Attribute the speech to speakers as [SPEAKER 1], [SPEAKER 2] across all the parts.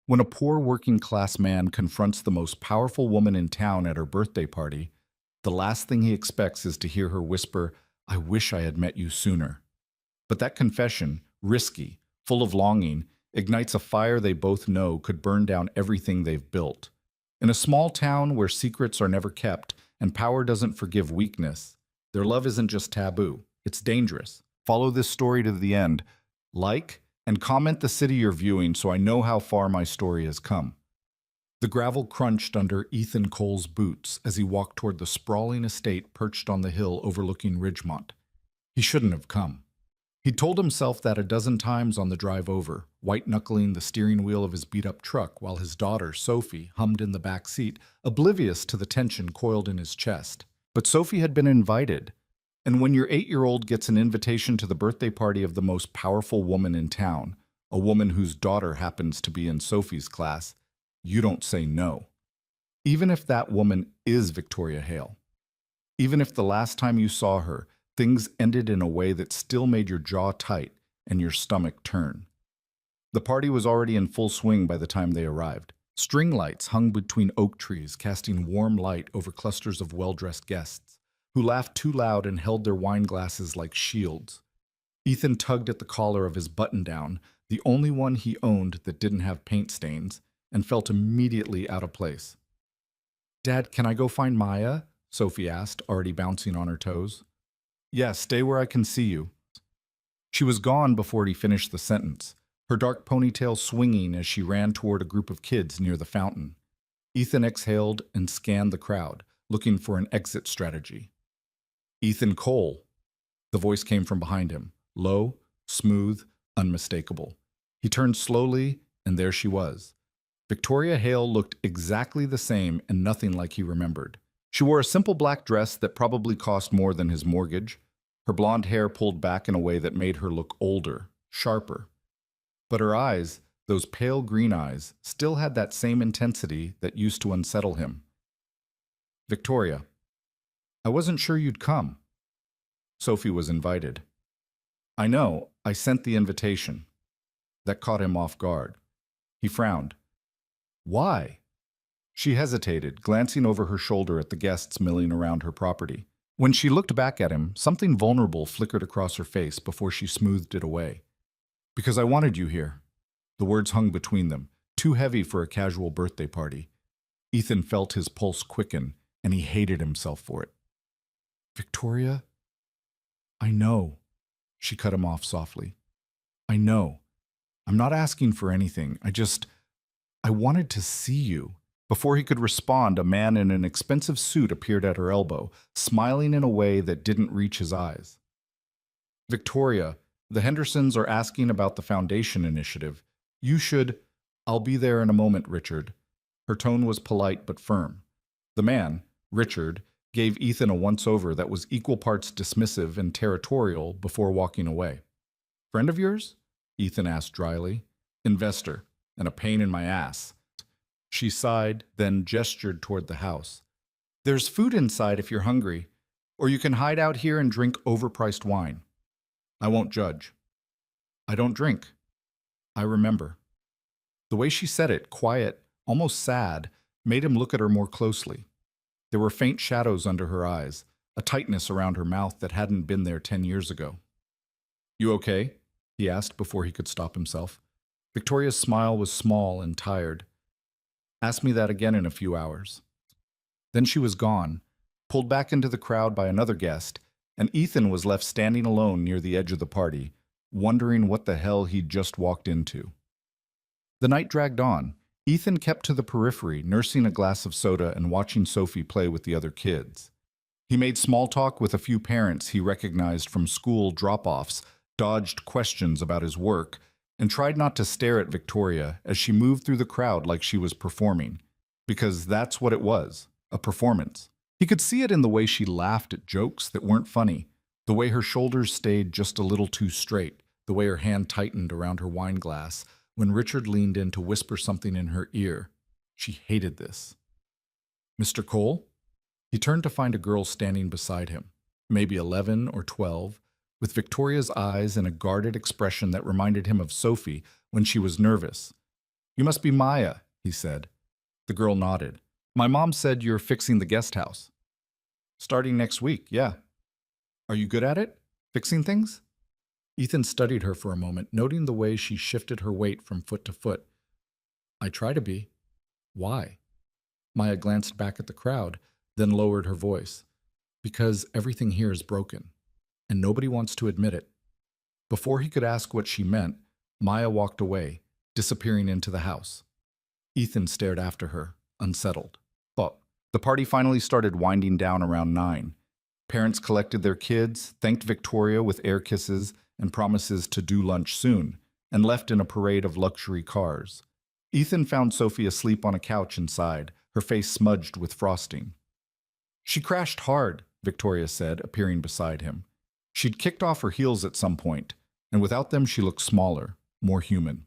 [SPEAKER 1] When a poor working-class man confronts the most powerful woman in town at her birthday party, the last thing he expects is to hear her whisper, "I wish I had met you sooner." But that confession, risky, full of longing, ignites a fire they both know could burn down everything they've built. In a small town where secrets are never kept and power doesn't forgive weakness, their love isn't just taboo, it's dangerous. Follow this story to the end. Like and comment the city you're viewing so I know how far my story has come. The gravel crunched under Ethan Cole's boots as he walked toward the sprawling estate perched on the hill overlooking Ridgemont. He shouldn't have come. He told himself that a dozen times on the drive over, white-knuckling the steering wheel of his beat-up truck while his daughter, Sophie, hummed in the back seat, oblivious to the tension coiled in his chest. But Sophie had been invited, and when your 8-year-old gets an invitation to the birthday party of the most powerful woman in town, a woman whose daughter happens to be in Sophie's class, you don't say no. Even if that woman is Victoria Hale. Even if the last time you saw her, things ended in a way that still made your jaw tight and your stomach turn. The party was already in full swing by the time they arrived. String lights hung between oak trees, casting warm light over clusters of well-dressed guests, who laughed too loud and held their wine glasses like shields. Ethan tugged at the collar of his button-down, the only one he owned that didn't have paint stains, and felt immediately out of place. "Dad, can I go find Maya?" Sophie asked, already bouncing on her toes. "Yes, stay where I can see you." She was gone before he finished the sentence, her dark ponytail swinging as she ran toward a group of kids near the fountain. Ethan exhaled and scanned the crowd, looking for an exit strategy. "Ethan Cole." The voice came from behind him, low, smooth, unmistakable. He turned slowly, and there she was. Victoria Hale looked exactly the same and nothing like he remembered. She wore a simple black dress that probably cost more than his mortgage, her blonde hair pulled back in a way that made her look older, sharper. But her eyes, those pale green eyes, still had that same intensity that used to unsettle him. "Victoria, I wasn't sure you'd come." Sophie was invited. "I know, I sent the invitation." That caught him off guard. He frowned. "Why?" She hesitated, glancing over her shoulder at the guests milling around her property. When she looked back at him, something vulnerable flickered across her face before she smoothed it away. "Because I wanted you here." The words hung between them, too heavy for a casual birthday party. Ethan felt his pulse quicken, and he hated himself for it. "Victoria, I know." She cut him off softly. "I know. I'm not asking for anything. I wanted to see you." Before he could respond, a man in an expensive suit appeared at her elbow, smiling in a way that didn't reach his eyes. "Victoria, the Hendersons are asking about the Foundation initiative. You should—" "I'll be there in a moment, Richard." Her tone was polite but firm. The man, Richard, gave Ethan a once-over that was equal parts dismissive and territorial before walking away. "Friend of yours?" Ethan asked dryly. "Investor, and a pain in my ass." She sighed, then gestured toward the house. "There's food inside if you're hungry, or you can hide out here and drink overpriced wine. I won't judge." "I don't drink. I remember." The way she said it, quiet, almost sad, made him look at her more closely. There were faint shadows under her eyes, a tightness around her mouth that hadn't been there 10 years ago. "You okay?" he asked before he could stop himself. Victoria's smile was small and tired. "Ask me that again in a few hours." Then she was gone, pulled back into the crowd by another guest, and Ethan was left standing alone near the edge of the party, wondering what the hell he'd just walked into. The night dragged on. Ethan kept to the periphery, nursing a glass of soda and watching Sophie play with the other kids. He made small talk with a few parents he recognized from school drop-offs, dodged questions about his work, and tried not to stare at Victoria as she moved through the crowd like she was performing, because that's what it was, a performance. He could see it in the way she laughed at jokes that weren't funny, the way her shoulders stayed just a little too straight, the way her hand tightened around her wine glass when Richard leaned in to whisper something in her ear. She hated this. "Mr. Cole?" He turned to find a girl standing beside him, maybe 11 or 12, with Victoria's eyes and a guarded expression that reminded him of Sophie when she was nervous. You must be Maya, he said. The girl nodded. My mom said you're fixing the guest house. Starting next week, yeah. Are you good at it? Fixing things? Ethan studied her for a moment, noting the way she shifted her weight from foot to foot. I try to be. Why? Maya glanced back at the crowd, then lowered her voice. Because everything here is broken, and nobody wants to admit it. Before he could ask what she meant, Maya walked away, disappearing into the house. Ethan stared after her, unsettled. But the party finally started winding down around 9. Parents collected their kids, thanked Victoria with air kisses and promises to do lunch soon, and left in a parade of luxury cars. Ethan found Sophie asleep on a couch inside, her face smudged with frosting. She crashed hard, Victoria said, appearing beside him. She'd kicked off her heels at some point, and without them she looked smaller, more human.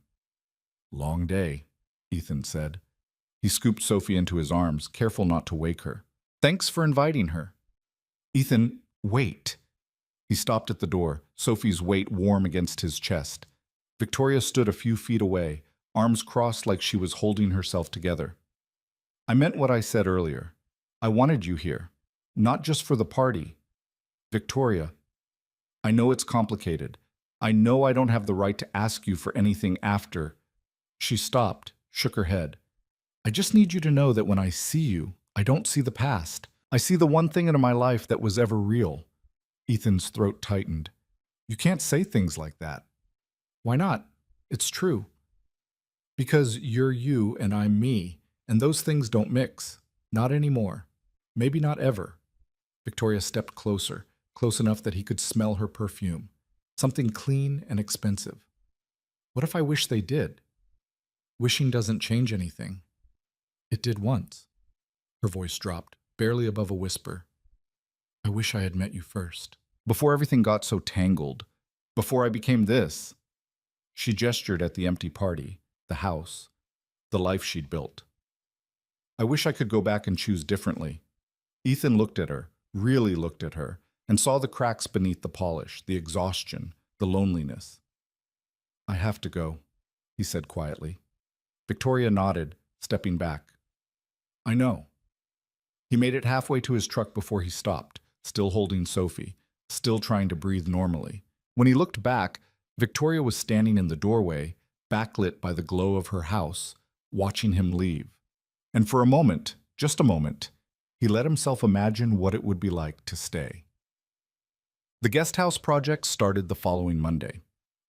[SPEAKER 1] Long day, Ethan said. He scooped Sophie into his arms, careful not to wake her. Thanks for inviting her. Ethan, wait. He stopped at the door, Sophie's weight warm against his chest. Victoria stood a few feet away, arms crossed like she was holding herself together. I meant what I said earlier. I wanted you here, not just for the party. Victoria, I know it's complicated. I know I don't have the right to ask you for anything after. She stopped, shook her head. I just need you to know that when I see you, I don't see the past. I see the one thing in my life that was ever real. Ethan's throat tightened. You can't say things like that. Why not? It's true. Because you're you and I'm me, and those things don't mix. Not anymore. Maybe not ever. Victoria stepped closer, close enough that he could smell her perfume. Something clean and expensive. What if I wish they did? Wishing doesn't change anything. It did once. Her voice dropped, barely above a whisper. I wish I had met you first. Before everything got so tangled. Before I became this. She gestured at the empty party, the house, the life she'd built. I wish I could go back and choose differently. Ethan looked at her, really looked at her, and saw the cracks beneath the polish, the exhaustion, the loneliness. I have to go, he said quietly. Victoria nodded, stepping back. I know. He made it halfway to his truck before he stopped, still holding Sophie, still trying to breathe normally. When he looked back, Victoria was standing in the doorway, backlit by the glow of her house, watching him leave. And for a moment, just a moment, he let himself imagine what it would be like to stay. The guest house project started the following Monday.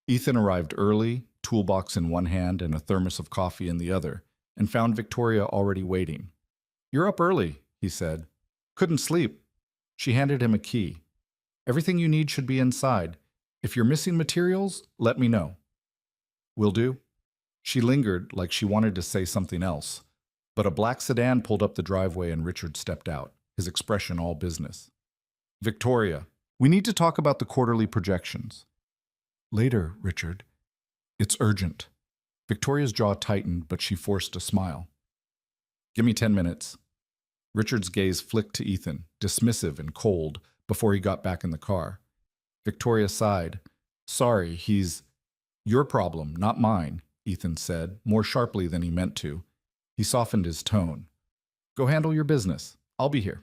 [SPEAKER 1] Ethan arrived early, toolbox in one hand and a thermos of coffee in the other, and found Victoria already waiting. You're up early, he said. Couldn't sleep. She handed him a key. Everything you need should be inside. If you're missing materials, let me know. Will do. She lingered like she wanted to say something else, but a black sedan pulled up the driveway and Richard stepped out, his expression all business. Victoria, we need to talk about the quarterly projections. Later, Richard. It's urgent. Victoria's jaw tightened, but she forced a smile. Give me 10 minutes. Richard's gaze flicked to Ethan, dismissive and cold, before he got back in the car. Victoria sighed. Sorry, he's your problem, not mine, Ethan said, more sharply than he meant to. He softened his tone. Go handle your business. I'll be here.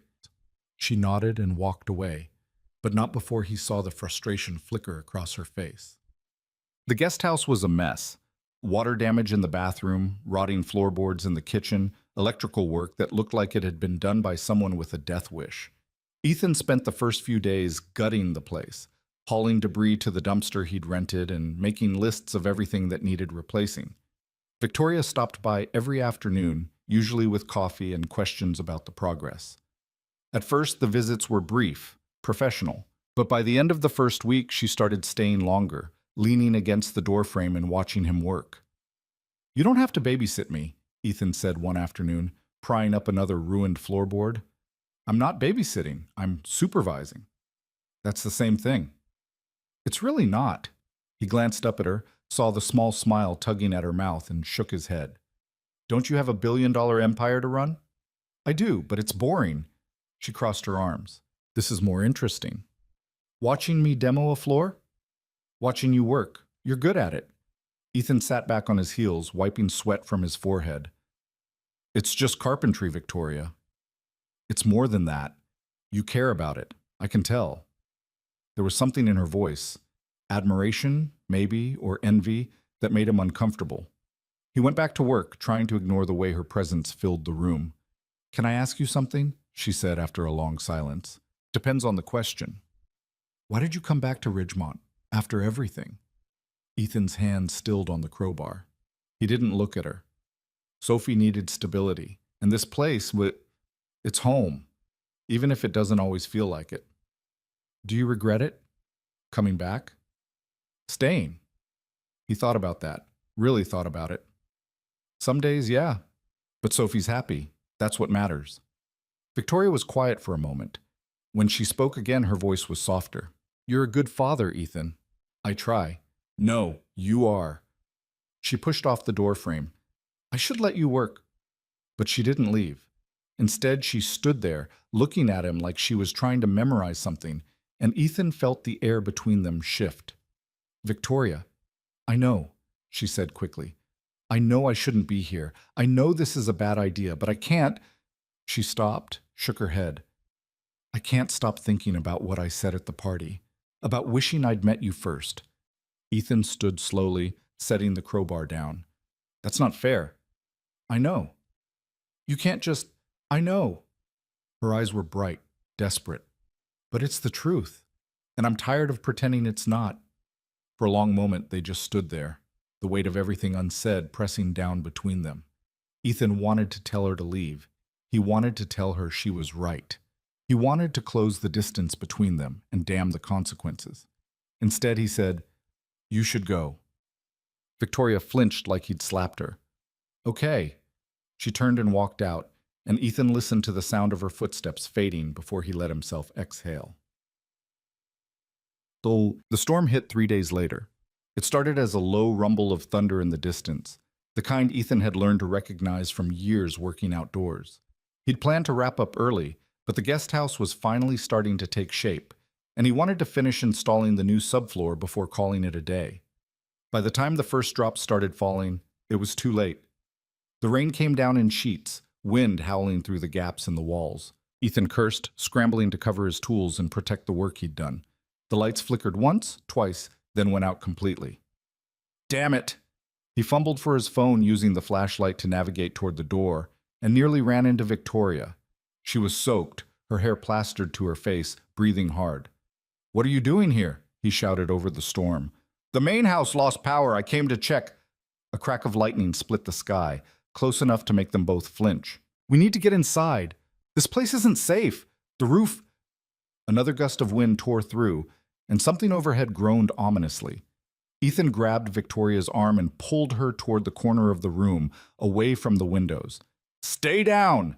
[SPEAKER 1] She nodded and walked away, but not before he saw the frustration flicker across her face. The guest house was a mess. Water damage in the bathroom, rotting floorboards in the kitchen, electrical work that looked like it had been done by someone with a death wish. Ethan spent the first few days gutting the place, hauling debris to the dumpster he'd rented and making lists of everything that needed replacing. Victoria stopped by every afternoon, usually with coffee and questions about the progress. At first, the visits were brief, professional, but by the end of the first week, she started staying longer, leaning against the doorframe and watching him work. You don't have to babysit me, Ethan said one afternoon, prying up another ruined floorboard. I'm not babysitting, I'm supervising. That's the same thing. It's really not. He glanced up at her, saw the small smile tugging at her mouth, and shook his head. Don't you have a billion-dollar empire to run? I do, but it's boring. She crossed her arms. This is more interesting. Watching me demo a floor? Watching you work. You're good at it. Ethan sat back on his heels, wiping sweat from his forehead. It's just carpentry, Victoria. It's more than that. You care about it. I can tell. There was something in her voice, admiration, maybe, or envy, that made him uncomfortable. He went back to work, trying to ignore the way her presence filled the room. Can I ask you something? She said after a long silence. Depends on the question. Why did you come back to Ridgemont after everything? Ethan's hand stilled on the crowbar. He didn't look at her. Sophie needed stability, and this place, it's home, even if it doesn't always feel like it. Do you regret it? Coming back? Staying? He thought about that, really thought about it. Some days, yeah, but Sophie's happy. That's what matters. Victoria was quiet for a moment. When she spoke again, her voice was softer. You're a good father, Ethan. I try. No, you are. She pushed off the door frame. I should let you work. But she didn't leave. Instead, she stood there, looking at him like she was trying to memorize something, and Ethan felt the air between them shift. Victoria, I know, she said quickly. I know I shouldn't be here. I know this is a bad idea, but I can't. She stopped, shook her head. I can't stop thinking about what I said at the party, about wishing I'd met you first. Ethan stood slowly, setting the crowbar down. That's not fair. I know. You can't just, I know. Her eyes were bright, desperate. But it's the truth, and I'm tired of pretending it's not. For a long moment, they just stood there, the weight of everything unsaid pressing down between them. Ethan wanted to tell her to leave. He wanted to tell her she was right. He wanted to close the distance between them and damn the consequences. Instead, he said, You should go. Victoria flinched like he'd slapped her. Okay. She turned and walked out, and Ethan listened to the sound of her footsteps fading before he let himself exhale. The storm hit 3 days later. It started as a low rumble of thunder in the distance, the kind Ethan had learned to recognize from years working outdoors. He'd planned to wrap up early, but the guest house was finally starting to take shape, and he wanted to finish installing the new subfloor before calling it a day. By the time the first drops started falling, it was too late. The rain came down in sheets, wind howling through the gaps in the walls. Ethan cursed, scrambling to cover his tools and protect the work he'd done. The lights flickered once, twice, then went out completely. Damn it! He fumbled for his phone using the flashlight to navigate toward the door, and nearly ran into Victoria. She was soaked, her hair plastered to her face, breathing hard. What are you doing here? He shouted over the storm. The main house lost power. I came to check. A crack of lightning split the sky, close enough to make them both flinch. We need to get inside. This place isn't safe. The roof... Another gust of wind tore through, and something overhead groaned ominously. Ethan grabbed Victoria's arm and pulled her toward the corner of the room, away from the windows. Stay down!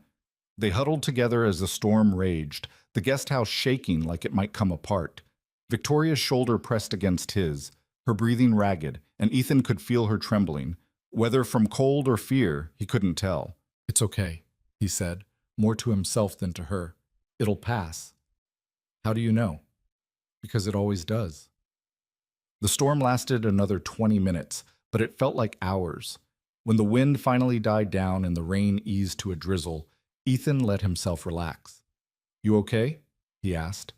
[SPEAKER 1] They huddled together as the storm raged, the guest house shaking like it might come apart. Victoria's shoulder pressed against his, her breathing ragged, and Ethan could feel her trembling. Whether from cold or fear, he couldn't tell. It's okay, he said, more to himself than to her. It'll pass. How do you know? Because it always does. The storm lasted another 20 minutes, but it felt like hours. When the wind finally died down and the rain eased to a drizzle, Ethan let himself relax. You okay? He asked.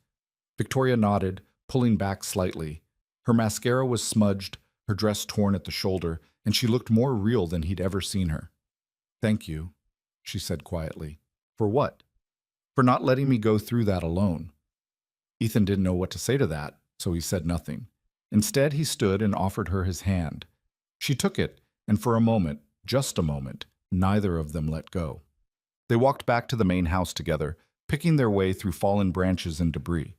[SPEAKER 1] Victoria nodded, pulling back slightly. Her mascara was smudged, her dress torn at the shoulder, and she looked more real than he'd ever seen her. Thank you, she said quietly. For what? For not letting me go through that alone. Ethan didn't know what to say to that, so he said nothing. Instead, he stood and offered her his hand. She took it, and for a moment, just a moment, neither of them let go. They walked back to the main house together, picking their way through fallen branches and debris.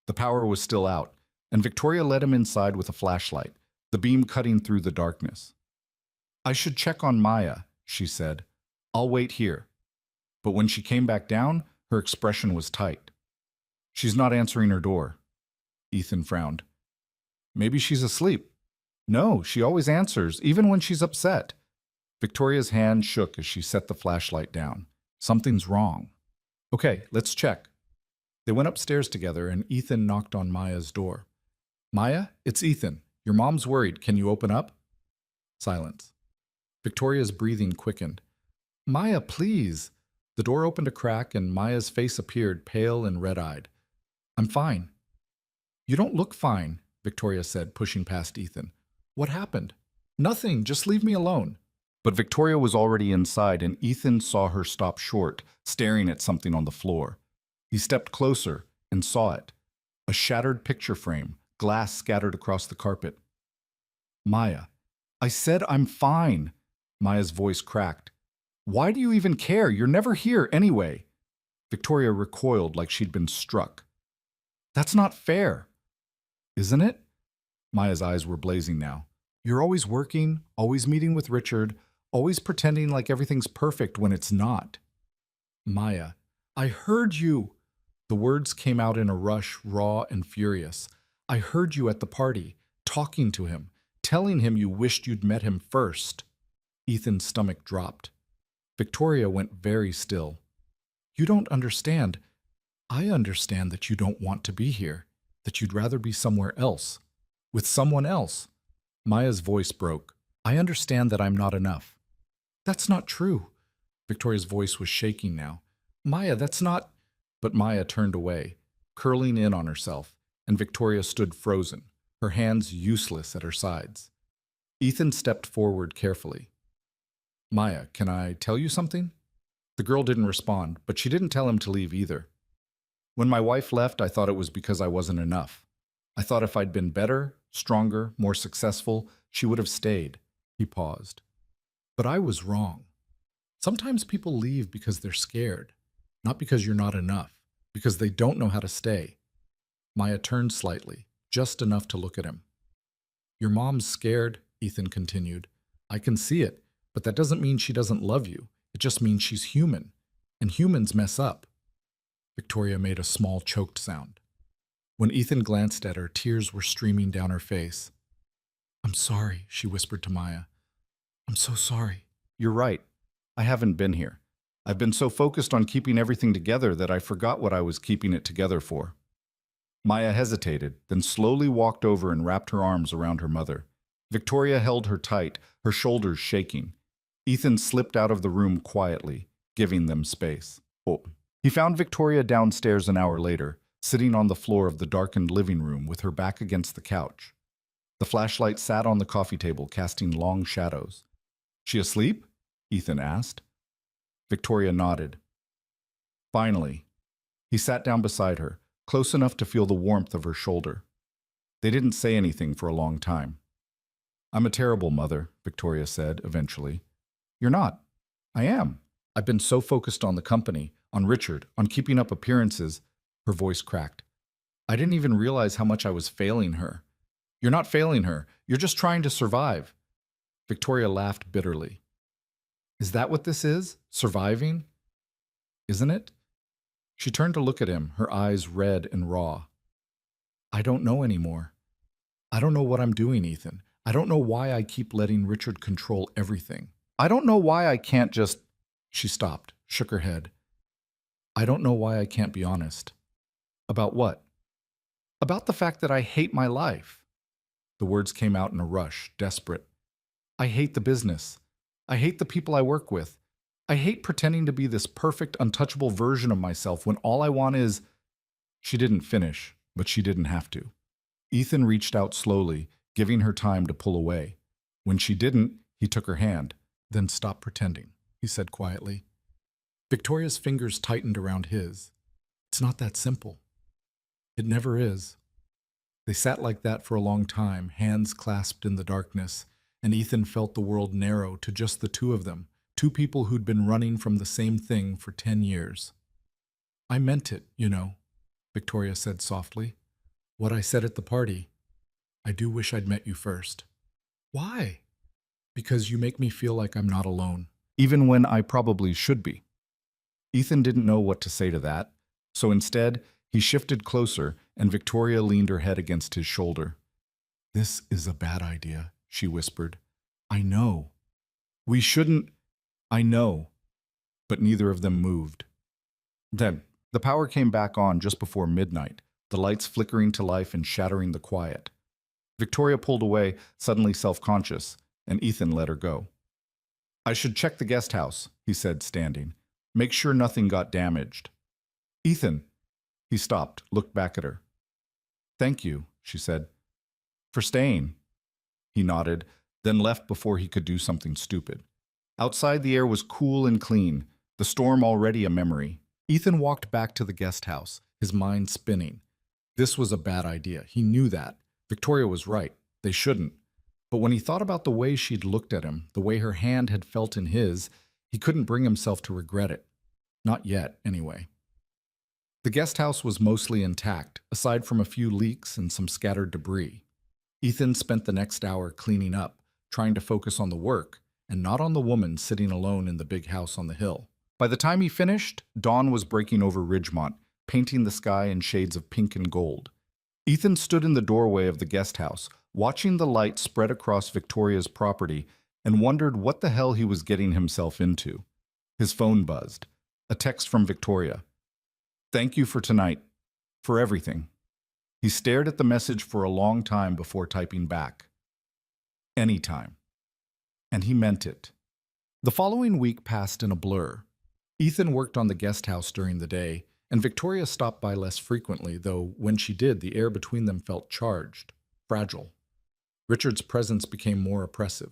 [SPEAKER 1] The power was still out, and Victoria led him inside with a flashlight, the beam cutting through the darkness. I should check on Maya, she said. I'll wait here. But when she came back down, her expression was tight. She's not answering her door. Ethan frowned. Maybe she's asleep. No, she always answers, even when she's upset. Victoria's hand shook as she set the flashlight down. Something's wrong. Okay, let's check. They went upstairs together, and Ethan knocked on Maya's door. Maya, it's Ethan. Your mom's worried. Can you open up? Silence. Victoria's breathing quickened. Maya, please. The door opened a crack and Maya's face appeared, pale and red-eyed. I'm fine. You don't look fine, Victoria said, pushing past Ethan. What happened? Nothing, just leave me alone. But Victoria was already inside and Ethan saw her stop short, staring at something on the floor. He stepped closer and saw it. A shattered picture frame, glass scattered across the carpet. Maya, I said I'm fine. Maya's voice cracked. Why do you even care? You're never here anyway. Victoria recoiled like she'd been struck. That's not fair. Isn't it? Maya's eyes were blazing now. You're always working, always meeting with Richard, always pretending like everything's perfect when it's not. Maya, I heard you. The words came out in a rush, raw and furious. I heard you at the party, talking to him, telling him you wished you'd met him first. Ethan's stomach dropped. Victoria went very still. You don't understand. I understand that you don't want to be here, that you'd rather be somewhere else, with someone else. Maya's voice broke. I understand that I'm not enough. That's not true. Victoria's voice was shaking now. Maya, that's not... But Maya turned away, curling in on herself, and Victoria stood frozen, her hands useless at her sides. Ethan stepped forward carefully. Maya, can I tell you something? The girl didn't respond, but she didn't tell him to leave either. When my wife left, I thought it was because I wasn't enough. I thought if I'd been better, stronger, more successful, she would have stayed. He paused. But I was wrong. Sometimes people leave because they're scared, not because you're not enough, because they don't know how to stay. Maya turned slightly, just enough to look at him. Your mom's scared, Ethan continued. I can see it, but that doesn't mean she doesn't love you. It just means she's human, and humans mess up. Victoria made a small choked sound. When Ethan glanced at her, tears were streaming down her face. I'm sorry, she whispered to Maya. I'm so sorry. You're right. I haven't been here. I've been so focused on keeping everything together that I forgot what I was keeping it together for. Maya hesitated, then slowly walked over and wrapped her arms around her mother. Victoria held her tight, her shoulders shaking. Ethan slipped out of the room quietly, giving them space. Oh. He found Victoria downstairs an hour later, sitting on the floor of the darkened living room with her back against the couch. The flashlight sat on the coffee table, casting long shadows. She asleep? Ethan asked. Victoria nodded. Finally, he sat down beside her, close enough to feel the warmth of her shoulder. They didn't say anything for a long time. I'm a terrible mother, Victoria said eventually. You're not. I am. I've been so focused on the company, on Richard, on keeping up appearances. Her voice cracked. I didn't even realize how much I was failing her. You're not failing her. You're just trying to survive. Victoria laughed bitterly. Is that what this is? Surviving? Isn't it? She turned to look at him, her eyes red and raw. I don't know anymore. I don't know what I'm doing, Ethan. I don't know why I keep letting Richard control everything. I don't know why I can't just... She stopped, shook her head. I don't know why I can't be honest. About what? About the fact that I hate my life. The words came out in a rush, desperate. I hate the business. I hate the people I work with. I hate pretending to be this perfect, untouchable version of myself when all I want is... She didn't finish, but she didn't have to. Ethan reached out slowly, giving her time to pull away. When she didn't, he took her hand. Then stop pretending, he said quietly. Victoria's fingers tightened around his. It's not that simple. It never is. They sat like that for a long time, hands clasped in the darkness, and Ethan felt the world narrow to just the two of them, two people who'd been running from the same thing for 10 years. I meant it, you know, Victoria said softly. What I said at the party. I do wish I'd met you first. Why? Because you make me feel like I'm not alone, even when I probably should be. Ethan didn't know what to say to that, so instead, he shifted closer and Victoria leaned her head against his shoulder. This is a bad idea, she whispered. I know. We shouldn't... I know. But neither of them moved. Then, the power came back on just before midnight, the lights flickering to life and shattering the quiet. Victoria pulled away, suddenly self-conscious. and Ethan let her go. I should check the guest house, he said, standing. Make sure nothing got damaged. Ethan. He stopped, looked back at her. Thank you, she said. For staying. He nodded, then left before he could do something stupid. Outside, the air was cool and clean, the storm already a memory. Ethan walked back to the guest house, his mind spinning. This was a bad idea. He knew that. Victoria was right. They shouldn't. But when he thought about the way she'd looked at him, the way her hand had felt in his, he couldn't bring himself to regret it. Not yet, anyway. The guest house was mostly intact, aside from a few leaks and some scattered debris. Ethan spent the next hour cleaning up, trying to focus on the work, and not on the woman sitting alone in the big house on the hill. By the time he finished, dawn was breaking over Ridgemont, painting the sky in shades of pink and gold. Ethan stood in the doorway of the guest house, watching the light spread across Victoria's property, and wondered what the hell he was getting himself into. His phone buzzed. A text from Victoria. Thank you for tonight. For everything. He stared at the message for a long time before typing back. Anytime. And he meant it. The following week passed in a blur. Ethan worked on the guest house during the day, and Victoria stopped by less frequently, though when she did, the air between them felt charged, fragile. Richard's presence became more oppressive.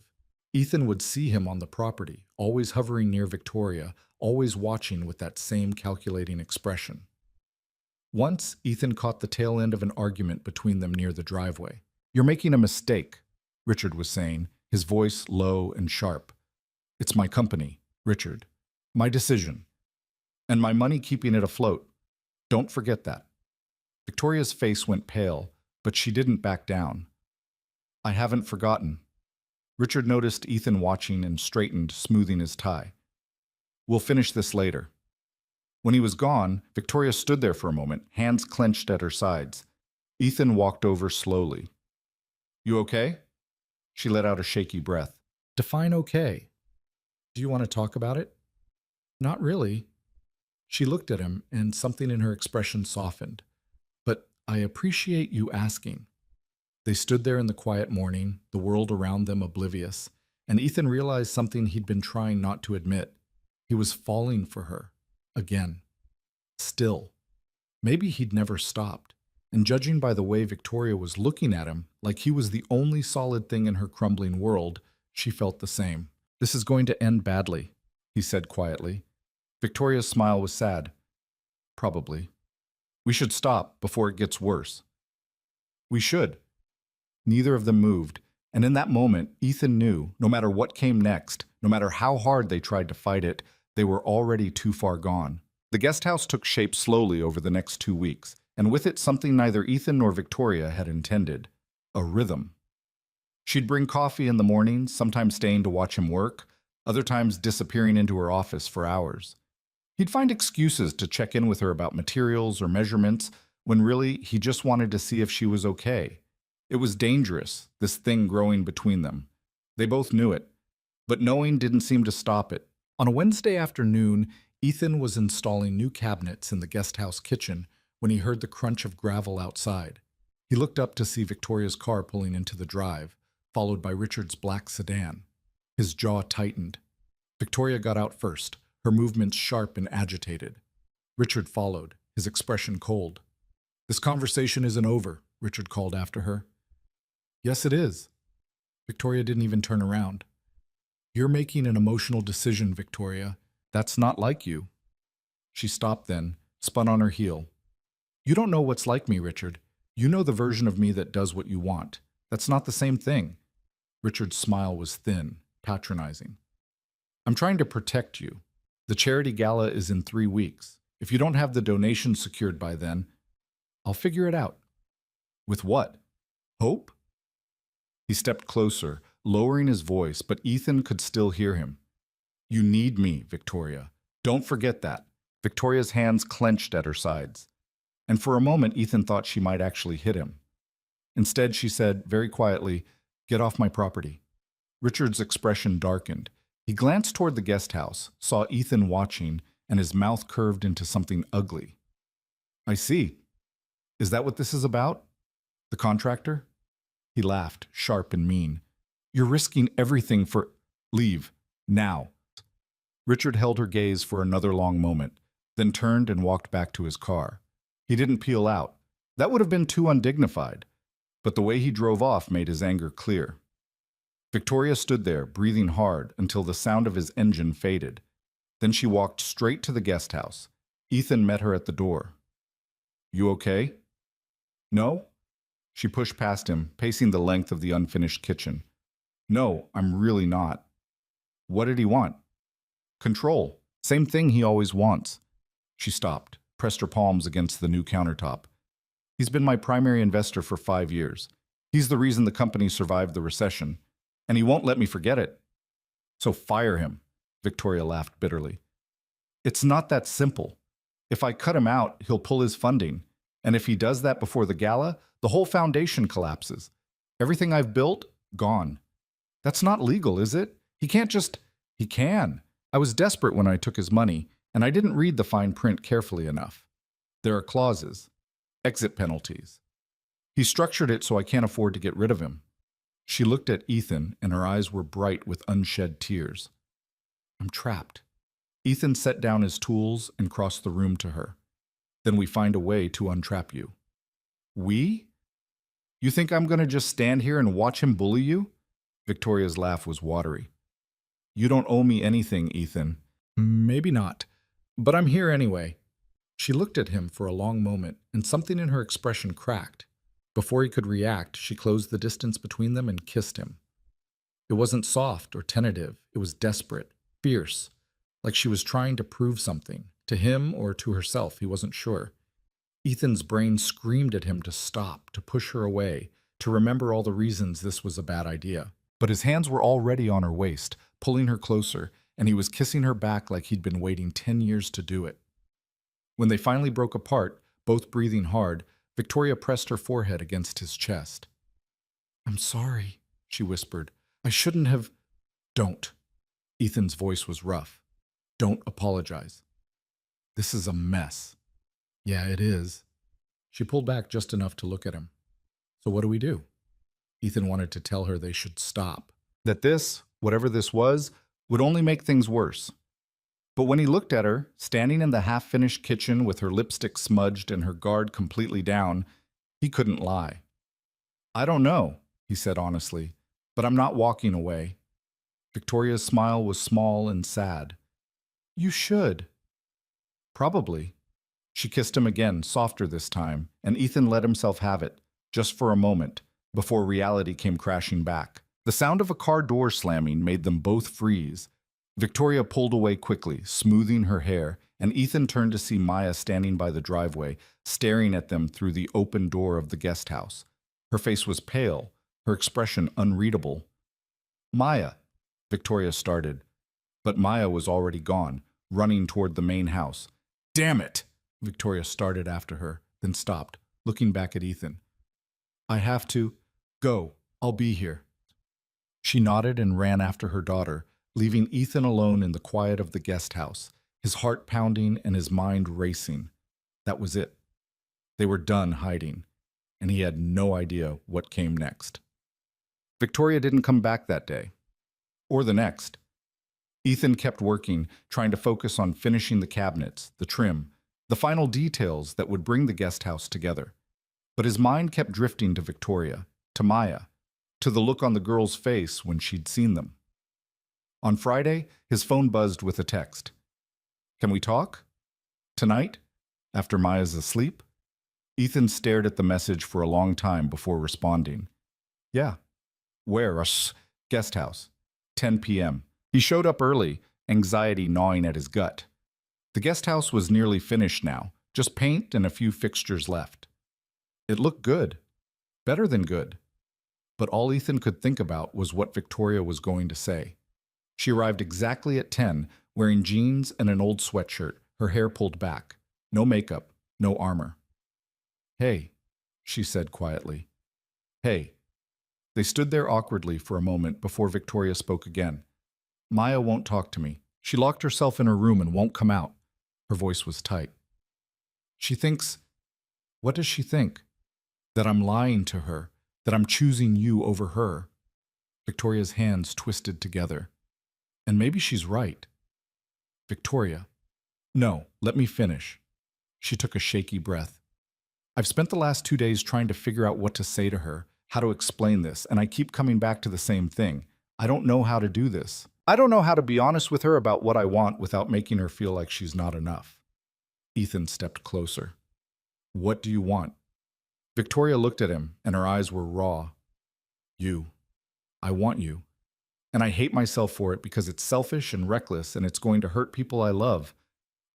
[SPEAKER 1] Ethan would see him on the property, always hovering near Victoria, always watching with that same calculating expression. Once, Ethan caught the tail end of an argument between them near the driveway. You're making a mistake, Richard was saying, his voice low and sharp. It's my company, Richard. My decision. And my money keeping it afloat. Don't forget that. Victoria's face went pale, but she didn't back down. I haven't forgotten. Richard noticed Ethan watching and straightened, smoothing his tie. We'll finish this later. When he was gone, Victoria stood there for a moment, hands clenched at her sides. Ethan walked over slowly. You okay? She let out a shaky breath. Define okay. Do you want to talk about it? Not really. She looked at him, and something in her expression softened. But I appreciate you asking. They stood there in the quiet morning, the world around them oblivious, and Ethan realized something he'd been trying not to admit. He was falling for her. Again. Still. Maybe he'd never stopped, and judging by the way Victoria was looking at him, like he was the only solid thing in her crumbling world, she felt the same. This is going to end badly, he said quietly. Victoria's smile was sad. Probably. We should stop before it gets worse. We should. Neither of them moved, and in that moment, Ethan knew, no matter what came next, no matter how hard they tried to fight it, they were already too far gone. The guest house took shape slowly over the next 2 weeks, and with it something neither Ethan nor Victoria had intended. A rhythm. She'd bring coffee in the morning, sometimes staying to watch him work, other times disappearing into her office for hours. He'd find excuses to check in with her about materials or measurements, when really he just wanted to see if she was okay. It was dangerous, this thing growing between them. They both knew it, but knowing didn't seem to stop it. On a Wednesday afternoon, Ethan was installing new cabinets in the guest house kitchen when he heard the crunch of gravel outside. He looked up to see Victoria's car pulling into the drive, followed by Richard's black sedan. His jaw tightened. Victoria got out first, her movements sharp and agitated. Richard followed, his expression cold. This conversation isn't over, Richard called after her. Yes, it is. Victoria didn't even turn around. You're making an emotional decision, Victoria. That's not like you. She stopped then, spun on her heel. You don't know what's like me, Richard. You know the version of me that does what you want. That's not the same thing. Richard's smile was thin, patronizing. I'm trying to protect you. The charity gala is in 3 weeks. If you don't have the donation secured by then, I'll figure it out. With what? Hope? He stepped closer, lowering his voice, but Ethan could still hear him. You need me, Victoria. Don't forget that. Victoria's hands clenched at her sides. And for a moment, Ethan thought she might actually hit him. Instead, she said, very quietly, Get off my property. Richard's expression darkened. He glanced toward the guest house, saw Ethan watching, and his mouth curved into something ugly. I see. Is that what this is about? The contractor? He laughed, sharp and mean. You're risking everything for... Leave. Now. Richard held her gaze for another long moment, then turned and walked back to his car. He didn't peel out. That would have been too undignified. But the way he drove off made his anger clear. Victoria stood there, breathing hard, until the sound of his engine faded. Then she walked straight to the guest house. Ethan met her at the door. You okay? No? She pushed past him, pacing the length of the unfinished kitchen. No, I'm really not. What did he want? Control. Same thing he always wants. She stopped, pressed her palms against the new countertop. He's been my primary investor for 5 years. He's the reason the company survived the recession, and he won't let me forget it. So fire him, Victoria laughed bitterly. It's not that simple. If I cut him out, he'll pull his funding, and if he does that before the gala, the whole foundation collapses. Everything I've built, gone. That's not legal, is it? He can't just... He can. I was desperate when I took his money, and I didn't read the fine print carefully enough. There are clauses. Exit penalties. He structured it so I can't afford to get rid of him. She looked at Ethan, and her eyes were bright with unshed tears. I'm trapped. Ethan set down his tools and crossed the room to her. Then we find a way to untrap you. We? You think I'm going to just stand here and watch him bully you? Victoria's laugh was watery. You don't owe me anything, Ethan. Maybe not, but I'm here anyway. She looked at him for a long moment, and something in her expression cracked. Before he could react, she closed the distance between them and kissed him. It wasn't soft or tentative. It was desperate, fierce, like she was trying to prove something, to him or to herself, he wasn't sure. Ethan's brain screamed at him to stop, to push her away, to remember all the reasons this was a bad idea. But his hands were already on her waist, pulling her closer, and he was kissing her back like he'd been waiting 10 years to do it. When they finally broke apart, both breathing hard, Victoria pressed her forehead against his chest. I'm sorry, she whispered. I shouldn't have... Don't. Ethan's voice was rough. Don't apologize. This is a mess. Yeah, it is. She pulled back just enough to look at him. So what do we do? Ethan wanted to tell her they should stop. That this, whatever this was, would only make things worse. But when he looked at her, standing in the half-finished kitchen with her lipstick smudged and her guard completely down, he couldn't lie. I don't know, he said honestly, but I'm not walking away. Victoria's smile was small and sad. You should. Probably. She kissed him again, softer this time, and Ethan let himself have it, just for a moment, before reality came crashing back. The sound of a car door slamming made them both freeze. Victoria pulled away quickly, smoothing her hair, and Ethan turned to see Maya standing by the driveway, staring at them through the open door of the guest house. Her face was pale, her expression unreadable. Maya, Victoria started, but Maya was already gone, running toward the main house. Damn it! Victoria started after her, then stopped, looking back at Ethan. I have to go. I'll be here. She nodded and ran after her daughter, leaving Ethan alone in the quiet of the guest house, his heart pounding and his mind racing. That was it. They were done hiding, and he had no idea what came next. Victoria didn't come back that day, or the next. Ethan kept working, trying to focus on finishing the cabinets, the trim, the final details that would bring the guest house together. But his mind kept drifting to Victoria, to Maya, to the look on the girl's face when she'd seen them. On Friday, his phone buzzed with a text. Can we talk? Tonight? After Maya's asleep? Ethan stared at the message for a long time before responding. Yeah. Where? Guest house. 10 p.m. He showed up early, anxiety gnawing at his gut. The guest house was nearly finished now, just paint and a few fixtures left. It looked good. Better than good. But all Ethan could think about was what Victoria was going to say. She arrived exactly at 10, wearing jeans and an old sweatshirt, her hair pulled back. No makeup, no armor. Hey, she said quietly. Hey. They stood there awkwardly for a moment before Victoria spoke again. Maya won't talk to me. She locked herself in her room and won't come out. Her voice was tight. She thinks... What does she think? That I'm lying to her, that I'm choosing you over her. Victoria's hands twisted together. And maybe she's right. Victoria. No, let me finish. She took a shaky breath. I've spent the last 2 days trying to figure out what to say to her, how to explain this, and I keep coming back to the same thing. I don't know how to do this. I don't know how to be honest with her about what I want without making her feel like she's not enough. Ethan stepped closer. What do you want? Victoria looked at him, and her eyes were raw. You. I want you. And I hate myself for it because it's selfish and reckless and it's going to hurt people I love.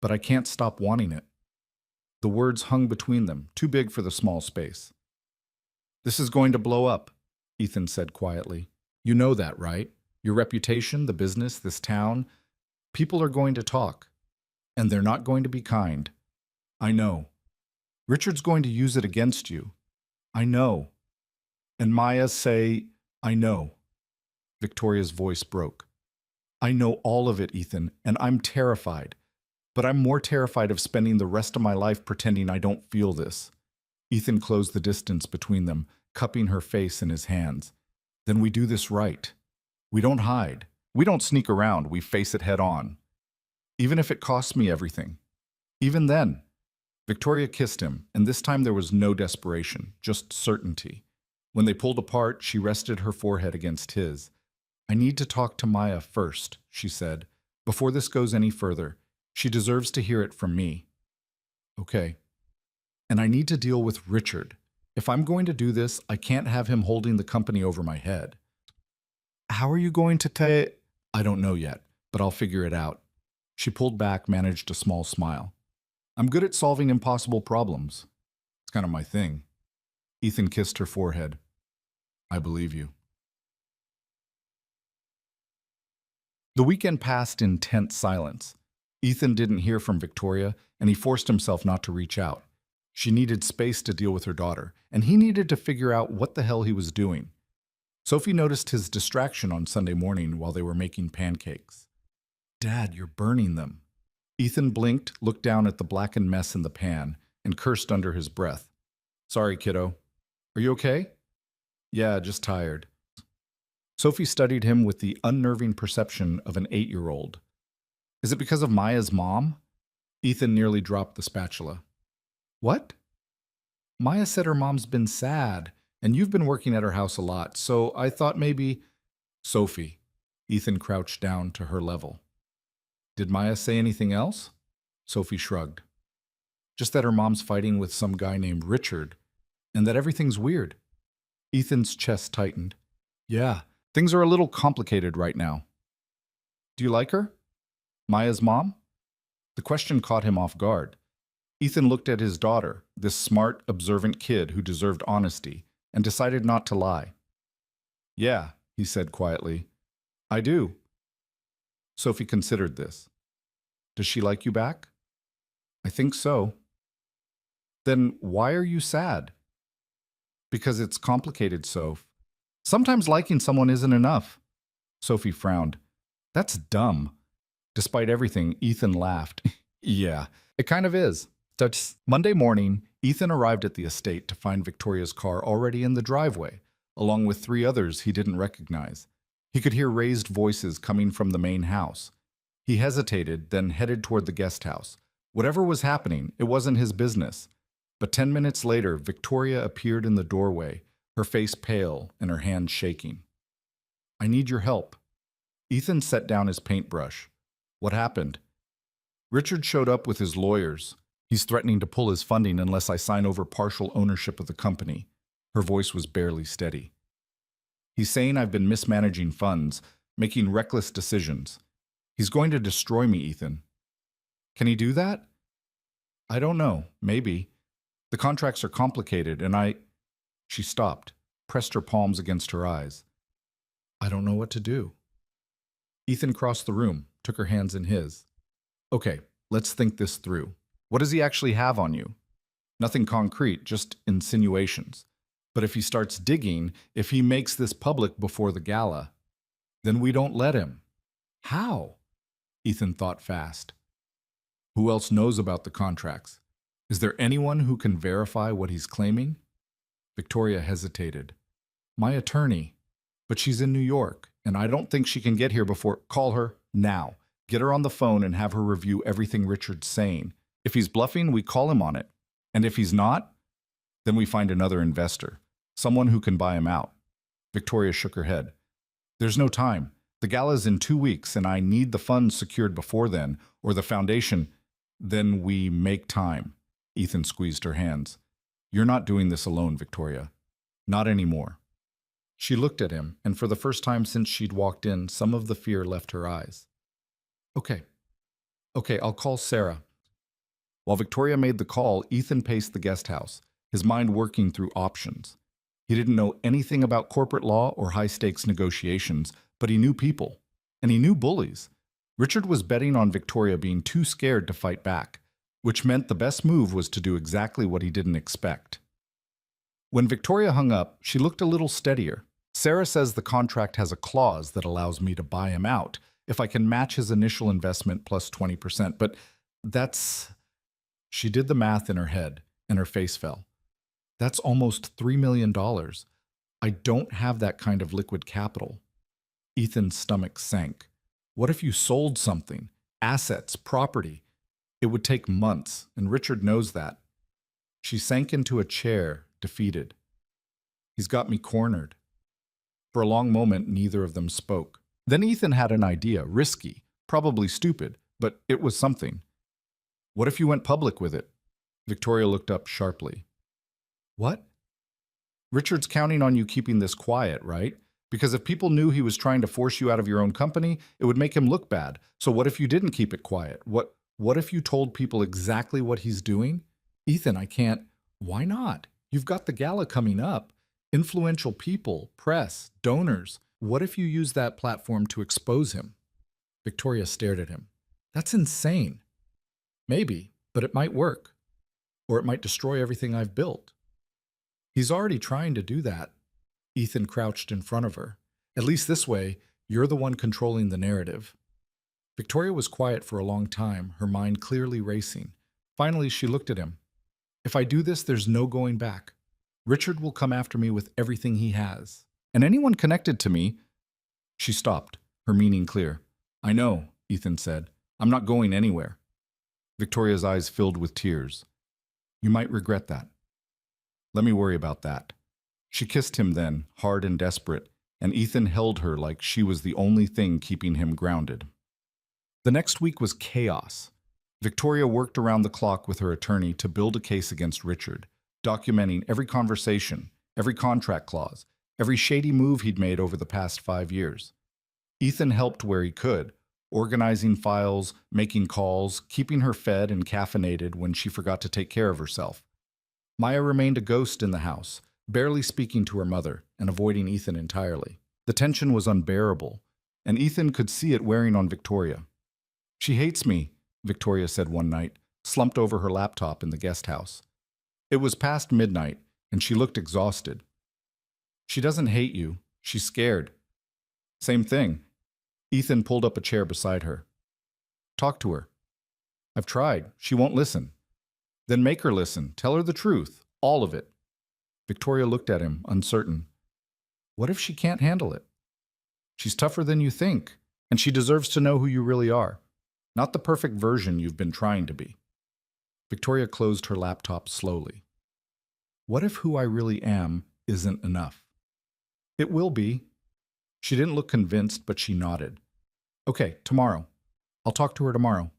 [SPEAKER 1] But I can't stop wanting it. The words hung between them, too big for the small space. This is going to blow up, Ethan said quietly. You know that, right? Your reputation, the business, this town. People are going to talk. And they're not going to be kind. I know. Richard's going to use it against you. I know. And Maya say, I know. Victoria's voice broke. I know all of it, Ethan, and I'm terrified. But I'm more terrified of spending the rest of my life pretending I don't feel this. Ethan closed the distance between them, cupping her face in his hands. Then we do this right. We don't hide. We don't sneak around. We face it head on. Even if it costs me everything. Even then. Victoria kissed him, and this time there was no desperation, just certainty. When they pulled apart, she rested her forehead against his. I need to talk to Maya first, she said, before this goes any further. She deserves to hear it from me. Okay. And I need to deal with Richard. If I'm going to do this, I can't have him holding the company over my head. How are you going to I don't know yet, but I'll figure it out. She pulled back, managed a small smile. I'm good at solving impossible problems. It's kind of my thing. Ethan kissed her forehead. I believe you. The weekend passed in tense silence. Ethan didn't hear from Victoria, and he forced himself not to reach out. She needed space to deal with her daughter, and he needed to figure out what the hell he was doing. Sophie noticed his distraction on Sunday morning while they were making pancakes. Dad, you're burning them. Ethan blinked, looked down at the blackened mess in the pan, and cursed under his breath. Sorry, kiddo. Are you okay? Yeah, just tired. Sophie studied him with the unnerving perception of an 8-year-old. Is it because of Maya's mom? Ethan nearly dropped the spatula. What? Maya said her mom's been sad, and you've been working at her house a lot, so I thought maybe… Sophie. Ethan crouched down to her level. Did Maya say anything else? Sophie shrugged. Just that her mom's fighting with some guy named Richard, and that everything's weird. Ethan's chest tightened. Yeah, things are a little complicated right now. Do you like her? Maya's mom? The question caught him off guard. Ethan looked at his daughter, this smart, observant kid who deserved honesty, and decided not to lie. Yeah, he said quietly. I do. Sophie considered this. Does she like you back? I think so. Then why are you sad? Because it's complicated, Soph. Sometimes liking someone isn't enough. Sophie frowned. That's dumb. Despite everything, Ethan laughed. Yeah, it kind of is. Monday morning, Ethan arrived at the estate to find Victoria's car already in the driveway, along with 3 others he didn't recognize. He could hear raised voices coming from the main house. He hesitated, then headed toward the guest house. Whatever was happening, it wasn't his business. But 10 minutes later, Victoria appeared in the doorway, her face pale and her hands shaking. I need your help. Ethan set down his paintbrush. What happened? Richard showed up with his lawyers. He's threatening to pull his funding unless I sign over partial ownership of the company. Her voice was barely steady. He's saying I've been mismanaging funds, making reckless decisions. He's going to destroy me, Ethan. Can he do that? I don't know. Maybe. The contracts are complicated, and She stopped, pressed her palms against her eyes. I don't know what to do. Ethan crossed the room, took her hands in his. Okay, let's think this through. What does he actually have on you? Nothing concrete, just insinuations. But if he starts digging, if he makes this public before the gala, then we don't let him. How? Ethan thought fast. Who else knows about the contracts? Is there anyone who can verify what he's claiming? Victoria hesitated. My attorney. But she's in New York, and I don't think she can get here before. Call her now. Get her on the phone and have her review everything Richard's saying. If he's bluffing, we call him on it. And if he's not, then we find another investor, someone who can buy him out. Victoria shook her head. There's no time. The gala's in 2 weeks, and I need the funds secured before then, or the foundation. Then we make time. Ethan squeezed her hands. You're not doing this alone, Victoria. Not anymore. She looked at him, and for the first time since she'd walked in, some of the fear left her eyes. Okay, I'll call Sarah. While Victoria made the call, Ethan paced the guest house, his mind working through options. He didn't know anything about corporate law or high-stakes negotiations, but he knew people, and he knew bullies. Richard was betting on Victoria being too scared to fight back, which meant the best move was to do exactly what he didn't expect. When Victoria hung up, she looked a little steadier. Sarah says the contract has a clause that allows me to buy him out if I can match his initial investment plus 20%, but that's... She did the math in her head, and her face fell. That's almost $3 million. I don't have that kind of liquid capital. Ethan's stomach sank. What if you sold something? Assets, property? It would take months, and Richard knows that. She sank into a chair, defeated. He's got me cornered. For a long moment, neither of them spoke. Then Ethan had an idea, risky, probably stupid, but it was something. What if you went public with it? Victoria looked up sharply. What? Richard's counting on you keeping this quiet, right? Because if people knew he was trying to force you out of your own company, it would make him look bad. So what if you didn't keep it quiet? What if you told people exactly what he's doing? Ethan, I can't. Why not? You've got the gala coming up. Influential people, press, donors. What if you use that platform to expose him? Victoria stared at him. That's insane. Maybe, but it might work. Or it might destroy everything I've built. He's already trying to do that. Ethan crouched in front of her. At least this way, you're the one controlling the narrative. Victoria was quiet for a long time, her mind clearly racing. Finally, she looked at him. If I do this, there's no going back. Richard will come after me with everything he has. And anyone connected to me... She stopped, her meaning clear. I know, Ethan said. I'm not going anywhere. Victoria's eyes filled with tears. You might regret that. Let me worry about that. She kissed him then, hard and desperate, and Ethan held her like she was the only thing keeping him grounded. The next week was chaos. Victoria worked around the clock with her attorney to build a case against Richard, documenting every conversation, every contract clause, every shady move he'd made over the past 5 years. Ethan helped where he could, organizing files, making calls, keeping her fed and caffeinated when she forgot to take care of herself. Maya remained a ghost in the house, barely speaking to her mother and avoiding Ethan entirely. The tension was unbearable, and Ethan could see it wearing on Victoria. She hates me, Victoria said one night, slumped over her laptop in the guest house. It was past midnight, and she looked exhausted. She doesn't hate you. She's scared. Same thing. Ethan pulled up a chair beside her. Talk to her. I've tried. She won't listen. Then make her listen. Tell her the truth. All of it. Victoria looked at him, uncertain. What if she can't handle it? She's tougher than you think, and she deserves to know who you really are, not the perfect version you've been trying to be. Victoria closed her laptop slowly. What if who I really am isn't enough? It will be. She didn't look convinced, but she nodded. Okay, tomorrow. I'll talk to her tomorrow.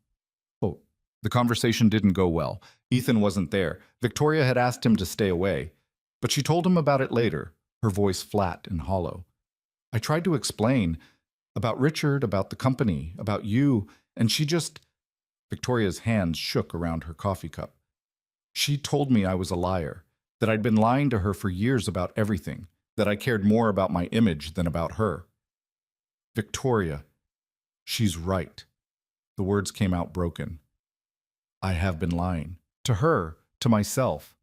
[SPEAKER 1] Oh, the conversation didn't go well. Ethan wasn't there. Victoria had asked him to stay away, but she told him about it later, her voice flat and hollow. I tried to explain about Richard, about the company, about you, and she just... Victoria's hands shook around her coffee cup. She told me I was a liar, that I'd been lying to her for years about everything, that I cared more about my image than about her. Victoria, she's right. The words came out broken. I have been lying. To her, to myself.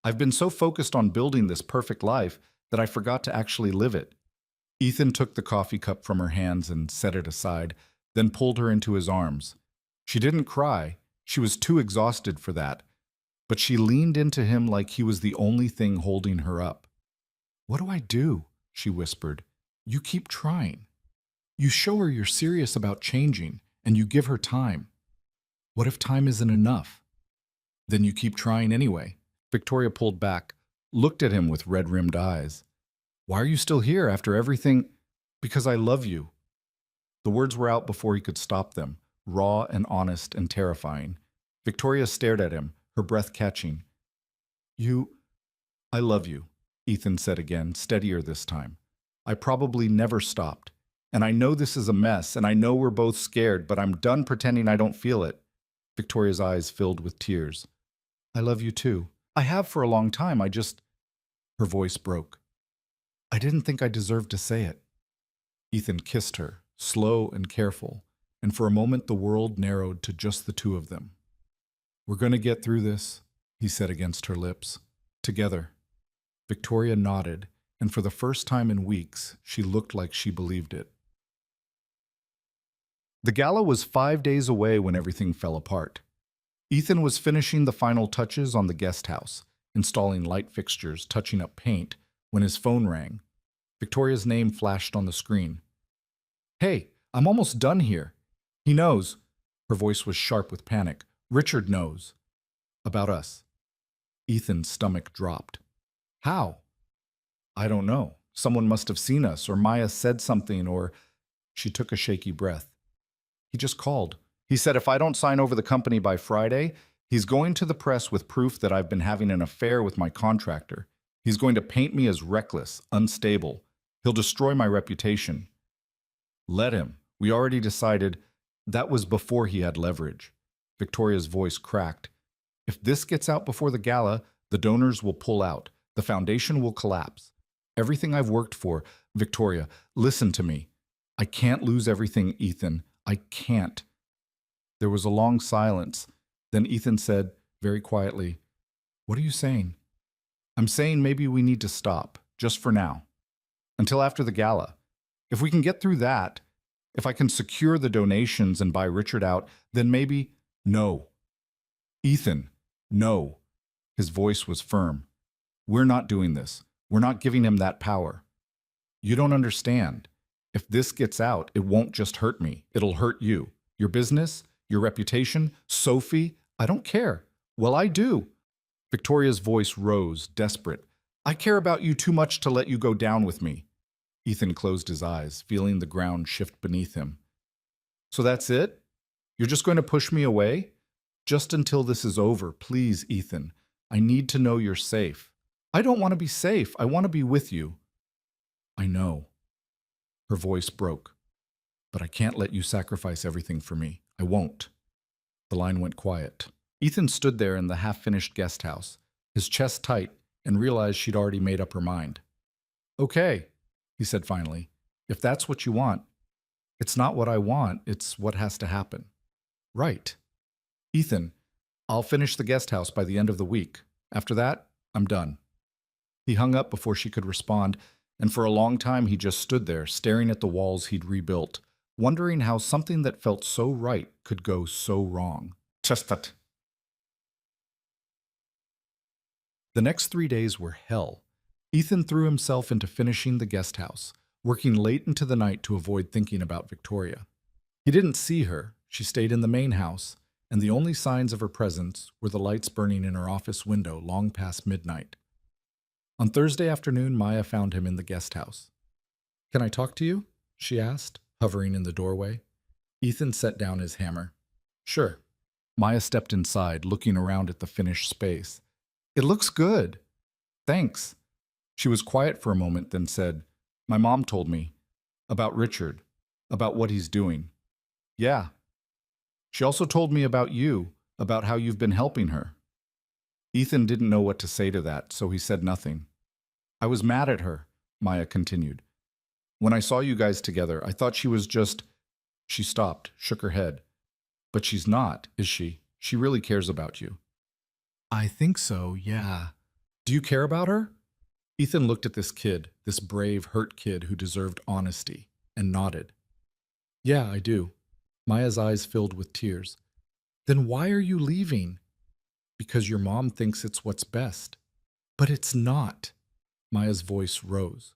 [SPEAKER 1] I've been so focused on building this perfect life that I forgot to actually live it. Ethan took the coffee cup from her hands and set it aside, then pulled her into his arms. She didn't cry. She was too exhausted for that. But she leaned into him like he was the only thing holding her up. What do I do? She whispered. You keep trying. You show her you're serious about changing, and you give her time. What if time isn't enough? Then you keep trying anyway. Victoria pulled back, looked at him with red-rimmed eyes. Why are you still here after everything? Because I love you. The words were out before he could stop them, raw and honest and terrifying. Victoria stared at him, her breath catching. I love you, Ethan said again, steadier this time. I probably never stopped. And I know this is a mess, and I know we're both scared, but I'm done pretending I don't feel it. Victoria's eyes filled with tears. I love you too. I have for a long time. Her voice broke. I didn't think I deserved to say it. Ethan kissed her, slow and careful, and for a moment the world narrowed to just the two of them. We're going to get through this, he said against her lips. Together. Victoria nodded, and for the first time in weeks, she looked like she believed it. The gala was 5 days away when everything fell apart. Ethan was finishing the final touches on the guest house, installing light fixtures, touching up paint, when his phone rang. Victoria's name flashed on the screen. Hey, I'm almost done here. He knows. Her voice was sharp with panic. Richard knows. About us. Ethan's stomach dropped. How? I don't know. Someone must have seen us, or Maya said something, or... She took a shaky breath. He just called. He said if I don't sign over the company by Friday, he's going to the press with proof that I've been having an affair with my contractor. He's going to paint me as reckless, unstable. He'll destroy my reputation. Let him. We already decided. That was before he had leverage. Victoria's voice cracked. If this gets out before the gala, the donors will pull out. The foundation will collapse. Everything I've worked for. Victoria, listen to me. I can't lose everything, Ethan. I can't. There was a long silence. Then Ethan said, very quietly, What are you saying? I'm saying maybe we need to stop, just for now. Until after the gala. If we can get through that, if I can secure the donations and buy Richard out, then maybe... No. Ethan, no. His voice was firm. We're not doing this. We're not giving him that power. You don't understand. If this gets out, it won't just hurt me. It'll hurt you. Your business, your reputation, Sophie, I don't care. Well, I do. Victoria's voice rose, desperate. I care about you too much to let you go down with me. Ethan closed his eyes, feeling the ground shift beneath him. So that's it? You're just going to push me away? Just until this is over, please, Ethan. I need to know you're safe. I don't want to be safe. I want to be with you. I know. Her voice broke. But I can't let you sacrifice everything for me. I won't. The line went quiet. Ethan stood there in the half-finished guest house, his chest tight, and realized she'd already made up her mind. Okay, he said finally, if that's what you want. It's not what I want, it's what has to happen. Right. Ethan, I'll finish the guest house by the end of the week. After that, I'm done. He hung up before she could respond, and for a long time he just stood there, staring at the walls he'd rebuilt, wondering how something that felt so right could go so wrong. Just that. The next 3 days were hell. Ethan threw himself into finishing the guest house, working late into the night to avoid thinking about Victoria. He didn't see her. She stayed in the main house, and the only signs of her presence were the lights burning in her office window long past midnight. On Thursday afternoon, Maya found him in the guest house. Can I talk to you? She asked, hovering in the doorway. Ethan set down his hammer. Sure. Maya stepped inside, looking around at the finished space. It looks good. Thanks. She was quiet for a moment, then said, My mom told me. About Richard. About what he's doing. Yeah. She also told me about you, about how you've been helping her. Ethan didn't know what to say to that, so he said nothing. I was mad at her, Maya continued. When I saw you guys together, I thought she was just... She stopped, shook her head. But she's not, is she? She really cares about you. I think so, yeah. Do you care about her? Ethan looked at this kid, this brave, hurt kid who deserved honesty, and nodded. Yeah, I do. Maya's eyes filled with tears. Then why are you leaving? Because your mom thinks it's what's best. But it's not. Maya's voice rose.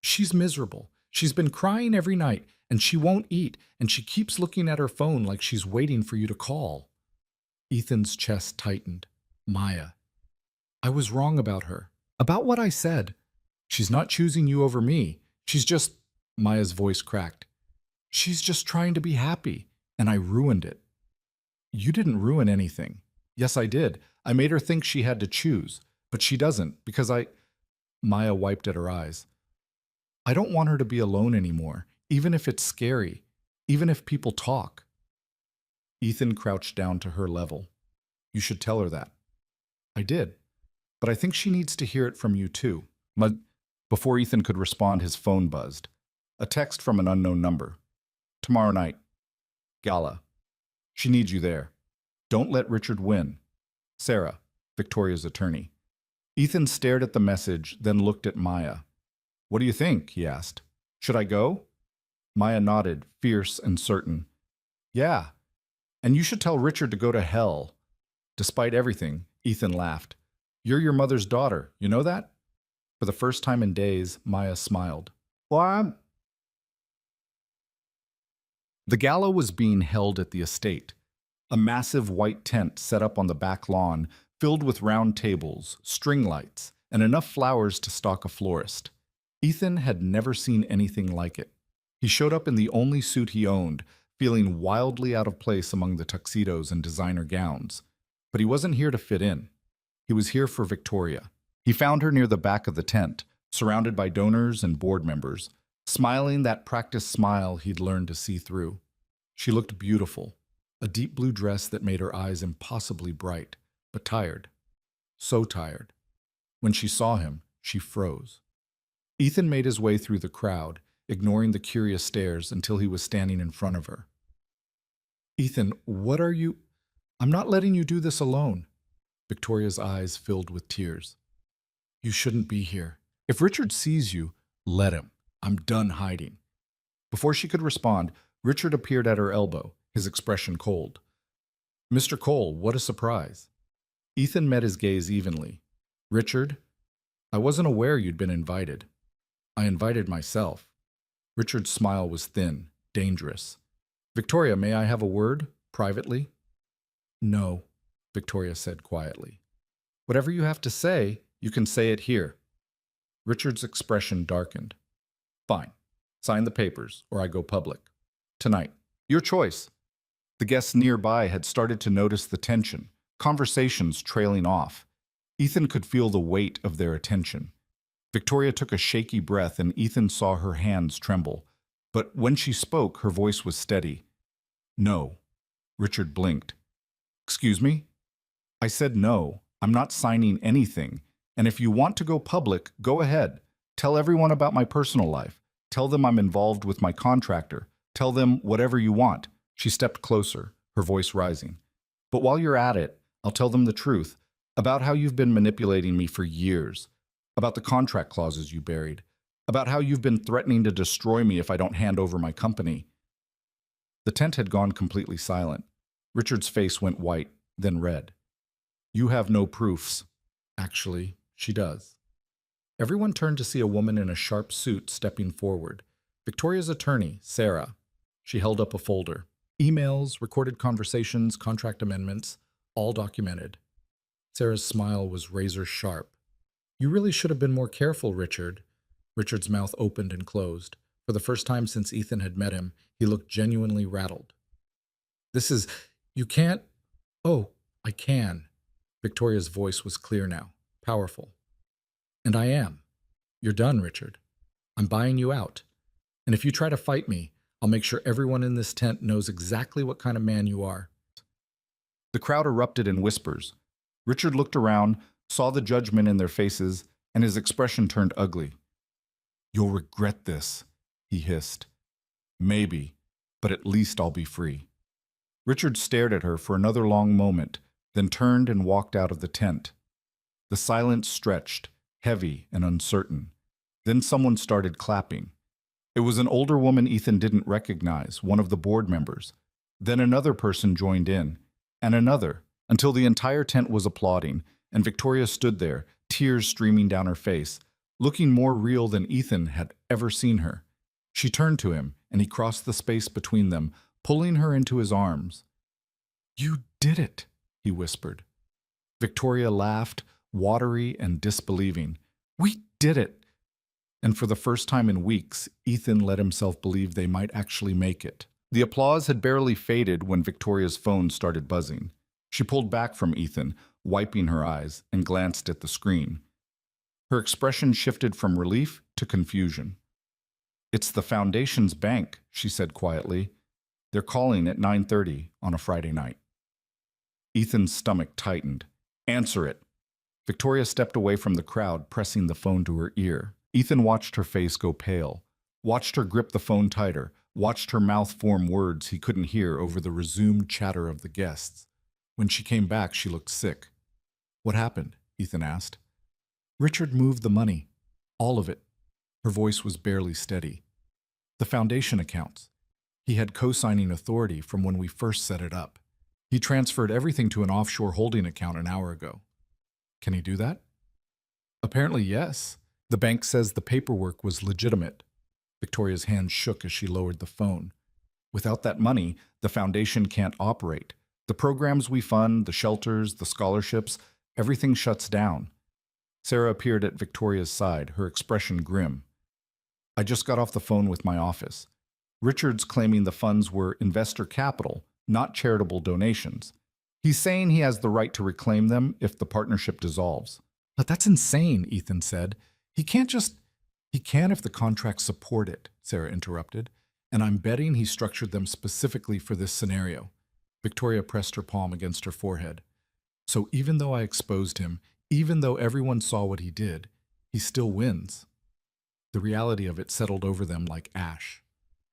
[SPEAKER 1] She's miserable. She's been crying every night, and she won't eat, and she keeps looking at her phone like she's waiting for you to call. Ethan's chest tightened. Maya. I was wrong about her. About what I said. She's not choosing you over me. She's just... Maya's voice cracked. She's just trying to be happy, and I ruined it. You didn't ruin anything. Yes, I did. I made her think she had to choose, but she doesn't, because I... Maya wiped at her eyes. I don't want her to be alone anymore, even if it's scary, even if people talk. Ethan crouched down to her level. You should tell her that. I did, but I think she needs to hear it from you too. Before Ethan could respond, his phone buzzed. A text from an unknown number. Tomorrow night. Gala. She needs you there. Don't let Richard win. Sarah, Victoria's attorney. Ethan stared at the message, then looked at Maya. What do you think? He asked. Should I go? Maya nodded, fierce and certain. Yeah. And you should tell Richard to go to hell. Despite everything, Ethan laughed. You're your mother's daughter, you know that? For the first time in days, Maya smiled. Well, The gala was being held at the estate. A massive white tent set up on the back lawn, filled with round tables, string lights, and enough flowers to stock a florist. Ethan had never seen anything like it. He showed up in the only suit he owned, feeling wildly out of place among the tuxedos and designer gowns. But he wasn't here to fit in. He was here for Victoria. He found her near the back of the tent, surrounded by donors and board members, smiling that practiced smile he'd learned to see through. She looked beautiful, a deep blue dress that made her eyes impossibly bright, but tired. So tired. When she saw him, she froze. Ethan made his way through the crowd, ignoring the curious stares until he was standing in front of her. Ethan, what are you... I'm not letting you do this alone. Victoria's eyes filled with tears. You shouldn't be here. If Richard sees you, let him. I'm done hiding. Before she could respond, Richard appeared at her elbow, his expression cold. Mr. Cole, what a surprise. Ethan met his gaze evenly. Richard, I wasn't aware you'd been invited. I invited myself. Richard's smile was thin, dangerous. Victoria, may I have a word, privately? No, Victoria said quietly. Whatever you have to say, you can say it here. Richard's expression darkened. Fine. Sign the papers, or I go public. Tonight. Your choice. The guests nearby had started to notice the tension, conversations trailing off. Ethan could feel the weight of their attention. Victoria took a shaky breath and Ethan saw her hands tremble. But when she spoke, her voice was steady. No. Richard blinked. Excuse me? I said no. I'm not signing anything. And if you want to go public, go ahead. Tell everyone about my personal life. Tell them I'm involved with my contractor. Tell them whatever you want. She stepped closer, her voice rising. But while you're at it, I'll tell them the truth about how you've been manipulating me for years, about the contract clauses you buried, about how you've been threatening to destroy me if I don't hand over my company. The tent had gone completely silent. Richard's face went white, then red. You have no proofs. Actually, she does. Everyone turned to see a woman in a sharp suit stepping forward. Victoria's attorney, Sarah. She held up a folder. Emails, recorded conversations, contract amendments, all documented. Sarah's smile was razor sharp. You really should have been more careful, Richard. Richard's mouth opened and closed. For the first time since Ethan had met him, he looked genuinely rattled. You can't... Oh, I can. Victoria's voice was clear now, powerful. And I am. You're done, Richard. I'm buying you out. And if you try to fight me, I'll make sure everyone in this tent knows exactly what kind of man you are. The crowd erupted in whispers. Richard looked around, saw the judgment in their faces, and his expression turned ugly. You'll regret this, he hissed. Maybe, but at least I'll be free. Richard stared at her for another long moment, then turned and walked out of the tent. The silence stretched, heavy and uncertain. Then someone started clapping. It was an older woman Ethan didn't recognize, one of the board members. Then another person joined in, and another, until the entire tent was applauding, and Victoria stood there, tears streaming down her face, looking more real than Ethan had ever seen her. She turned to him, and he crossed the space between them, pulling her into his arms. "You did it," he whispered. Victoria laughed, watery and disbelieving. "We did it." And for the first time in weeks, Ethan let himself believe they might actually make it. The applause had barely faded when Victoria's phone started buzzing. She pulled back from Ethan, wiping her eyes, and glanced at the screen. Her expression shifted from relief to confusion. "It's the Foundation's bank," she said quietly. "They're calling at 9:30 on a Friday night." Ethan's stomach tightened. "Answer it." Victoria stepped away from the crowd, pressing the phone to her ear. Ethan watched her face go pale, watched her grip the phone tighter, watched her mouth form words he couldn't hear over the resumed chatter of the guests. When she came back, she looked sick. "What happened?" Ethan asked. "Richard moved the money. All of it." Her voice was barely steady. "The Foundation accounts. He had co-signing authority from when we first set it up. He transferred everything to an offshore holding account an hour ago." "Can he do that?" "Apparently, yes. The bank says the paperwork was legitimate." Victoria's hand shook as she lowered the phone. "Without that money, the Foundation can't operate. The programs we fund, the shelters, the scholarships, everything shuts down." Sarah appeared at Victoria's side, her expression grim. "I just got off the phone with my office. Richard's claiming the funds were investor capital, not charitable donations. He's saying he has the right to reclaim them if the partnership dissolves." "But that's insane," Ethan said. "He can't just—" "He can if the contracts support it," Sarah interrupted. "And I'm betting he structured them specifically for this scenario." Victoria pressed her palm against her forehead. "So even though I exposed him, even though everyone saw what he did, he still wins." The reality of it settled over them like ash.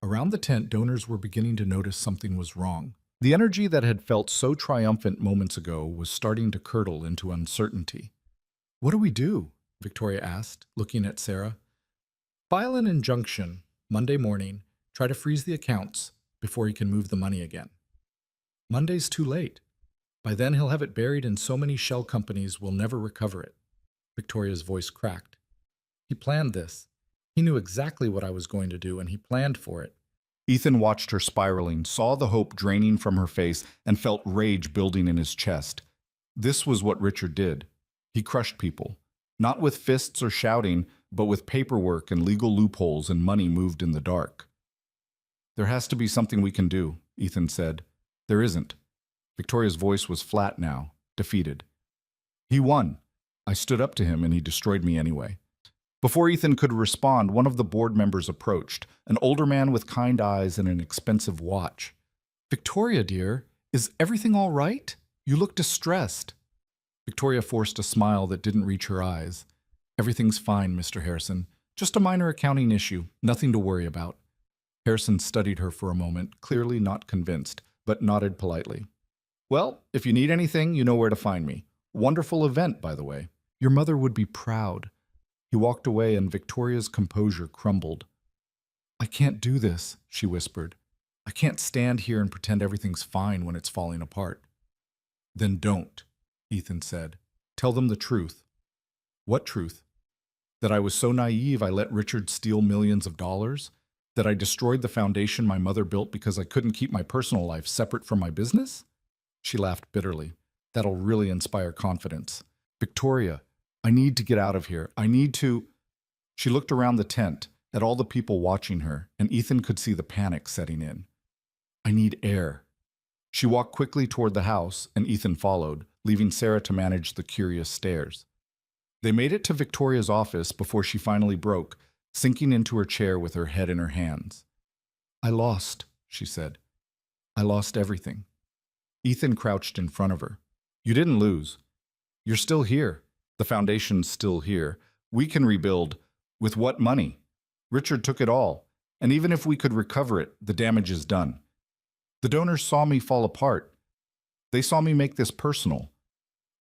[SPEAKER 1] Around the tent, donors were beginning to notice something was wrong. The energy that had felt so triumphant moments ago was starting to curdle into uncertainty. "What do we do?" Victoria asked, looking at Sarah. "File an injunction Monday morning. Try to freeze the accounts before he can move the money again." "Monday's too late. By then he'll have it buried in so many shell companies we'll never recover it." Victoria's voice cracked. "He planned this. He knew exactly what I was going to do, and he planned for it." Ethan watched her spiraling, saw the hope draining from her face, and felt rage building in his chest. This was what Richard did. He crushed people. Not with fists or shouting, but with paperwork and legal loopholes and money moved in the dark. "There has to be something we can do," Ethan said. "There isn't." Victoria's voice was flat now, defeated. "He won. I stood up to him and he destroyed me anyway." Before Ethan could respond, one of the board members approached, an older man with kind eyes and an expensive watch. "Victoria, dear, is everything all right? You look distressed." Victoria forced a smile that didn't reach her eyes. "Everything's fine, Mr. Harrison. Just a minor accounting issue. Nothing to worry about." Harrison studied her for a moment, clearly not convinced, but nodded politely. "Well, if you need anything, you know where to find me. Wonderful event, by the way. Your mother would be proud." He walked away and Victoria's composure crumbled. "I can't do this," she whispered. "I can't stand here and pretend everything's fine when it's falling apart." "Then don't," Ethan said. "Tell them the truth." "What truth?" "That I was so naive I let Richard steal millions of dollars? That I destroyed the foundation my mother built because I couldn't keep my personal life separate from my business?" She laughed bitterly. "That'll really inspire confidence. Victoria, I need to get out of here. I need to—" She looked around the tent, at all the people watching her, and Ethan could see the panic setting in. "I need air." She walked quickly toward the house, and Ethan followed, leaving Sarah to manage the curious stares. They made it to Victoria's office before she finally broke, sinking into her chair with her head in her hands. "I lost," she said. "I lost everything." Ethan crouched in front of her. "You didn't lose. You're still here. The foundation's still here. We can rebuild. With what money? Richard took it all, and even if we could recover it, the damage is done. The donors saw me fall apart. They saw me make this personal.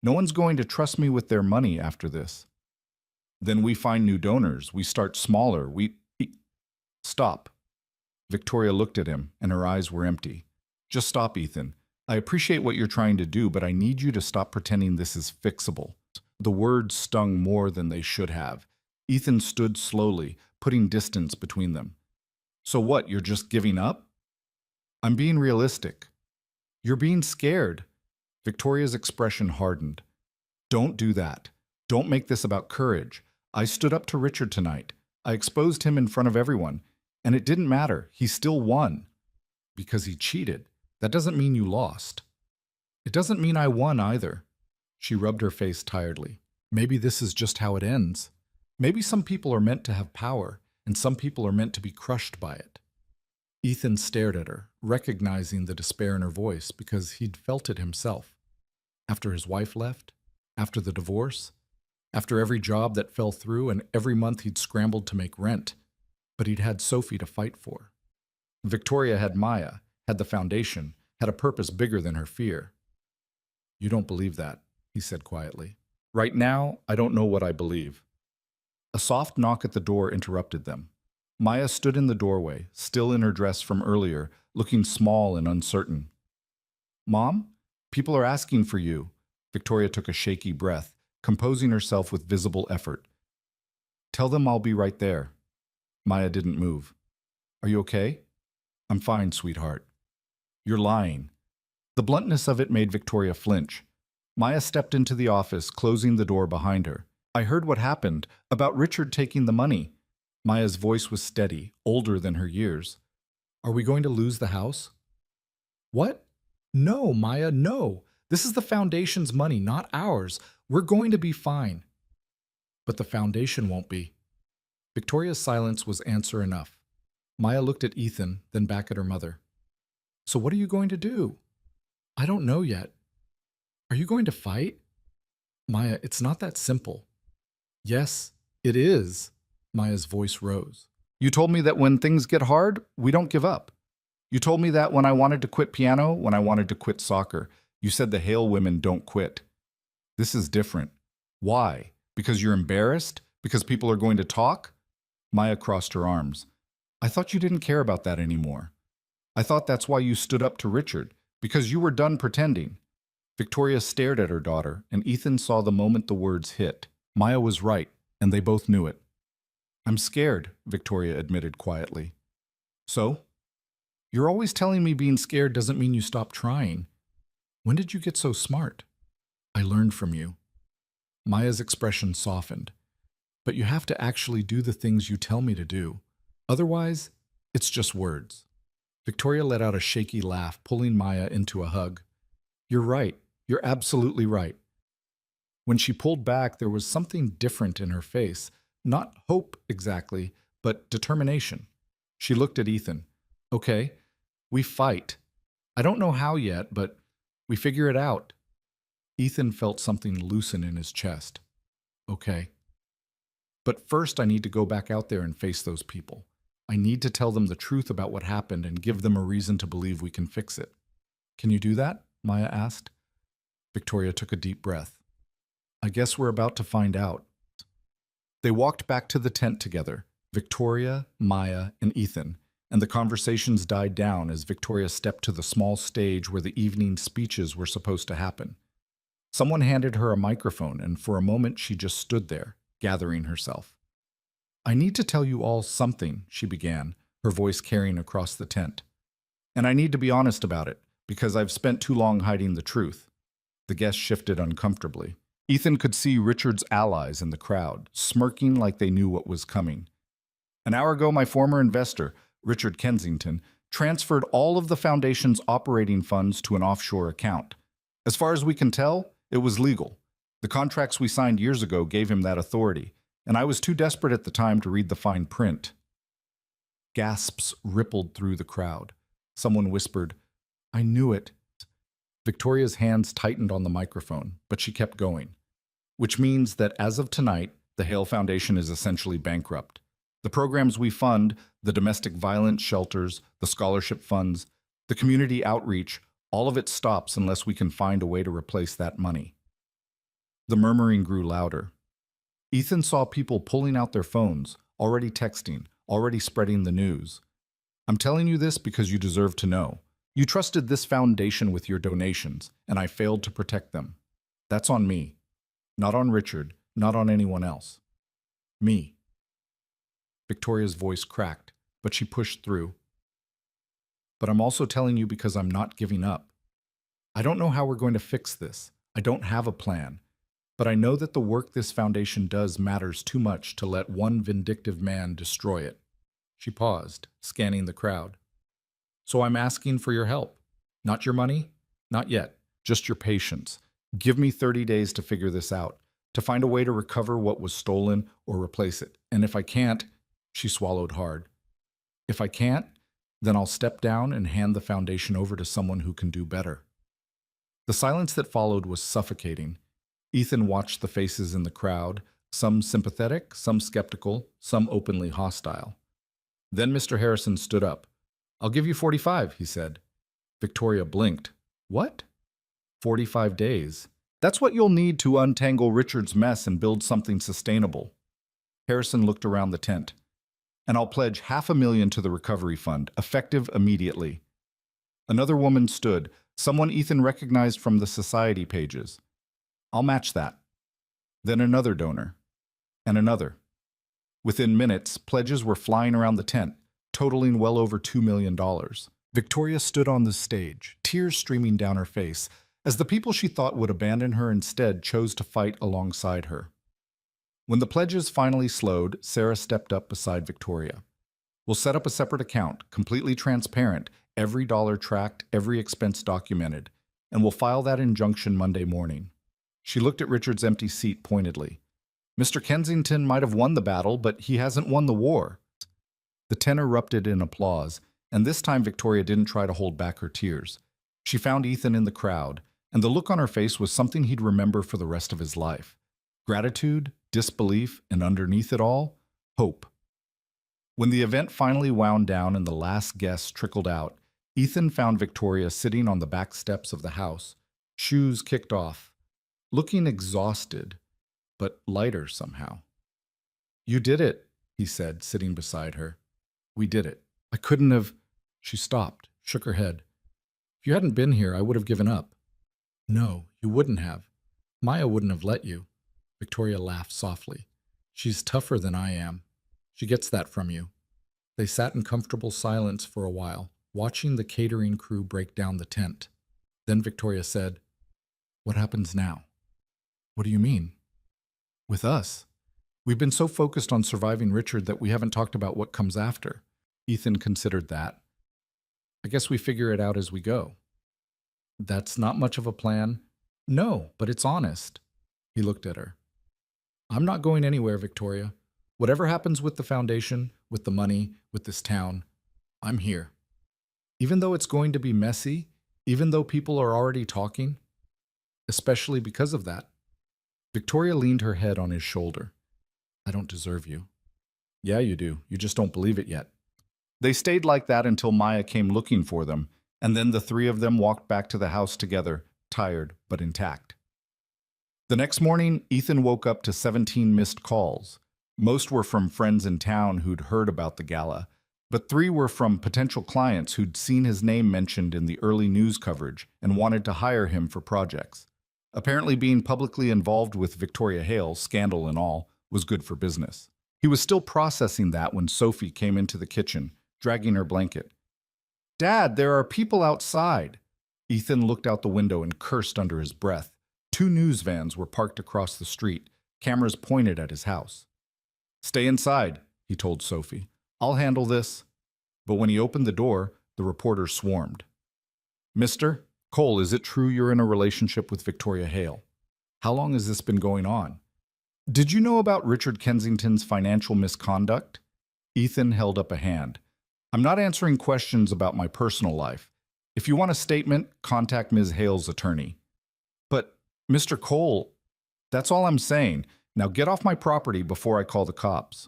[SPEAKER 1] No one's going to trust me with their money after this. Then we find new donors. We start smaller. We... Stop." Victoria looked at him, and her eyes were empty. "Just stop, Ethan. I appreciate what you're trying to do, but I need you to stop pretending this is fixable." The words stung more than they should have. Ethan stood slowly, putting distance between them. So what, you're just giving up? I'm being realistic. You're being scared. Victoria's expression hardened. Don't do that. Don't make this about courage. I stood up to Richard tonight. I exposed him in front of everyone. And it didn't matter. He still won. Because he cheated. That doesn't mean you lost. It doesn't mean I won either. She rubbed her face tiredly. Maybe this is just how it ends. Maybe some people are meant to have power, and some people are meant to be crushed by it. Ethan stared at her, recognizing the despair in her voice because he'd felt it himself. After his wife left, after the divorce, after every job that fell through and every month he'd scrambled to make rent, but he'd had Sophie to fight for. Victoria had Maya, had the foundation, had a purpose bigger than her fear. You don't believe that, he said quietly. Right now, I don't know what I believe. A soft knock at the door interrupted them. Maya stood in the doorway, still in her dress from earlier, looking small and uncertain. Mom, people are asking for you. Victoria took a shaky breath, composing herself with visible effort. Tell them I'll be right there. Maya didn't move. Are you okay? I'm fine, sweetheart. You're lying. The bluntness of it made Victoria flinch. Maya stepped into the office, closing the door behind her. I heard what happened, about Richard taking the money. Maya's voice was steady, older than her years. Are we going to lose the house? What? No, Maya, no. This is the foundation's money, not ours. We're going to be fine. But the foundation won't be. Victoria's silence was answer enough. Maya looked at Ethan, then back at her mother. So what are you going to do? I don't know yet. Are you going to fight? Maya, it's not that simple. Yes, it is. Maya's voice rose. You told me that when things get hard, we don't give up. You told me that when I wanted to quit piano, when I wanted to quit soccer. You said the Hale women don't quit. This is different. Why? Because you're embarrassed? Because people are going to talk? Maya crossed her arms. I thought you didn't care about that anymore. I thought that's why you stood up to Richard, because you were done pretending. Victoria stared at her daughter, and Ethan saw the moment the words hit. Maya was right, and they both knew it. I'm scared, Victoria admitted quietly. So? You're always telling me being scared doesn't mean you stop trying. When did you get so smart? I learned from you. Maya's expression softened. But you have to actually do the things you tell me to do. Otherwise, it's just words. Victoria let out a shaky laugh, pulling Maya into a hug. You're right. You're absolutely right. When she pulled back, there was something different in her face. Not hope exactly, but determination. She looked at Ethan. Okay, we fight. I don't know how yet, but we figure it out. Ethan felt something loosen in his chest. Okay. But first I need to go back out there and face those people. I need to tell them the truth about what happened and give them a reason to believe we can fix it. Can you do that? Maya asked. Victoria took a deep breath. I guess we're about to find out. They walked back to the tent together, Victoria, Maya, and Ethan, and the conversations died down as Victoria stepped to the small stage where the evening speeches were supposed to happen. Someone handed her a microphone, and for a moment she just stood there, gathering herself. I need to tell you all something, she began, her voice carrying across the tent. And I need to be honest about it, because I've spent too long hiding the truth. The guests shifted uncomfortably. Ethan could see Richard's allies in the crowd, smirking like they knew what was coming. An hour ago, my former investor, Richard Kensington, transferred all of the foundation's operating funds to an offshore account. As far as we can tell, it was legal. The contracts we signed years ago gave him that authority, and I was too desperate at the time to read the fine print. Gasps rippled through the crowd. Someone whispered, I knew it. Victoria's hands tightened on the microphone, but she kept going. Which means that as of tonight, the Hale Foundation is essentially bankrupt. The programs we fund, the domestic violence shelters, the scholarship funds, the community outreach, all of it stops unless we can find a way to replace that money. The murmuring grew louder. Ethan saw people pulling out their phones, already texting, already spreading the news. I'm telling you this because you deserve to know. You trusted this foundation with your donations, and I failed to protect them. That's on me. Not on Richard, not on anyone else. Me. Victoria's voice cracked. but she pushed through. But I'm also telling you because I'm not giving up. I don't know how we're going to fix this. I don't have a plan. But I know that the work this foundation does matters too much to let one vindictive man destroy it. She paused, scanning the crowd. So I'm asking for your help. Not your money? Not yet. Just your patience. Give me 30 days to figure this out, to find a way to recover what was stolen or replace it. And if I can't, she swallowed hard. If I can't, then I'll step down and hand the foundation over to someone who can do better. The silence that followed was suffocating. Ethan watched the faces in the crowd, some sympathetic, some skeptical, some openly hostile. Then Mr. Harrison stood up. I'll give you 45, he said. Victoria blinked. What? 45 days. That's what you'll need to untangle Richard's mess and build something sustainable. Harrison looked around the tent. And I'll pledge $500,000 to the recovery fund, effective immediately. Another woman stood, someone Ethan recognized from the society pages. I'll match that. Then another donor. And another. Within minutes, pledges were flying around the tent, totaling well over $2 million. Victoria stood on the stage, tears streaming down her face, as the people she thought would abandon her instead chose to fight alongside her. When the pledges finally slowed, Sarah stepped up beside Victoria. We'll set up a separate account, completely transparent, every dollar tracked, every expense documented, and we'll file that injunction Monday morning. She looked at Richard's empty seat pointedly. Mr. Kensington might have won the battle, but he hasn't won the war. The tent erupted in applause, and this time Victoria didn't try to hold back her tears. She found Ethan in the crowd, and the look on her face was something he'd remember for the rest of his life. Gratitude, disbelief, and underneath it all, hope. When the event finally wound down and the last guests trickled out, Ethan found Victoria sitting on the back steps of the house, shoes kicked off, looking exhausted, but lighter somehow. You did it, he said, sitting beside her. We did it. I couldn't have... She stopped, shook her head. If you hadn't been here, I would have given up. No, you wouldn't have. Maya wouldn't have let you. Victoria laughed softly. She's tougher than I am. She gets that from you. They sat in comfortable silence for a while, watching the catering crew break down the tent. Then Victoria said, What happens now? What do you mean? With us. We've been so focused on surviving Richard that we haven't talked about what comes after. Ethan considered that. I guess we figure it out as we go. That's not much of a plan. No, but it's honest. He looked at her. I'm not going anywhere, Victoria. Whatever happens with the foundation, with the money, with this town, I'm here. Even though it's going to be messy, even though people are already talking, especially because of that. Victoria leaned her head on his shoulder. I don't deserve you. Yeah, you do. You just don't believe it yet. They stayed like that until Maya came looking for them, and then the three of them walked back to the house together, tired but intact. The next morning, Ethan woke up to 17 missed calls. Most were from friends in town who'd heard about the gala, but 3 were from potential clients who'd seen his name mentioned in the early news coverage and wanted to hire him for projects. Apparently being publicly involved with Victoria Hale, scandal and all, was good for business. He was still processing that when Sophie came into the kitchen, dragging her blanket. Dad, there are people outside. Ethan looked out the window and cursed under his breath. 2 news vans were parked across the street, cameras pointed at his house. Stay inside, he told Sophie. I'll handle this. But when he opened the door, the reporters swarmed. Mister Cole, is it true you're in a relationship with Victoria Hale? How long has this been going on? Did you know about Richard Kensington's financial misconduct? Ethan held up a hand. I'm not answering questions about my personal life. If you want a statement, contact Ms. Hale's attorney. But, Mr. Cole, that's all I'm saying. Now get off my property before I call the cops.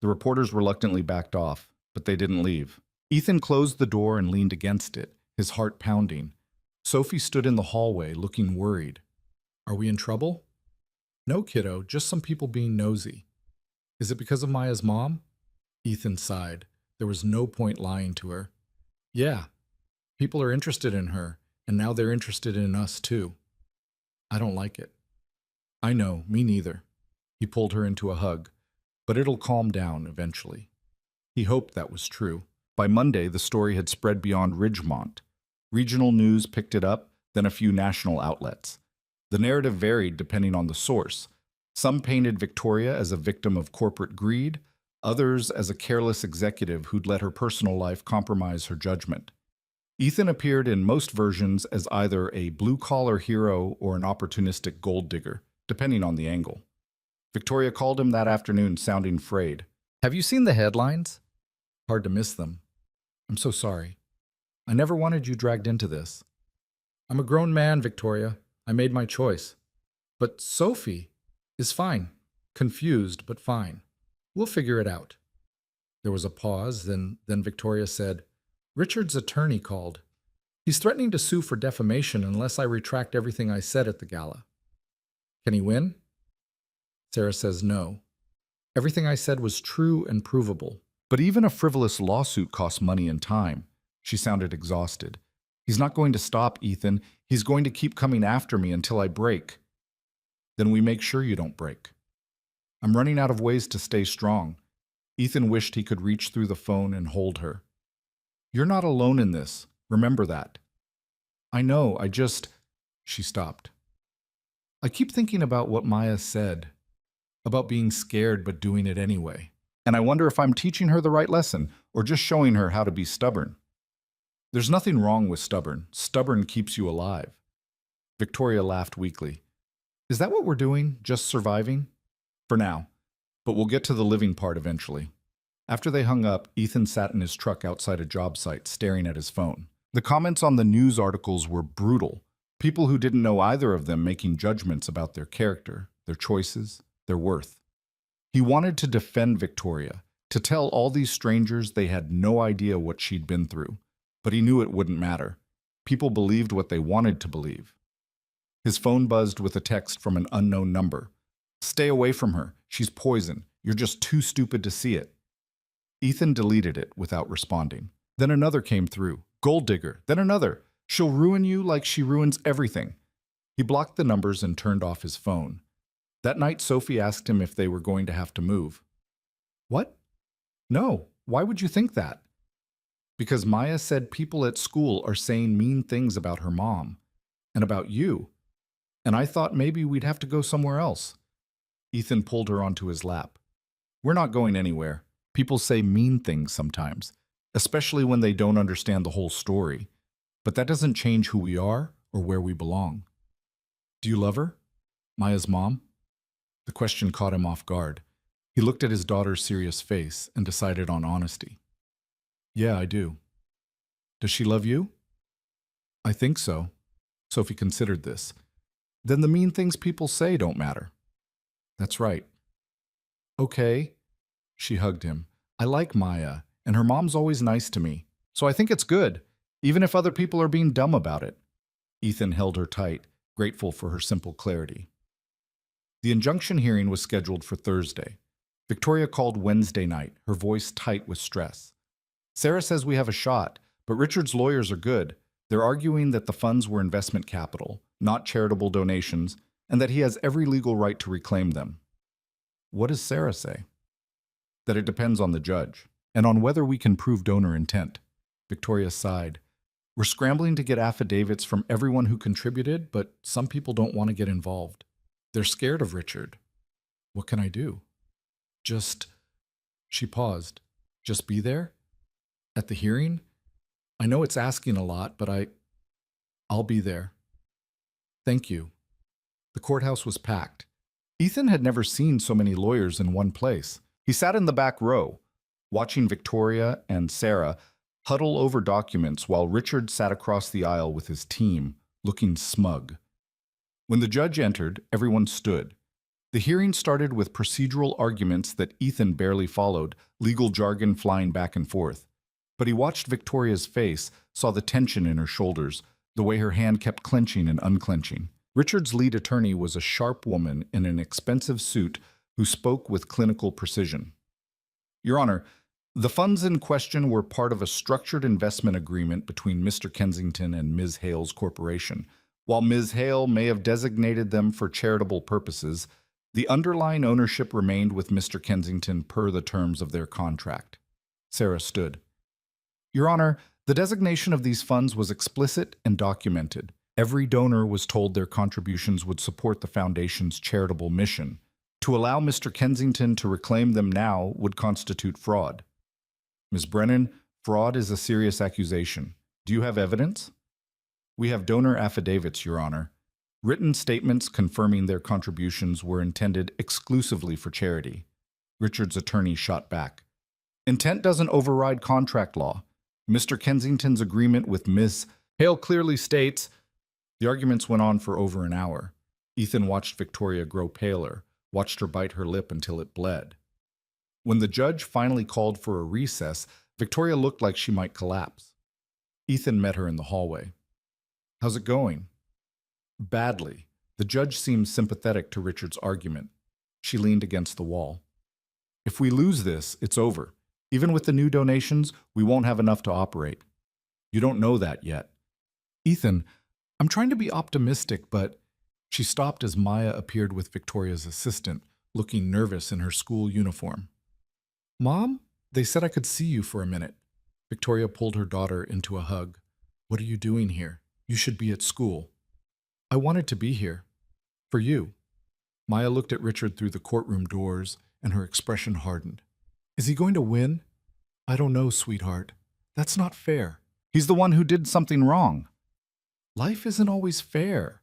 [SPEAKER 1] The reporters reluctantly backed off, but they didn't leave. Ethan closed the door and leaned against it, his heart pounding. Sophie stood in the hallway, looking worried. Are we in trouble? No, kiddo, just some people being nosy. Is it because of Maya's mom? Ethan sighed. There was no point lying to her. Yeah, people are interested in her, and now they're interested in us too. I don't like it. I know, me neither. He pulled her into a hug, but it'll calm down eventually. He hoped that was true. By Monday, the story had spread beyond Ridgemont. Regional news picked it up, then a few national outlets. The narrative varied depending on the source. Some painted Victoria as a victim of corporate greed, others as a careless executive who'd let her personal life compromise her judgment. Ethan appeared in most versions as either a blue-collar hero or an opportunistic gold digger, depending on the angle. Victoria called him that afternoon, sounding frayed. "Have you seen the headlines?" "Hard to miss them. I'm so sorry. I never wanted you dragged into this." "I'm a grown man, Victoria. I made my choice. But Sophie is fine. Confused, but fine. We'll figure it out." There was a pause, then Victoria said, "Richard's attorney called. He's threatening to sue for defamation unless I retract everything I said at the gala." "Can he win?" Sarah says no. "Everything I said was true and provable." But even a frivolous lawsuit costs money and time. She sounded exhausted. "He's not going to stop, Ethan. He's going to keep coming after me until I break." "Then we make sure you don't break." "I'm running out of ways to stay strong." Ethan wished he could reach through the phone and hold her. "You're not alone in this. Remember that." "I know, She stopped. "I keep thinking about what Maya said, about being scared but doing it anyway. And I wonder if I'm teaching her the right lesson, or just showing her how to be stubborn." "There's nothing wrong with stubborn. Stubborn keeps you alive." Victoria laughed weakly. "Is that what we're doing? Just surviving?" "For now. But we'll get to the living part eventually." After they hung up, Ethan sat in his truck outside a job site, staring at his phone. The comments on the news articles were brutal. People who didn't know either of them making judgments about their character, their choices, their worth. He wanted to defend Victoria, to tell all these strangers they had no idea what she'd been through. But he knew it wouldn't matter. People believed what they wanted to believe. His phone buzzed with a text from an unknown number. "Stay away from her. She's poison. You're just too stupid to see it." Ethan deleted it without responding. Then another came through. "Gold digger." Then another. "She'll ruin you like she ruins everything." He blocked the numbers and turned off his phone. That night, Sophie asked him if they were going to have to move. "What? No. Why would you think that?" "Because Maya said people at school are saying mean things about her mom. And about you. And I thought maybe we'd have to go somewhere else." Ethan pulled her onto his lap. "We're not going anywhere. People say mean things sometimes, especially when they don't understand the whole story. But that doesn't change who we are or where we belong." "Do you love her? Maya's mom?" The question caught him off guard. He looked at his daughter's serious face and decided on honesty. "Yeah, I do." "Does she love you?" "I think so." Sophie considered this. "Then the mean things people say don't matter." "That's right." "Okay." She hugged him. "I like Maya, and her mom's always nice to me. So I think it's good, even if other people are being dumb about it." Ethan held her tight, grateful for her simple clarity. The injunction hearing was scheduled for Thursday. Victoria called Wednesday night, her voice tight with stress. "Sarah says we have a shot, but Richard's lawyers are good. They're arguing that the funds were investment capital, not charitable donations, and that he has every legal right to reclaim them." "What does Sarah say?" "That it depends on the judge, and on whether we can prove donor intent." Victoria sighed. "We're scrambling to get affidavits from everyone who contributed, but some people don't want to get involved. They're scared of Richard." "What can I do?" She paused. "Just be there? At the hearing? I know it's asking a lot, but I'll be there." "Thank you." The courthouse was packed. Ethan had never seen so many lawyers in one place. He sat in the back row, watching Victoria and Sarah huddle over documents while Richard sat across the aisle with his team, looking smug. When the judge entered, everyone stood. The hearing started with procedural arguments that Ethan barely followed, legal jargon flying back and forth. But he watched Victoria's face, saw the tension in her shoulders, the way her hand kept clenching and unclenching. Richard's lead attorney was a sharp woman in an expensive suit who spoke with clinical precision. "Your Honor, the funds in question were part of a structured investment agreement between Mr. Kensington and Ms. Hale's corporation. While Ms. Hale may have designated them for charitable purposes, the underlying ownership remained with Mr. Kensington per the terms of their contract." Sarah stood. Your Honor, the designation of these funds was explicit and documented. Every donor was told their contributions would support the Foundation's charitable mission. To allow Mr. Kensington to reclaim them now would constitute fraud. Ms. Brennan, fraud is a serious accusation. Do you have evidence? We have donor affidavits, Your Honor. Written statements confirming their contributions were intended exclusively for charity. Richard's attorney shot back. Intent doesn't override contract law. Mr. Kensington's agreement with Ms. Hale clearly states. The arguments went on for over an hour. Ethan watched Victoria grow paler, watched her bite her lip until it bled. When the judge finally called for a recess, Victoria looked like she might collapse. Ethan met her in the hallway. How's it going? Badly. The judge seemed sympathetic to Richard's argument. She leaned against the wall. If we lose this, it's over. Even with the new donations, we won't have enough to operate. You don't know that yet. Ethan, I'm trying to be optimistic, but... She stopped as Maya appeared with Victoria's assistant, looking nervous in her school uniform. Mom, they said I could see you for a minute. Victoria pulled her daughter into a hug. What are you doing here? You should be at school. I wanted to be here. For you. Maya looked at Richard through the courtroom doors, and her expression hardened. Is he going to win? I don't know, sweetheart. That's not fair. He's the one who did something wrong. Life isn't always fair.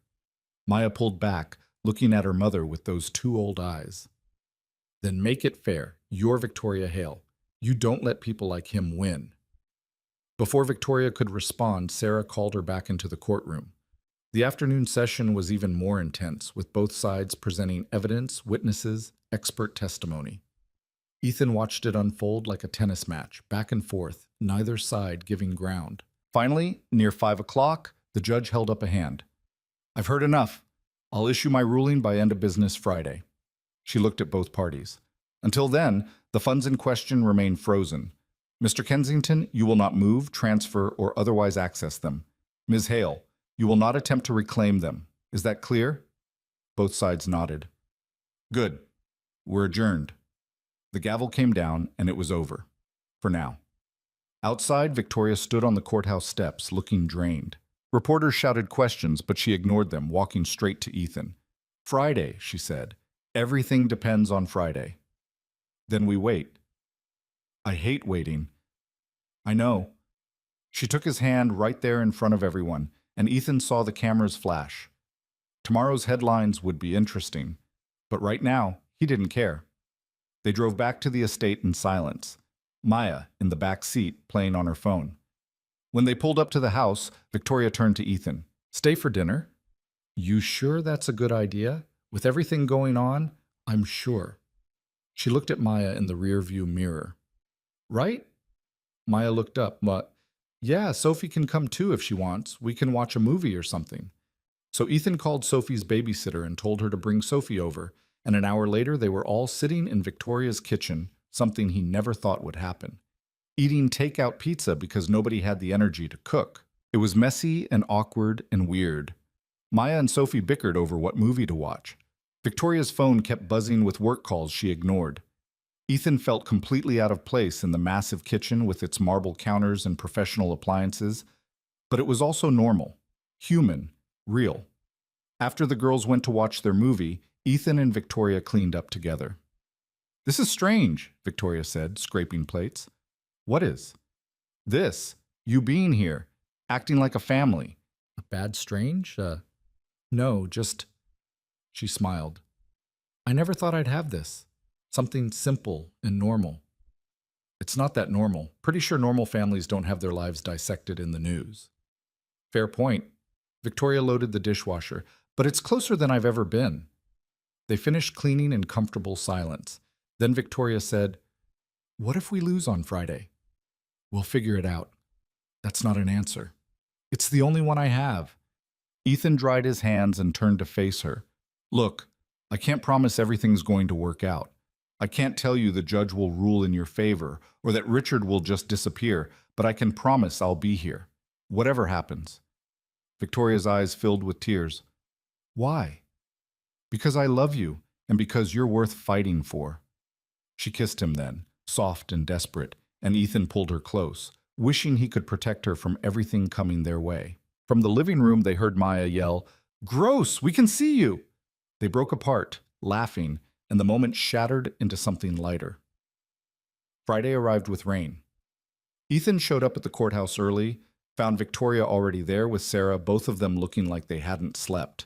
[SPEAKER 1] Maya pulled back, looking at her mother with those two old eyes. Then make it fair. You're Victoria Hale. You don't let people like him win. Before Victoria could respond, Sarah called her back into the courtroom. The afternoon session was even more intense, with both sides presenting evidence, witnesses, expert testimony. Ethan watched it unfold like a tennis match, back and forth, neither side giving ground. Finally, near 5 o'clock, the judge held up a hand. I've heard enough. I'll issue my ruling by end of business Friday. She looked at both parties. Until then, the funds in question remain frozen. Mr. Kensington, you will not move, transfer, or otherwise access them. Ms. Hale, you will not attempt to reclaim them. Is that clear? Both sides nodded. Good. We're adjourned. The gavel came down, and it was over. For now. Outside, Victoria stood on the courthouse steps, looking drained. Reporters shouted questions, but she ignored them, walking straight to Ethan. Friday, she said. Everything depends on Friday. Then we wait. I hate waiting. I know. She took his hand right there in front of everyone, and Ethan saw the cameras flash. Tomorrow's headlines would be interesting, but right now, he didn't care. They drove back to the estate in silence, Maya in the back seat playing on her phone. When they pulled up to the house, Victoria turned to Ethan. Stay for dinner? You sure that's a good idea? With everything going on, I'm sure. She looked at Maya in the rearview mirror. Right? Maya looked up. Yeah, Sophie can come too if she wants. We can watch a movie or something. So Ethan called Sophie's babysitter and told her to bring Sophie over, and an hour later they were all sitting in Victoria's kitchen, something he never thought would happen. Eating takeout pizza because nobody had the energy to cook. It was messy and awkward and weird. Maya and Sophie bickered over what movie to watch. Victoria's phone kept buzzing with work calls she ignored. Ethan felt completely out of place in the massive kitchen with its marble counters and professional appliances, but it was also normal, human, real. After the girls went to watch their movie, Ethan and Victoria cleaned up together. This is strange, Victoria said, scraping plates. What is? This, you being here, acting like a family. A bad strange? No, just... She smiled. I never thought I'd have this. Something simple and normal. It's not that normal. Pretty sure normal families don't have their lives dissected in the news. Fair point. Victoria loaded the dishwasher, but it's closer than I've ever been. They finished cleaning in comfortable silence. Then Victoria said, What if we lose on Friday? We'll figure it out. That's not an answer. It's the only one I have. Ethan dried his hands and turned to face her. Look, I can't promise everything's going to work out. I can't tell you the judge will rule in your favor or that Richard will just disappear, but I can promise I'll be here, whatever happens. Victoria's eyes filled with tears. Why? Because I love you and because you're worth fighting for. She kissed him then, soft and desperate, and Ethan pulled her close, wishing he could protect her from everything coming their way. From the living room, they heard Maya yell, "Gross, we can see you!" They broke apart, laughing, and the moment shattered into something lighter. Friday arrived with rain. Ethan showed up at the courthouse early, found Victoria already there with Sarah, both of them looking like they hadn't slept.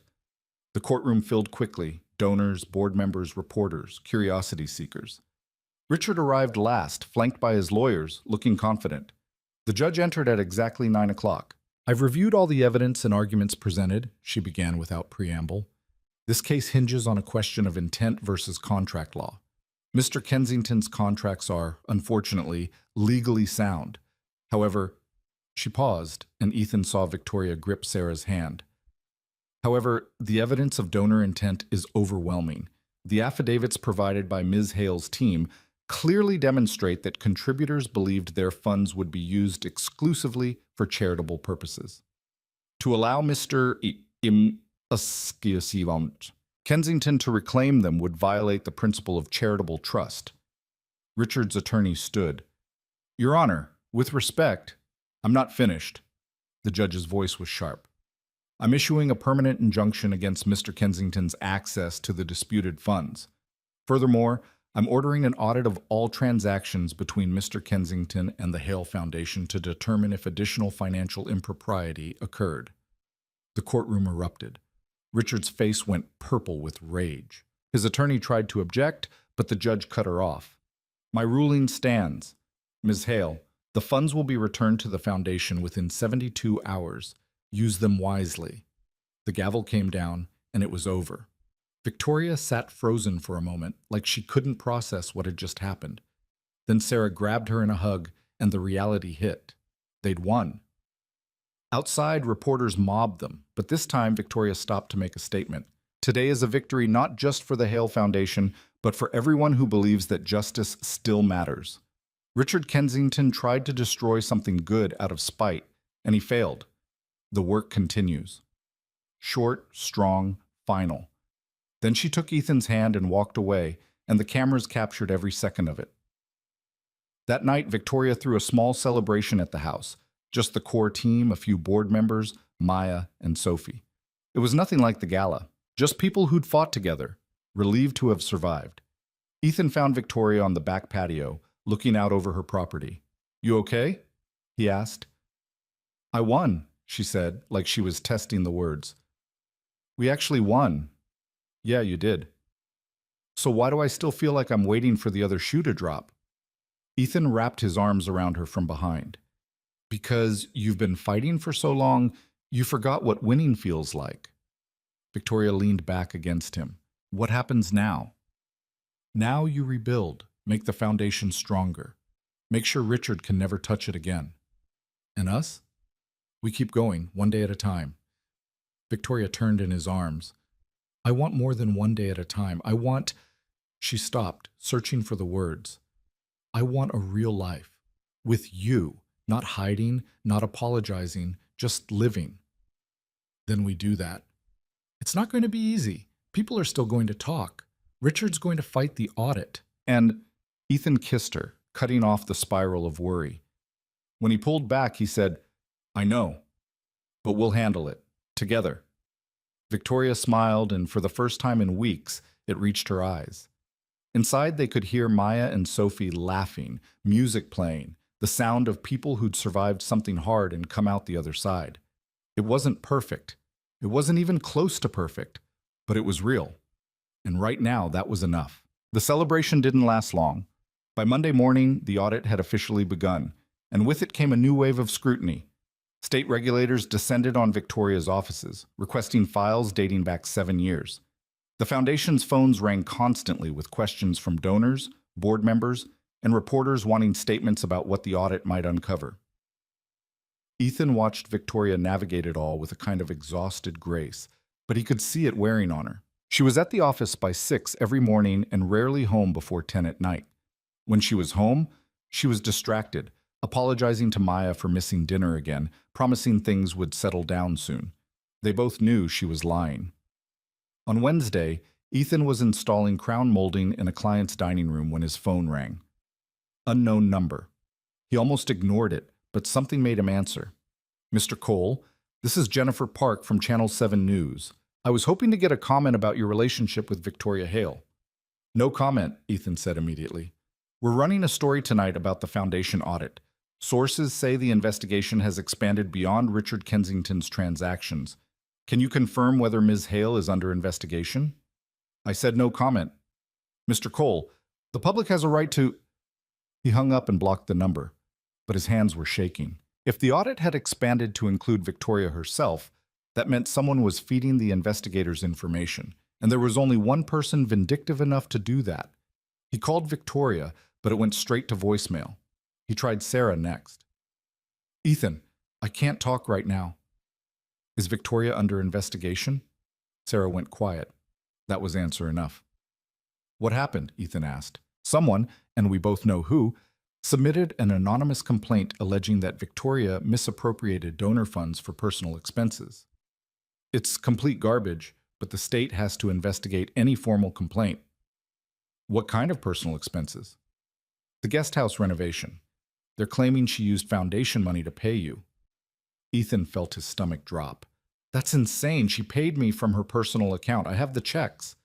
[SPEAKER 1] The courtroom filled quickly, donors, board members, reporters, curiosity seekers. Richard arrived last, flanked by his lawyers, looking confident. The judge entered at exactly 9 o'clock. "I've reviewed all the evidence and arguments presented," she began without preamble. "This case hinges on a question of intent versus contract law. Mr. Kensington's contracts are, unfortunately, legally sound. However," she paused, and Ethan saw Victoria grip Sarah's hand. "However, the evidence of donor intent is overwhelming. The affidavits provided by Ms. Hale's team clearly demonstrate that contributors believed their funds would be used exclusively for charitable purposes. To allow Mr. Kensington to reclaim them would violate the principle of charitable trust." Richard's attorney stood. "Your Honor, with respect, I'm not finished." The judge's voice was sharp. "I'm issuing a permanent injunction against Mr. Kensington's access to the disputed funds. Furthermore, I'm ordering an audit of all transactions between Mr. Kensington and the Hale Foundation to determine if additional financial impropriety occurred." The courtroom erupted. Richard's face went purple with rage. His attorney tried to object, but the judge cut her off. "My ruling stands. Ms. Hale, the funds will be returned to the foundation within 72 hours. Use them wisely." The gavel came down, and it was over. Victoria sat frozen for a moment, like she couldn't process what had just happened. Then Sarah grabbed her in a hug, and the reality hit. They'd won. Outside, reporters mobbed them, but this time Victoria stopped to make a statement. "Today is a victory not just for the Hale Foundation, but for everyone who believes that justice still matters. Richard Kensington tried to destroy something good out of spite, and he failed. The work continues." Short, strong, final. Then she took Ethan's hand and walked away, and the cameras captured every second of it. That night, Victoria threw a small celebration at the house. Just the core team, a few board members, Maya and Sophie. It was nothing like the gala, just people who'd fought together, relieved to have survived. Ethan found Victoria on the back patio, looking out over her property. "You okay?" he asked. "I won," she said, like she was testing the words. "We actually won." "Yeah, you did." "So why do I still feel like I'm waiting for the other shoe to drop?" Ethan wrapped his arms around her from behind. "Because you've been fighting for so long, you forgot what winning feels like." Victoria leaned back against him. "What happens now?" "Now you rebuild, make the foundation stronger. Make sure Richard can never touch it again. And us? We keep going, one day at a time." Victoria turned in his arms. "I want more than one day at a time. I want—" She stopped, searching for the words. "I want a real life. With you. Not hiding, not apologizing, just living." "Then we do that." "It's not going to be easy. People are still going to talk. Richard's going to fight the audit." And Ethan kissed her, cutting off the spiral of worry. When he pulled back, he said, "I know, but we'll handle it. Together." Victoria smiled, and for the first time in weeks, it reached her eyes. Inside, they could hear Maya and Sophie laughing, music playing, the sound of people who'd survived something hard and come out the other side. It wasn't perfect. It wasn't even close to perfect, but it was real. And right now, that was enough. The celebration didn't last long. By Monday morning, the audit had officially begun, and with it came a new wave of scrutiny. State regulators descended on Victoria's offices, requesting files dating back 7 years. The foundation's phones rang constantly with questions from donors, board members, and reporters wanting statements about what the audit might uncover. Ethan watched Victoria navigate it all with a kind of exhausted grace, but he could see it wearing on her. She was at the office by 6 every morning and rarely home before 10 at night. When she was home, she was distracted, apologizing to Maya for missing dinner again, promising things would settle down soon. They both knew she was lying. On Wednesday, Ethan was installing crown molding in a client's dining room when his phone rang. Unknown number. He almost ignored it, but something made him answer. Mr. Cole, this is Jennifer Park from Channel 7 News. I was hoping to get a comment about your relationship with Victoria Hale. No comment, Ethan said immediately. We're running a story tonight about the Foundation audit. Sources say the investigation has expanded beyond Richard Kensington's transactions. Can you confirm whether Ms. Hale is under investigation? I said no comment. Mr. Cole, the public has a right to... He hung up and blocked the number, but his hands were shaking. If the audit had expanded to include Victoria herself, that meant someone was feeding the investigators information, and there was only one person vindictive enough to do that. He called Victoria, but it went straight to voicemail. He tried Sarah next. Ethan, I can't talk right now. Is Victoria under investigation? Sarah went quiet. That was answer enough. What happened? Ethan asked. Someone, and we both know who, submitted an anonymous complaint alleging that Victoria misappropriated donor funds for personal expenses. It's complete garbage, but the state has to investigate any formal complaint. What kind of personal expenses? The guest house renovation. They're claiming she used foundation money to pay you. Ethan felt his stomach drop. That's insane. She paid me from her personal account. I have the checks.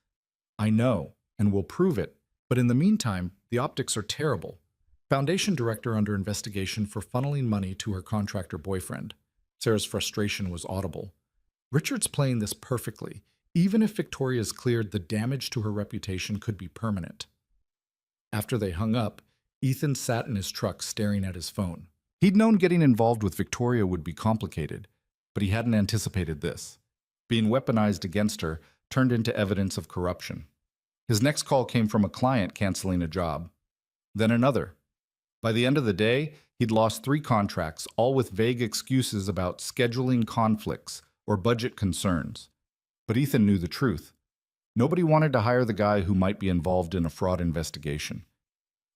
[SPEAKER 1] I know, and we'll prove it. But in the meantime, the optics are terrible. Foundation director under investigation for funneling money to her contractor boyfriend. Sarah's frustration was audible. Richard's playing this perfectly. Even if Victoria's cleared, the damage to her reputation could be permanent. After they hung up, Ethan sat in his truck staring at his phone. He'd known getting involved with Victoria would be complicated, but he hadn't anticipated this. Being weaponized against her turned into evidence of corruption. His next call came from a client canceling a job. Then another. By the end of the day, he'd lost 3 contracts, all with vague excuses about scheduling conflicts or budget concerns. But Ethan knew the truth. Nobody wanted to hire the guy who might be involved in a fraud investigation.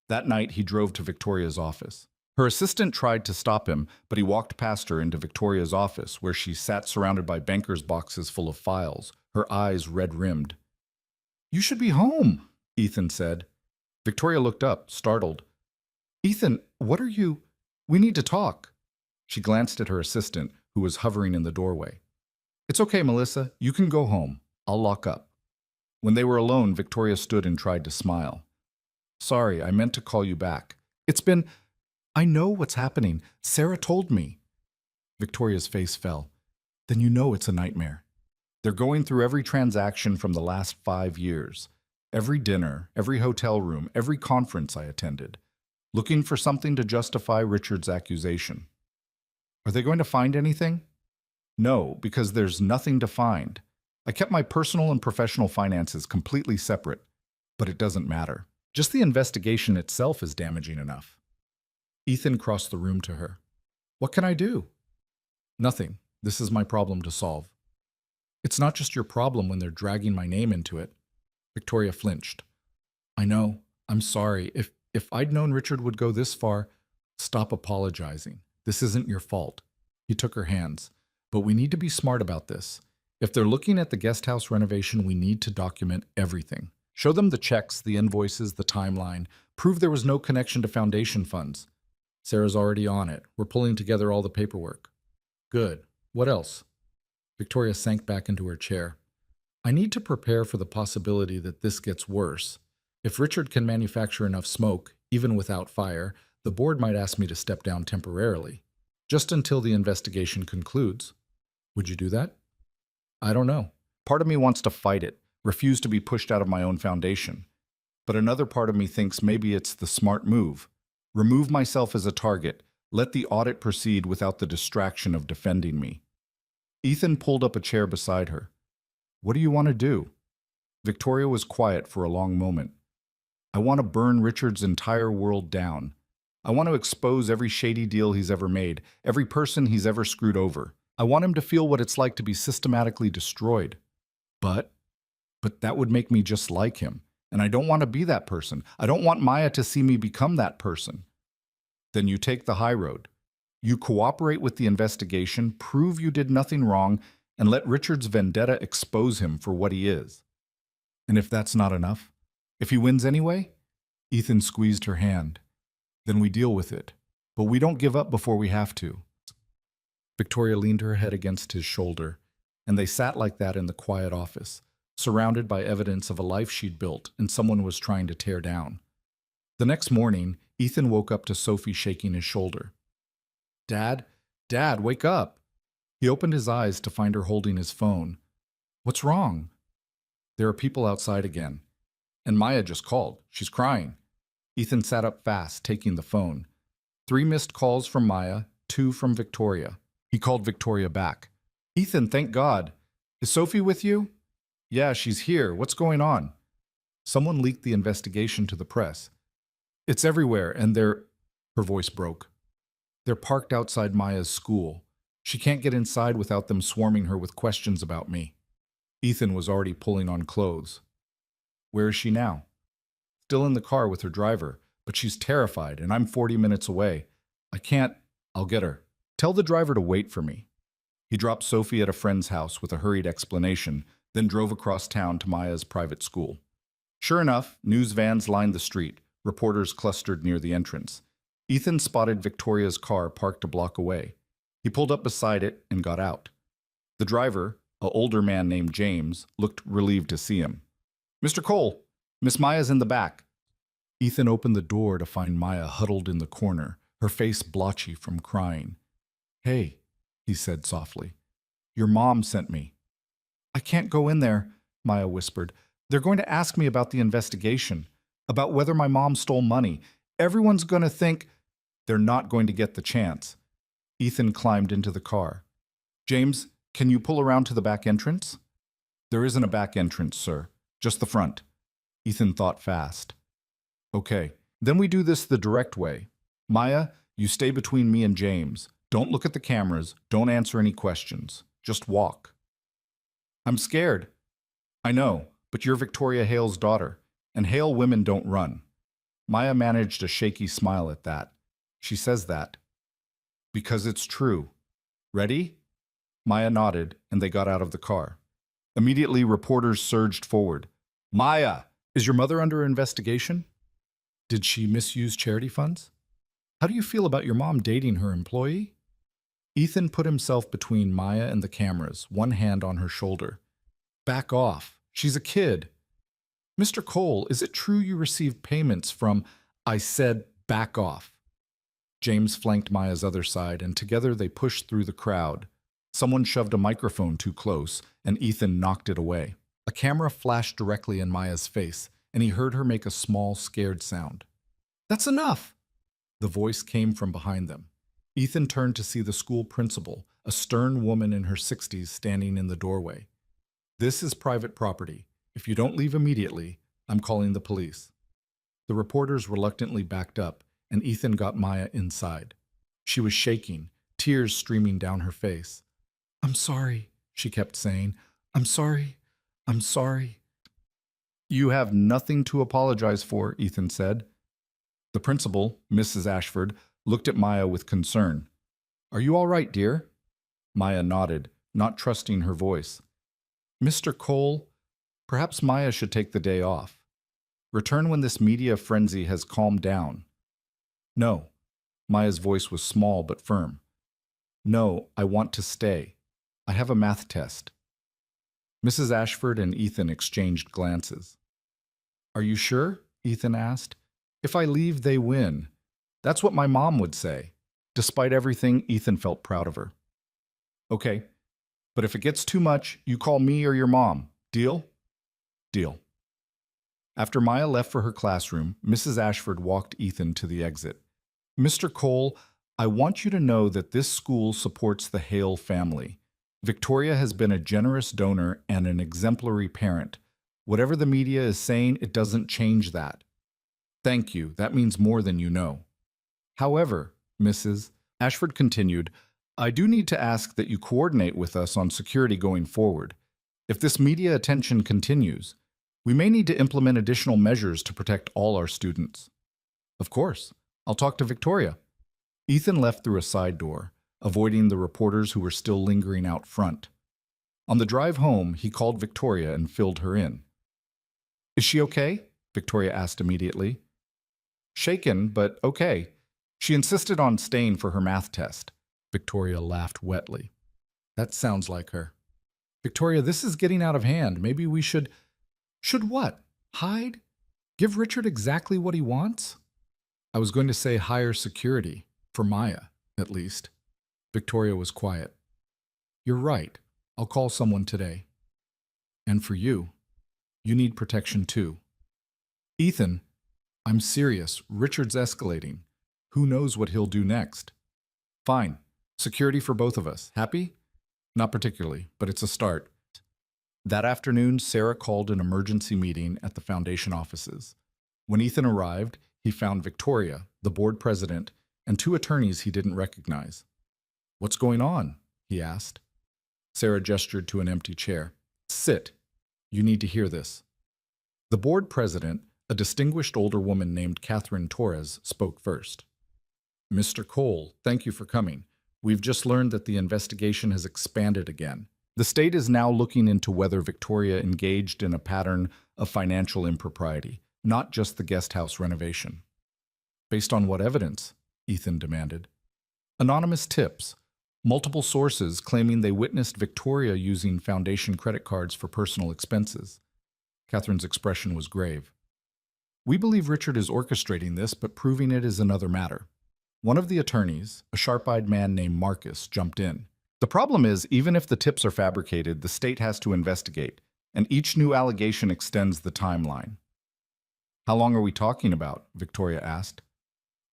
[SPEAKER 1] That night, he drove to Victoria's office. Her assistant tried to stop him, but he walked past her into Victoria's office, where she sat surrounded by banker's boxes full of files, her eyes red-rimmed. You should be home, Ethan said. Victoria looked up, startled. Ethan, what are you? We need to talk. She glanced at her assistant, who was hovering in the doorway. It's okay, Melissa. You can go home. I'll lock up. When they were alone, Victoria stood and tried to smile. Sorry, I meant to call you back. It's been... I know what's happening. Sarah told me. Victoria's face fell. Then you know it's a nightmare. They're going through every transaction from the last 5 years. Every dinner, every hotel room, every conference I attended. Looking for something to justify Richard's accusation. Are they going to find anything? No, because there's nothing to find. I kept my personal and professional finances completely separate, but it doesn't matter. Just the investigation itself is damaging enough. Ethan crossed the room to her. What can I do? Nothing. This is my problem to solve. It's not just your problem when they're dragging my name into it. Victoria flinched. I know. I'm sorry. If I'd known Richard would go this far, stop apologizing. This isn't your fault. He took her hands. But we need to be smart about this. If they're looking at the guest house renovation, we need to document everything. Show them the checks, the invoices, the timeline. Prove there was no connection to foundation funds. Sarah's already on it. We're pulling together all the paperwork. Good. What else? Victoria sank back into her chair. I need to prepare for the possibility that this gets worse. If Richard can manufacture enough smoke, even without fire, the board might ask me to step down temporarily, just until the investigation concludes. Would you do that? I don't know. Part of me wants to fight it, refuse to be pushed out of my own foundation. But another part of me thinks maybe it's the smart move. Remove myself as a target. Let the audit proceed without the distraction of defending me. Ethan pulled up a chair beside her. What do you want to do? Victoria was quiet for a long moment. I want to burn Richard's entire world down. I want to expose every shady deal he's ever made, every person he's ever screwed over. I want him to feel what it's like to be systematically destroyed. But that would make me just like him. And I don't want to be that person. I don't want Maya to see me become that person. Then you take the high road. You cooperate with the investigation, prove you did nothing wrong, and let Richard's vendetta expose him for what he is. And if that's not enough, if he wins anyway, Ethan squeezed her hand, then we deal with it. but we don't give up before we have to. Victoria leaned her head against his shoulder, and they sat like that in the quiet office, surrounded by evidence of a life she'd built and someone was trying to tear down. The next morning, Ethan woke up to Sophie shaking his shoulder. Dad, Dad, wake up. He opened his eyes to find her holding his phone. What's wrong? There are people outside again. And Maya just called. She's crying. Ethan sat up fast, taking the phone. 3 missed calls from Maya, 2 from Victoria. He called Victoria back. Ethan, thank God. Is Sophie with you? Yeah, she's here. What's going on? Someone leaked the investigation to the press. It's everywhere, and her voice broke. They're parked outside Maya's school. She can't get inside without them swarming her with questions about me. Ethan was already pulling on clothes. Where is she now? Still in the car with her driver, but she's terrified, and I'm 40 minutes away. I can't. I'll get her. Tell the driver to wait for me. He dropped Sophie at a friend's house with a hurried explanation, then drove across town to Maya's private school. Sure enough, news vans lined the street, reporters clustered near the entrance. Ethan spotted Victoria's car parked a block away. He pulled up beside it and got out. The driver, an older man named James, looked relieved to see him. Mr. Cole, Miss Maya's in the back. Ethan opened the door to find Maya huddled in the corner, her face blotchy from crying. Hey, he said softly. Your mom sent me. I can't go in there, Maya whispered. They're going to ask me about the investigation, about whether my mom stole money. Everyone's going to think they're not going to get the chance. Ethan climbed into the car. James, can you pull around to the back entrance? There isn't a back entrance, sir. Just the front. Ethan thought fast. Okay, then we do this the direct way. Maya, you stay between me and James. Don't look at the cameras. Don't answer any questions. Just walk. I'm scared. I know, but you're Victoria Hale's daughter, and Hale women don't run. Maya managed a shaky smile at that. She says that because it's true. Ready? Maya nodded, and they got out of the car. Immediately, reporters surged forward. Maya, is your mother under investigation? Did she misuse charity funds? How do you feel about your mom dating her employee? Ethan put himself between Maya and the cameras, one hand on her shoulder. Back off. She's a kid. Mr. Cole, is it true you received payments from... I said back off. James flanked Maya's other side, and together they pushed through the crowd. Someone shoved a microphone too close, and Ethan knocked it away. A camera flashed directly in Maya's face, and he heard her make a small, scared sound. That's enough! The voice came from behind them. Ethan turned to see the school principal, a stern woman in her 60s, standing in the doorway. This is private property. If you don't leave immediately, I'm calling the police. The reporters reluctantly backed up, and Ethan got Maya inside. She was shaking, tears streaming down her face. I'm sorry, she kept saying. I'm sorry. I'm sorry. You have nothing to apologize for, Ethan said. The principal, Mrs. Ashford, looked at Maya with concern. Are you all right, dear? Maya nodded, not trusting her voice. Mr. Cole, perhaps Maya should take the day off. Return when this media frenzy has calmed down. No. Maya's voice was small but firm. No, I want to stay. I have a math test. Mrs. Ashford and Ethan exchanged glances. Are you sure? Ethan asked. If I leave, they win. That's what my mom would say. Despite everything, Ethan felt proud of her. Okay, but if it gets too much, you call me or your mom. Deal? Deal. After Maya left for her classroom, Mrs. Ashford walked Ethan to the exit. Mr. Cole, I want you to know that this school supports the Hale family. Victoria has been a generous donor and an exemplary parent. Whatever the media is saying, it doesn't change that. Thank you. That means more than you know. However, Mrs. Ashford continued, I do need to ask that you coordinate with us on security going forward. If this media attention continues, we may need to implement additional measures to protect all our students. Of course. I'll talk to Victoria. Ethan left through a side door, avoiding the reporters who were still lingering out front. On the drive home, he called Victoria and filled her in. Is she okay? Victoria asked immediately. Shaken, but okay. She insisted on staying for her math test. Victoria laughed wetly. That sounds like her. Victoria, this is getting out of hand. Maybe we should… Should what? Hide? Give Richard exactly what he wants? I was going to say higher security. For Maya, at least. Victoria was quiet. You're right. I'll call someone today. And for you, you need protection too. Ethan, I'm serious. Richard's escalating. Who knows what he'll do next? Fine. Security for both of us. Happy? Not particularly, but it's a start. That afternoon, Sarah called an emergency meeting at the foundation offices. When Ethan arrived, he found Victoria, the board president, and two attorneys he didn't recognize. What's going on? He asked. Sarah gestured to an empty chair. Sit. You need to hear this. The board president, a distinguished older woman named Catherine Torres, spoke first. Mr. Cole, thank you for coming. We've just learned that the investigation has expanded again. The state is now looking into whether Victoria engaged in a pattern of financial impropriety, not just the guest house renovation. Based on what evidence? Ethan demanded. Anonymous tips. Multiple sources claiming they witnessed Victoria using foundation credit cards for personal expenses. Catherine's expression was grave. We believe Richard is orchestrating this, but proving it is another matter. One of the attorneys, a sharp-eyed man named Marcus, jumped in. The problem is, even if the tips are fabricated, the state has to investigate, and each new allegation extends the timeline. How long are we talking about? Victoria asked.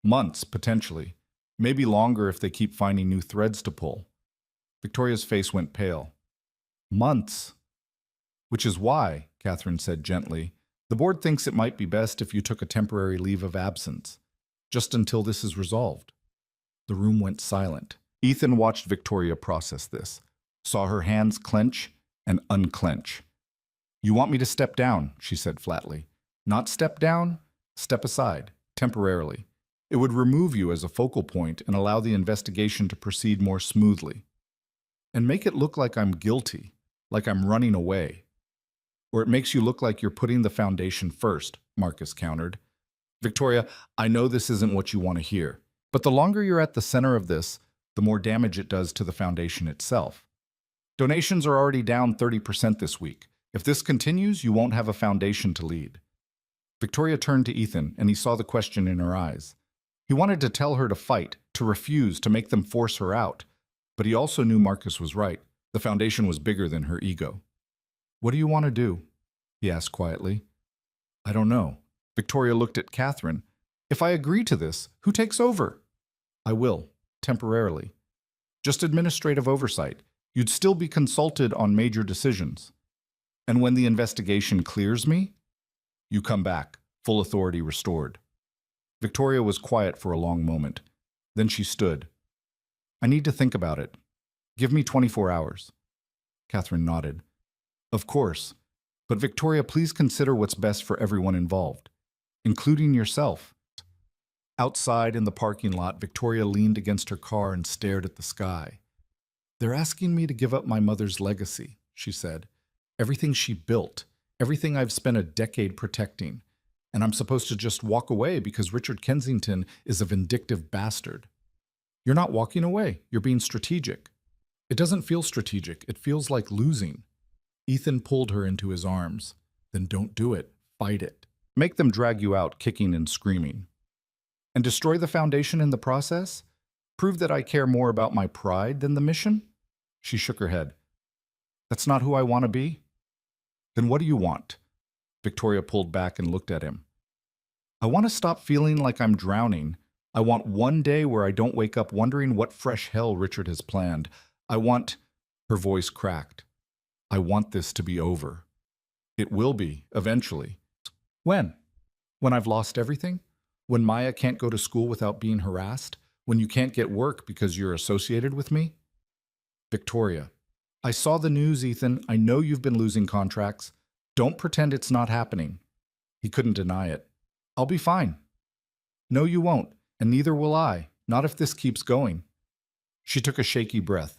[SPEAKER 1] Months, potentially. Maybe longer if they keep finding new threads to pull. Victoria's face went pale. Months. Which is why, Catherine said gently, the board thinks it might be best if you took a temporary leave of absence, just until this is resolved. The room went silent. Ethan watched Victoria process this, saw her hands clench and unclench. You want me to step down, she said flatly. Not step down, step aside, temporarily. It would remove you as a focal point and allow the investigation to proceed more smoothly. And make it look like I'm guilty, like I'm running away. Or it makes you look like you're putting the foundation first, Marcus countered. Victoria, I know this isn't what you want to hear, but the longer you're at the center of this, the more damage it does to the foundation itself. Donations are already down 30% this week. If this continues, you won't have a foundation to lead. Victoria turned to Ethan, and he saw the question in her eyes. He wanted to tell her to fight, to refuse, to make them force her out. But he also knew Marcus was right. The foundation was bigger than her ego. What do you want to do? He asked quietly. I don't know. Victoria looked at Catherine. If I agree to this, who takes over? I will, temporarily. Just administrative oversight. You'd still be consulted on major decisions. And when the investigation clears me, you come back, full authority restored. Victoria was quiet for a long moment. Then she stood. I need to think about it. Give me 24 hours. Catherine nodded. Of course. But Victoria, please consider what's best for everyone involved, including yourself. Outside in the parking lot, Victoria leaned against her car and stared at the sky. They're asking me to give up my mother's legacy, she said. Everything she built, everything I've spent a decade protecting. And I'm supposed to just walk away because Richard Kensington is a vindictive bastard. You're not walking away. You're being strategic. It doesn't feel strategic. It feels like losing. Ethan pulled her into his arms. Then don't do it. Fight it. Make them drag you out, kicking and screaming. And destroy the foundation in the process? Prove that I care more about my pride than the mission? She shook her head. That's not who I want to be? Then what do you want? Victoria pulled back and looked at him. I want to stop feeling like I'm drowning. I want one day where I don't wake up wondering what fresh hell Richard has planned. I want… Her voice cracked. I want this to be over. It will be, eventually. When? When I've lost everything? When Maya can't go to school without being harassed? When you can't get work because you're associated with me? Victoria. I saw the news, Ethan. I know you've been losing contracts. Don't pretend it's not happening. He couldn't deny it. I'll be fine. No, you won't, and neither will I, not if this keeps going. She took a shaky breath.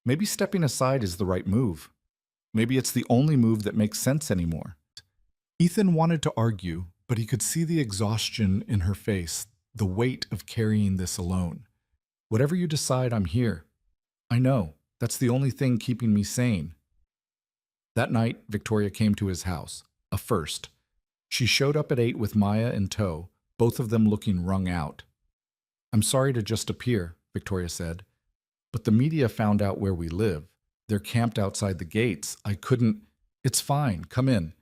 [SPEAKER 1] Maybe stepping aside is the right move. Maybe it's the only move that makes sense anymore. Ethan wanted to argue, but he could see the exhaustion in her face, The weight of carrying this alone. Whatever you decide, I'm here. I know. That's the only thing keeping me sane. That night, Victoria came to his house. A first. She showed up at 8 with Maya in tow, both of them looking wrung out. I'm sorry to just appear, Victoria said. But the media found out where we live. They're camped outside the gates. I couldn't... It's fine. Come in.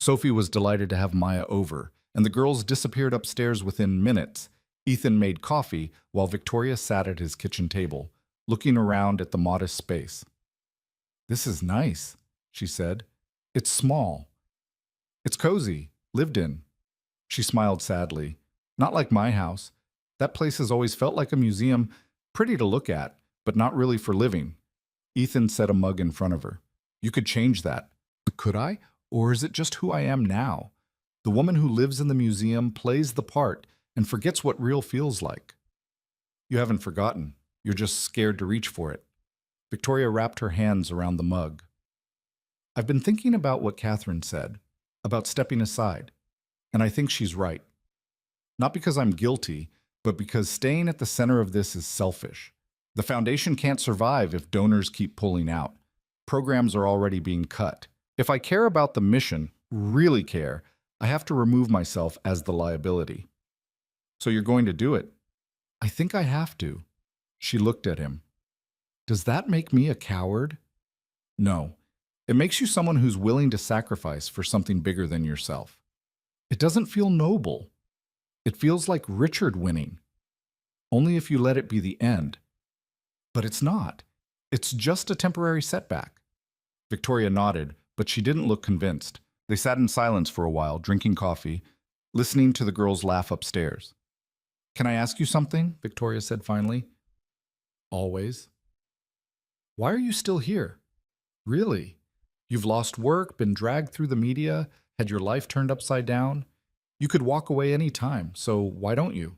[SPEAKER 1] Sophie was delighted to have Maya over, and the girls disappeared upstairs within minutes. Ethan made coffee while Victoria sat at his kitchen table, looking around at the modest space. This is nice, she said. It's small. It's cozy, lived in. She smiled sadly. Not like my house. That place has always felt like a museum, pretty to look at, but not really for living. Ethan set a mug in front of her. You could change that. Could I? Or is it just who I am now? The woman who lives in the museum plays the part and forgets what real feels like. You haven't forgotten. You're just scared to reach for it. Victoria wrapped her hands around the mug. I've been thinking about what Catherine said, about stepping aside, and I think she's right. Not because I'm guilty, but because staying at the center of this is selfish. The foundation can't survive if donors keep pulling out. Programs are already being cut. If I care about the mission, really care, I have to remove myself as the liability. So you're going to do it? I think I have to. She looked at him. Does that make me a coward? No. It makes you someone who's willing to sacrifice for something bigger than yourself. It doesn't feel noble. It feels like Richard winning. Only if you let it be the end. But it's not. It's just a temporary setback. Victoria nodded, but she didn't look convinced. They sat in silence for a while, drinking coffee, listening to the girls laugh upstairs. Can I ask you something? Victoria said finally. Always. Why are you still here? Really? You've lost work, been dragged through the media, had your life turned upside down? You could walk away any time, so why don't you?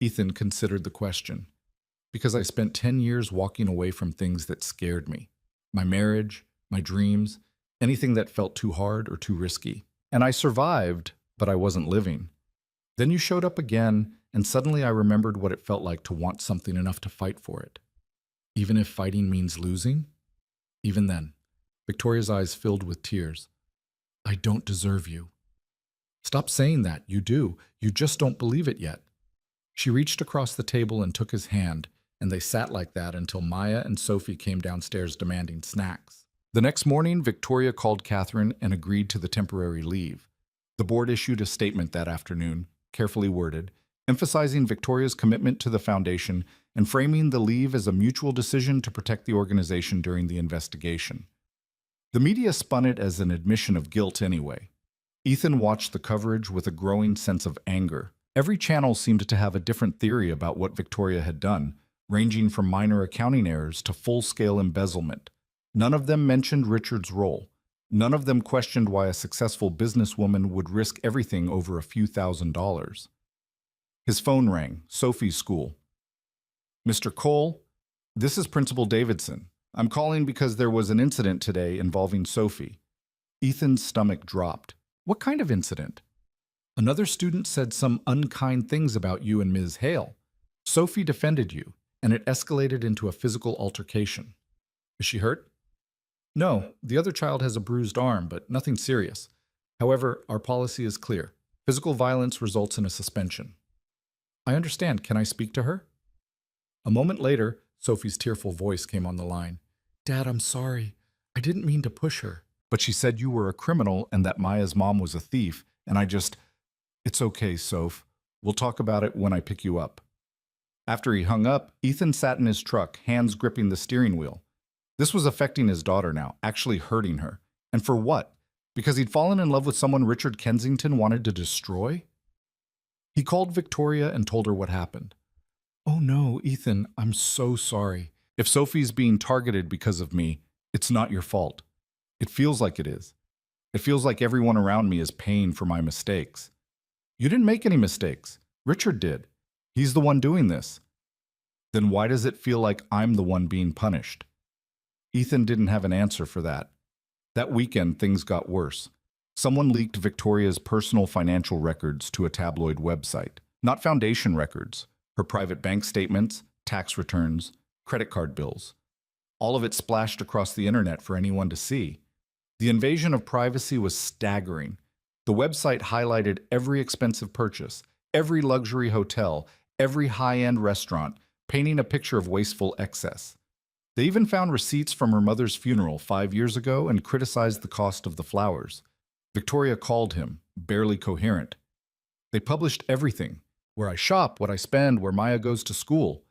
[SPEAKER 1] Ethan considered the question. Because I spent 10 years walking away from things that scared me. My marriage, my dreams, anything that felt too hard or too risky. And I survived, but I wasn't living. Then you showed up again, and suddenly I remembered what it felt like to want something enough to fight for it. Even if fighting means losing? Even then, Victoria's eyes filled with tears. I don't deserve you. Stop saying that. You do. You just don't believe it yet. She reached across the table and took his hand, and they sat like that until Maya and Sophie came downstairs demanding snacks. The next morning, Victoria called Catherine and agreed to the temporary leave. The board issued a statement that afternoon, carefully worded, emphasizing Victoria's commitment to the foundation and framing the leave as a mutual decision to protect the organization during the investigation. The media spun it as an admission of guilt anyway. Ethan watched the coverage with a growing sense of anger. Every channel seemed to have a different theory about what Victoria had done, ranging from minor accounting errors to full-scale embezzlement. None of them mentioned Richard's role. None of them questioned why a successful businesswoman would risk everything over a few $1,000s. His phone rang, Sophie's school. Mr. Cole, this is Principal Davidson. I'm calling because there was an incident today involving Sophie. Ethan's stomach dropped. What kind of incident? Another student said some unkind things about you and Ms. Hale. Sophie defended you, and it escalated into a physical altercation. Is she hurt? No, the other child has a bruised arm, but nothing serious. However, our policy is clear. Physical violence results in a suspension. I understand. Can I speak to her? A moment later, Sophie's tearful voice came on the line. Dad, I'm sorry. I didn't mean to push her. But she said you were a criminal and that Maya's mom was a thief, and I just... It's okay, Soph. We'll talk about it when I pick you up. After he hung up, Ethan sat in his truck, hands gripping the steering wheel. This was affecting his daughter now, actually hurting her. And for what? Because he'd fallen in love with someone Richard Kensington wanted to destroy? He called Victoria and told her what happened. Oh no, Ethan, I'm so sorry. If Sophie's being targeted because of me, it's not your fault. It feels like it is. It feels like everyone around me is paying for my mistakes. You didn't make any mistakes. Richard did. He's the one doing this. Then why does it feel like I'm the one being punished? Ethan didn't have an answer for that. That weekend, things got worse. Someone leaked Victoria's personal financial records to a tabloid website. Not foundation records, her private bank statements, tax returns, credit card bills. All of it splashed across the internet for anyone to see. The invasion of privacy was staggering. The website highlighted every expensive purchase, every luxury hotel, every high-end restaurant, painting a picture of wasteful excess. They even found receipts from her mother's funeral 5 years ago and criticized the cost of the flowers. Victoria called him, barely coherent. They published everything: where I shop, what I spend, where Maya goes to school.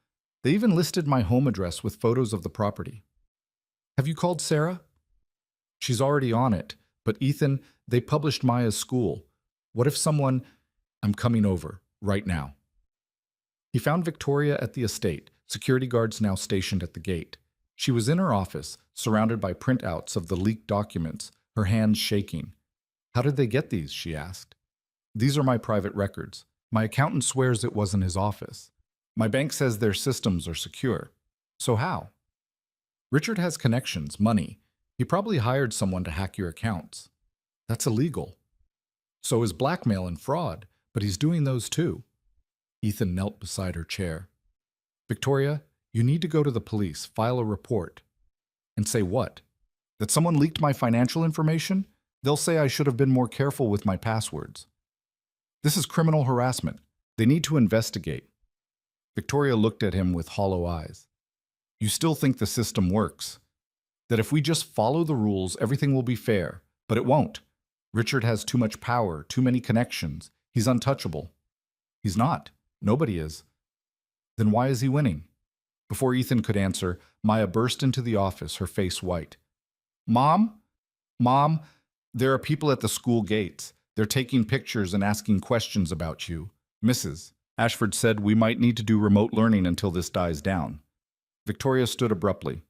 [SPEAKER 1] They even listed my home address with photos of the property. Have you called Sarah? She's already on it. But Ethan, they published Maya's school. What if someone... I'm coming over, right now. He found Victoria at the estate, security guards now stationed at the gate. She was in her office, surrounded by printouts of the leaked documents, her hands shaking. How did they get these? She asked. These are my private records. My accountant swears it wasn't his office. My bank says their systems are secure. So how? Richard has connections, money. He probably hired someone to hack your accounts. That's illegal. So is blackmail and fraud, but he's doing those too. Ethan knelt beside her chair. Victoria, you need to go to the police, file a report. And say what? That someone leaked my financial information? They'll say I should have been more careful with my passwords. This is criminal harassment. They need to investigate. Victoria looked at him with hollow eyes. You still think the system works? That if we just follow the rules, everything will be fair, but it won't. Richard has too much power, too many connections. He's untouchable. He's not. Nobody is. Then why is he winning? Before Ethan could answer, Maya burst into the office, her face white. Mom? Mom, there are people at the school gates. They're taking pictures and asking questions about you. Mrs. Ashford said we might need to do remote learning until this dies down. Victoria stood abruptly.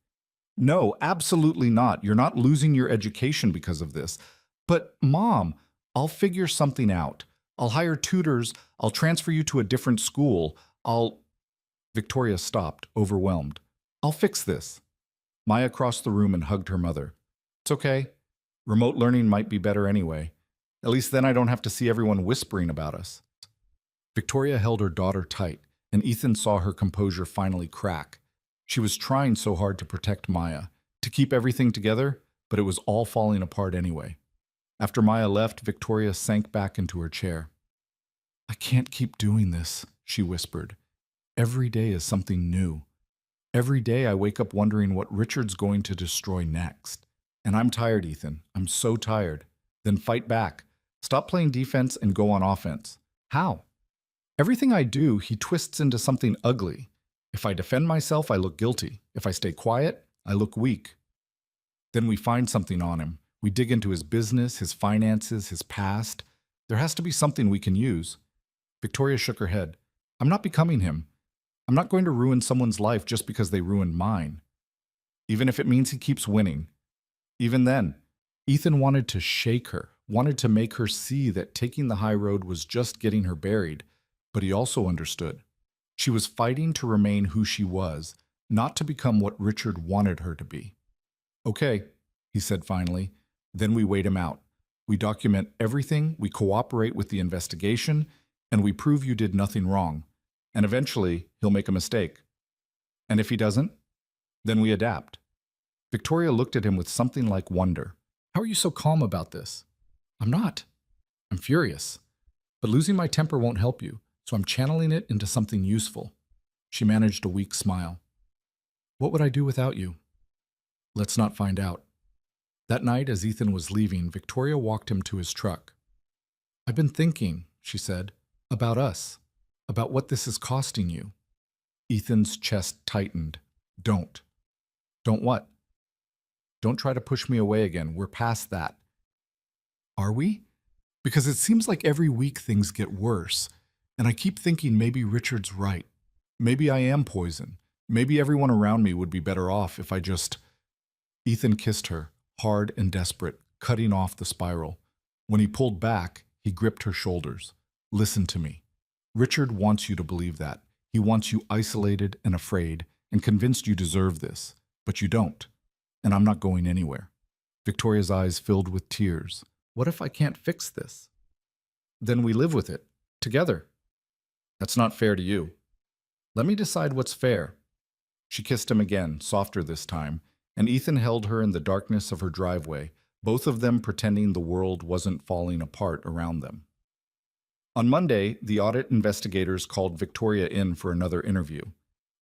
[SPEAKER 1] No, absolutely not. You're not losing your education because of this. But, Mom, I'll figure something out. I'll hire tutors. I'll transfer you to a different school. Victoria stopped, overwhelmed. I'll fix this. Maya crossed the room and hugged her mother. It's okay. Remote learning might be better anyway. At least then I don't have to see everyone whispering about us. Victoria held her daughter tight, and Ethan saw her composure finally crack. She was trying so hard to protect Maya, to keep everything together, but it was all falling apart anyway. After Maya left, Victoria sank back into her chair. I can't keep doing this, she whispered. Every day is something new. Every day I wake up wondering what Richard's going to destroy next. And I'm tired, Ethan. I'm so tired. Then fight back. Stop playing defense and go on offense. How? Everything I do, he twists into something ugly. If I defend myself, I look guilty. If I stay quiet, I look weak. Then we find something on him. We dig into his business, his finances, his past. There has to be something we can use. Victoria shook her head. I'm not becoming him. I'm not going to ruin someone's life just because they ruined mine. Even if it means he keeps winning. Even then, Ethan wanted to shake her, wanted to make her see that taking the high road was just getting her buried, but he also understood. She was fighting to remain who she was, not to become what Richard wanted her to be. Okay, he said finally. Then we wait him out. We document everything, we cooperate with the investigation, and we prove you did nothing wrong. And eventually, he'll make a mistake. And if he doesn't, then we adapt. Victoria looked at him with something like wonder. How are you so calm about this? I'm not. I'm furious. But losing my temper won't help you, so I'm channeling it into something useful. She managed a weak smile. What would I do without you? Let's not find out. That night, as Ethan was leaving, Victoria walked him to his truck. I've been thinking, she said, about us, about what this is costing you. Ethan's chest tightened. Don't. Don't what? Don't try to push me away again. We're past that. Are we? Because it seems like every week things get worse. And I keep thinking maybe Richard's right. Maybe I am poison. Maybe everyone around me would be better off if I just... Ethan kissed her, hard and desperate, cutting off the spiral. When he pulled back, he gripped her shoulders. Listen to me. Richard wants you to believe that. He wants you isolated and afraid and convinced you deserve this. But you don't. And I'm not going anywhere. Victoria's eyes filled with tears. What if I can't fix this? Then we live with it, together. That's not fair to you. Let me decide what's fair. She kissed him again, softer this time, and Ethan held her in the darkness of her driveway, both of them pretending the world wasn't falling apart around them. On Monday, the audit investigators called Victoria in for another interview.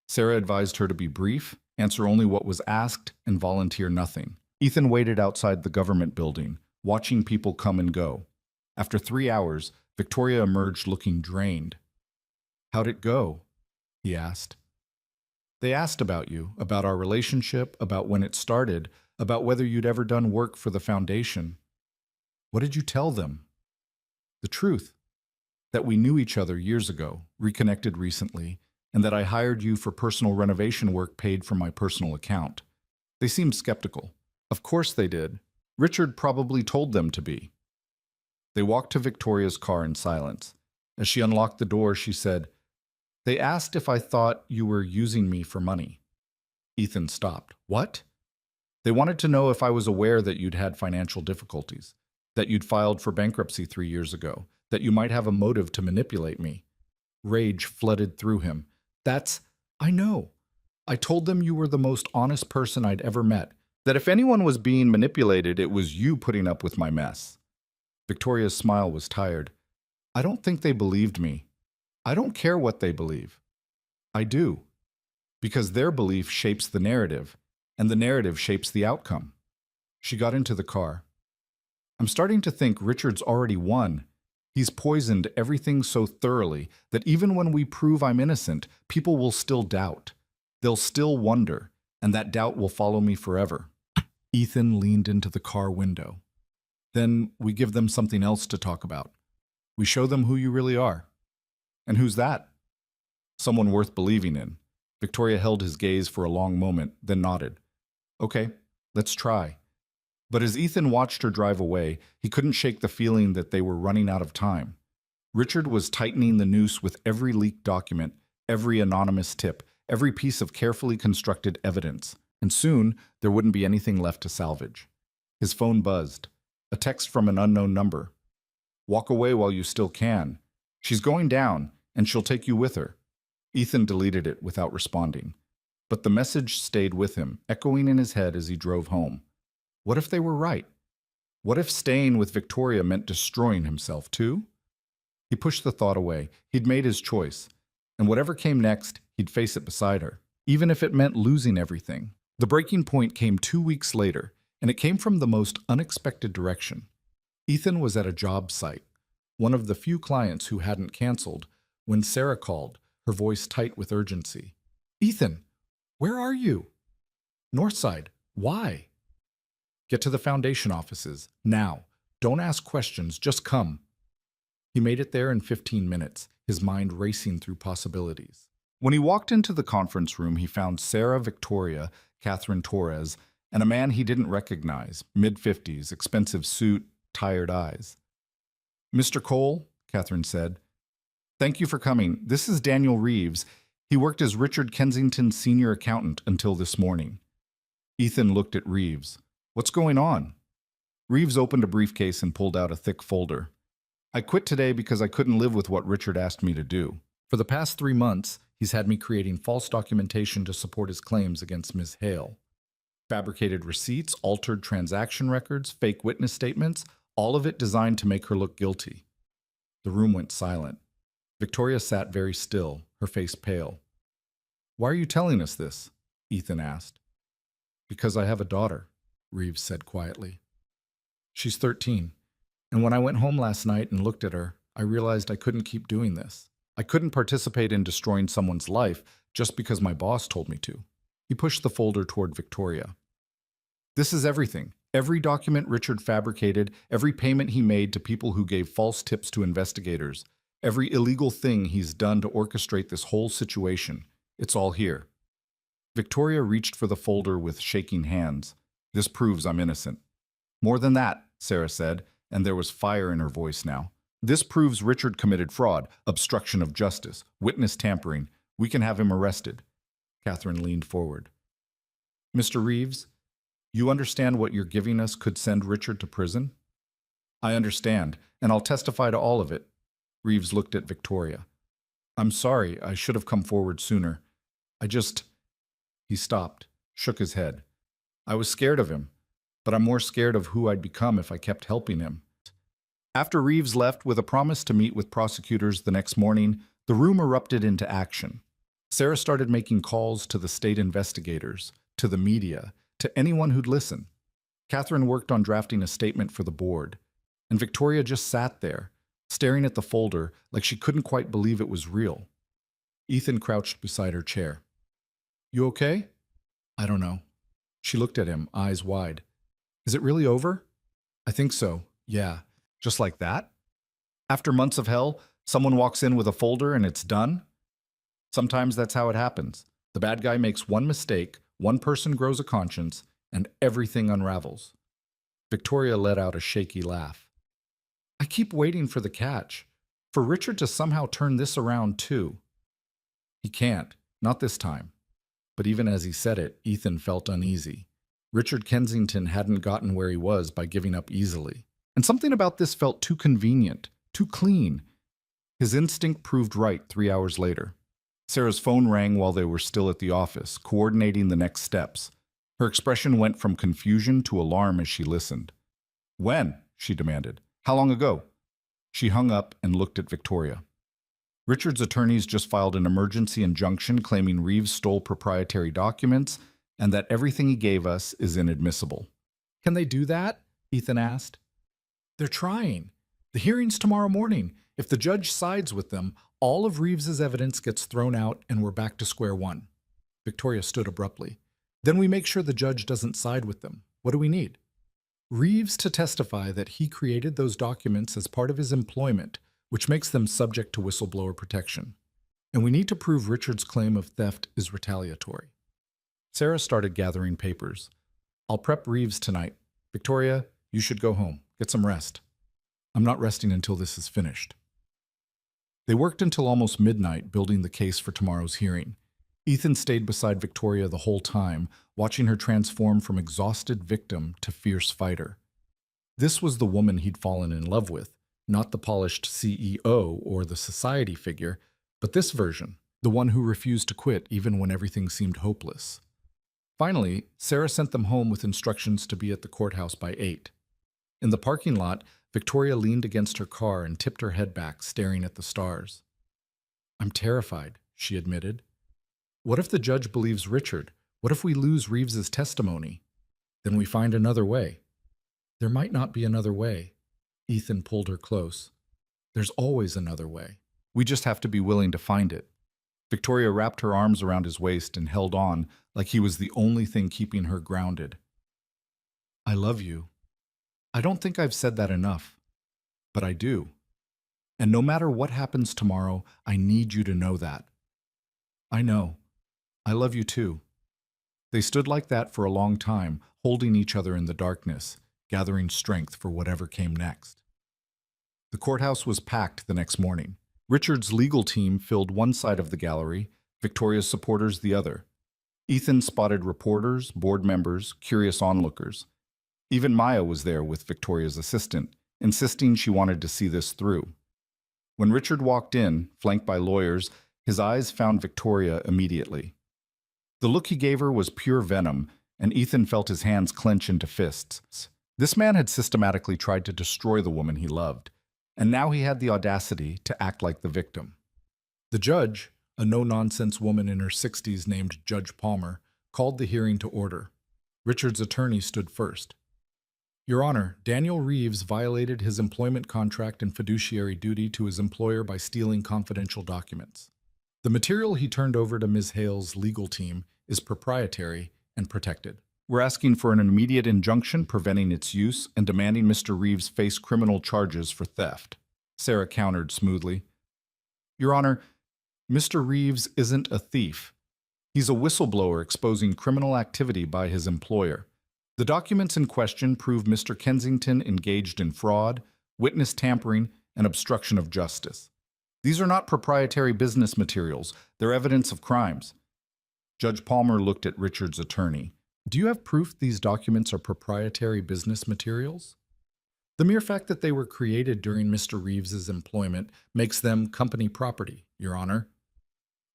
[SPEAKER 1] Sarah advised her to be brief, answer only what was asked, and volunteer nothing. Ethan waited outside the government building, watching people come and go. After 3 hours, Victoria emerged looking drained. "How'd it go?" he asked. "They asked about you, about our relationship, about when it started, about whether you'd ever done work for the foundation." "What did you tell them?" "The truth. That we knew each other years ago, reconnected recently, and that I hired you for personal renovation work paid from my personal account." They seemed skeptical. Of course they did. Richard probably told them to be. They walked to Victoria's car in silence. As she unlocked the door, she said, "They asked if I thought you were using me for money." Ethan stopped. "What?" "They wanted to know if I was aware that you'd had financial difficulties, that you'd filed for bankruptcy 3 years ago, that you might have a motive to manipulate me." Rage flooded through him. I know. I told them you were the most honest person I'd ever met, that if anyone was being manipulated, it was you putting up with my mess." Victoria's smile was tired. "I don't think they believed me. I don't care what they believe. I do. Because their belief shapes the narrative, and the narrative shapes the outcome." She got into the car. "I'm starting to think Richard's already won. He's poisoned everything so thoroughly that even when we prove I'm innocent, people will still doubt. They'll still wonder, and that doubt will follow me forever." Ethan leaned into the car window. "Then we give them something else to talk about. We show them who you really are." "And who's that?" "Someone worth believing in." Victoria held his gaze for a long moment, then nodded. "Okay, let's try." But as Ethan watched her drive away, he couldn't shake the feeling that they were running out of time. Richard was tightening the noose with every leaked document, every anonymous tip, every piece of carefully constructed evidence, and soon there wouldn't be anything left to salvage. His phone buzzed. A text from an unknown number. "Walk away while you still can. She's going down, and she'll take you with her." Ethan deleted it without responding. But the message stayed with him, echoing in his head as he drove home. What if they were right? What if staying with Victoria meant destroying himself too? He pushed the thought away. He'd made his choice. And whatever came next, he'd face it beside her, even if it meant losing everything. The breaking point came 2 weeks later, and it came from the most unexpected direction. Ethan was at a job site, one of the few clients who hadn't canceled, when Sarah called, her voice tight with urgency. "Ethan, where are you?" "Northside. Why?" "Get to the foundation offices, now. Don't ask questions, just come." He made it there in 15 minutes, his mind racing through possibilities. When he walked into the conference room, he found Sarah Victoria, Catherine Torres, and a man he didn't recognize, mid-50s, expensive suit, tired eyes. "Mr. Cole," Catherine said, "thank you for coming. This is Daniel Reeves. He worked as Richard Kensington's senior accountant until this morning." Ethan looked at Reeves. "What's going on?" Reeves opened a briefcase and pulled out a thick folder. "I quit today because I couldn't live with what Richard asked me to do. For the past 3 months, he's had me creating false documentation to support his claims against Ms. Hale. Fabricated receipts, altered transaction records, fake witness statements, all of it designed to make her look guilty." The room went silent. Victoria sat very still, her face pale. "Why are you telling us this?" Ethan asked. "Because I have a daughter," Reeves said quietly. "She's 13, and when I went home last night and looked at her, I realized I couldn't keep doing this. I couldn't participate in destroying someone's life just because my boss told me to." He pushed the folder toward Victoria. "This is everything. Every document Richard fabricated, every payment he made to people who gave false tips to investigators, every illegal thing he's done to orchestrate this whole situation. It's all here." Victoria reached for the folder with shaking hands. "This proves I'm innocent." "More than that," Sarah said, and there was fire in her voice now. "This proves Richard committed fraud, obstruction of justice, witness tampering. We can have him arrested." Catherine leaned forward. "Mr. Reeves, you understand what you're giving us could send Richard to prison?" "I understand, and I'll testify to all of it." Reeves looked at Victoria. I'm sorry, I should have come forward sooner. I just. He stopped, shook his head. I was scared of him, but I'm more scared of who I'd become if I kept helping him. After Reeves left with a promise to meet with prosecutors the next morning, the room erupted into action. Sarah started making calls to the state investigators, to the media, to anyone who'd listen. Catherine worked on drafting a statement for the board, and Victoria just sat there, staring at the folder like she couldn't quite believe it was real. Ethan crouched beside her chair. You okay? I don't know. She looked at him, eyes wide. Is it really over? I think so, yeah. Just like that? After months of hell, someone walks in with a folder and it's done? Sometimes that's how it happens. The bad guy makes one mistake, one person grows a conscience, and everything unravels. Victoria let out a shaky laugh. I keep waiting for the catch, for Richard to somehow turn this around too. He can't, not this time. But even as he said it, Ethan felt uneasy. Richard Kensington hadn't gotten where he was by giving up easily. And something about this felt too convenient, too clean. His instinct proved right 3 hours later. Sarah's phone rang while they were still at the office, coordinating the next steps. Her expression went from confusion to alarm as she listened. When? She demanded. How long ago? She hung up and looked at Victoria. Richard's attorneys just filed an emergency injunction claiming Reeves stole proprietary documents and that everything he gave us is inadmissible. Can they do that? Ethan asked. They're trying. The hearing's tomorrow morning. If the judge sides with them, all of Reeves's evidence gets thrown out and we're back to square one. Victoria stood abruptly. Then we make sure the judge doesn't side with them. What do we need? Reeves to testify that he created those documents as part of his employment, which makes them subject to whistleblower protection. And we need to prove Richard's claim of theft is retaliatory. Sarah started gathering papers. I'll prep Reeves tonight. Victoria, you should go home. Get some rest. I'm not resting until this is finished. They worked until almost midnight building the case for tomorrow's hearing. Ethan stayed beside Victoria the whole time, watching her transform from exhausted victim to fierce fighter. This was the woman he'd fallen in love with, not the polished CEO or the society figure, but this version, the one who refused to quit even when everything seemed hopeless. Finally, Sarah sent them home with instructions to be at the courthouse by 8. In the parking lot, Victoria leaned against her car and tipped her head back, staring at the stars. I'm terrified, she admitted. What if the judge believes Richard? What if we lose Reeves's testimony? Then we find another way. There might not be another way. Ethan pulled her close. There's always another way. We just have to be willing to find it. Victoria wrapped her arms around his waist and held on like he was the only thing keeping her grounded. I love you. I don't think I've said that enough, but I do. And no matter what happens tomorrow, I need you to know that. I know. I love you too. They stood like that for a long time, holding each other in the darkness, gathering strength for whatever came next. The courthouse was packed the next morning. Richard's legal team filled one side of the gallery, Victoria's supporters the other. Ethan spotted reporters, board members, curious onlookers. Even Maya was there with Victoria's assistant, insisting she wanted to see this through. When Richard walked in, flanked by lawyers, his eyes found Victoria immediately. The look he gave her was pure venom, and Ethan felt his hands clench into fists. This man had systematically tried to destroy the woman he loved, and now he had the audacity to act like the victim. The judge, a no-nonsense woman in her 60s named Judge Palmer, called the hearing to order. Richard's attorney stood first. Your Honor, Daniel Reeves violated his employment contract and fiduciary duty to his employer by stealing confidential documents. The material he turned over to Ms. Hale's legal team is proprietary and protected. We're asking for an immediate injunction preventing its use and demanding Mr. Reeves face criminal charges for theft. Sarah countered smoothly. Your Honor, Mr. Reeves isn't a thief. He's a whistleblower exposing criminal activity by his employer. The documents in question prove Mr. Kensington engaged in fraud, witness tampering, and obstruction of justice. These are not proprietary business materials. They're evidence of crimes. Judge Palmer looked at Richard's attorney. Do you have proof these documents are proprietary business materials? The mere fact that they were created during Mr. Reeves's employment makes them company property, Your Honor.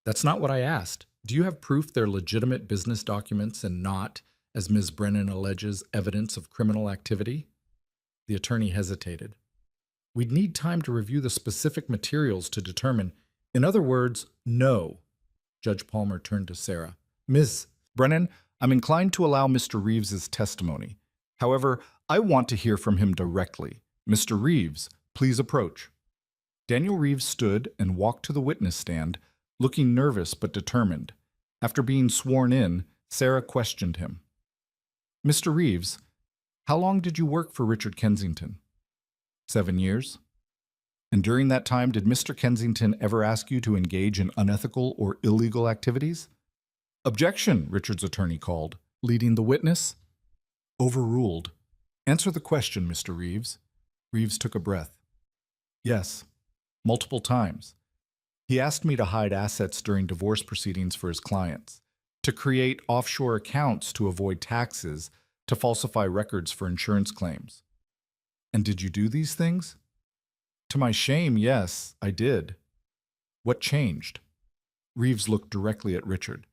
[SPEAKER 1] That's not what I asked. Do you have proof they're legitimate business documents and not, as Ms. Brennan alleges, evidence of criminal activity? The attorney hesitated. We'd need time to review the specific materials to determine. In other words, no. Judge Palmer turned to Sarah. Ms. Brennan, I'm inclined to allow Mr. Reeves's testimony. However, I want to hear from him directly. Mr. Reeves, please approach. Daniel Reeves stood and walked to the witness stand, looking nervous but determined. After being sworn in, Sarah questioned him. Mr. Reeves, how long did you work for Richard Kensington? 7 years. And during that time, did Mr. Kensington ever ask you to engage in unethical or illegal activities? Objection, Richard's attorney called, leading the witness. Overruled. Answer the question, Mr. Reeves. Reeves took a breath. Yes, multiple times. He asked me to hide assets during divorce proceedings for his clients, to create offshore accounts to avoid taxes, to falsify records for insurance claims. And did you do these things? To my shame, yes, I did. What changed? Reeves looked directly at Richard.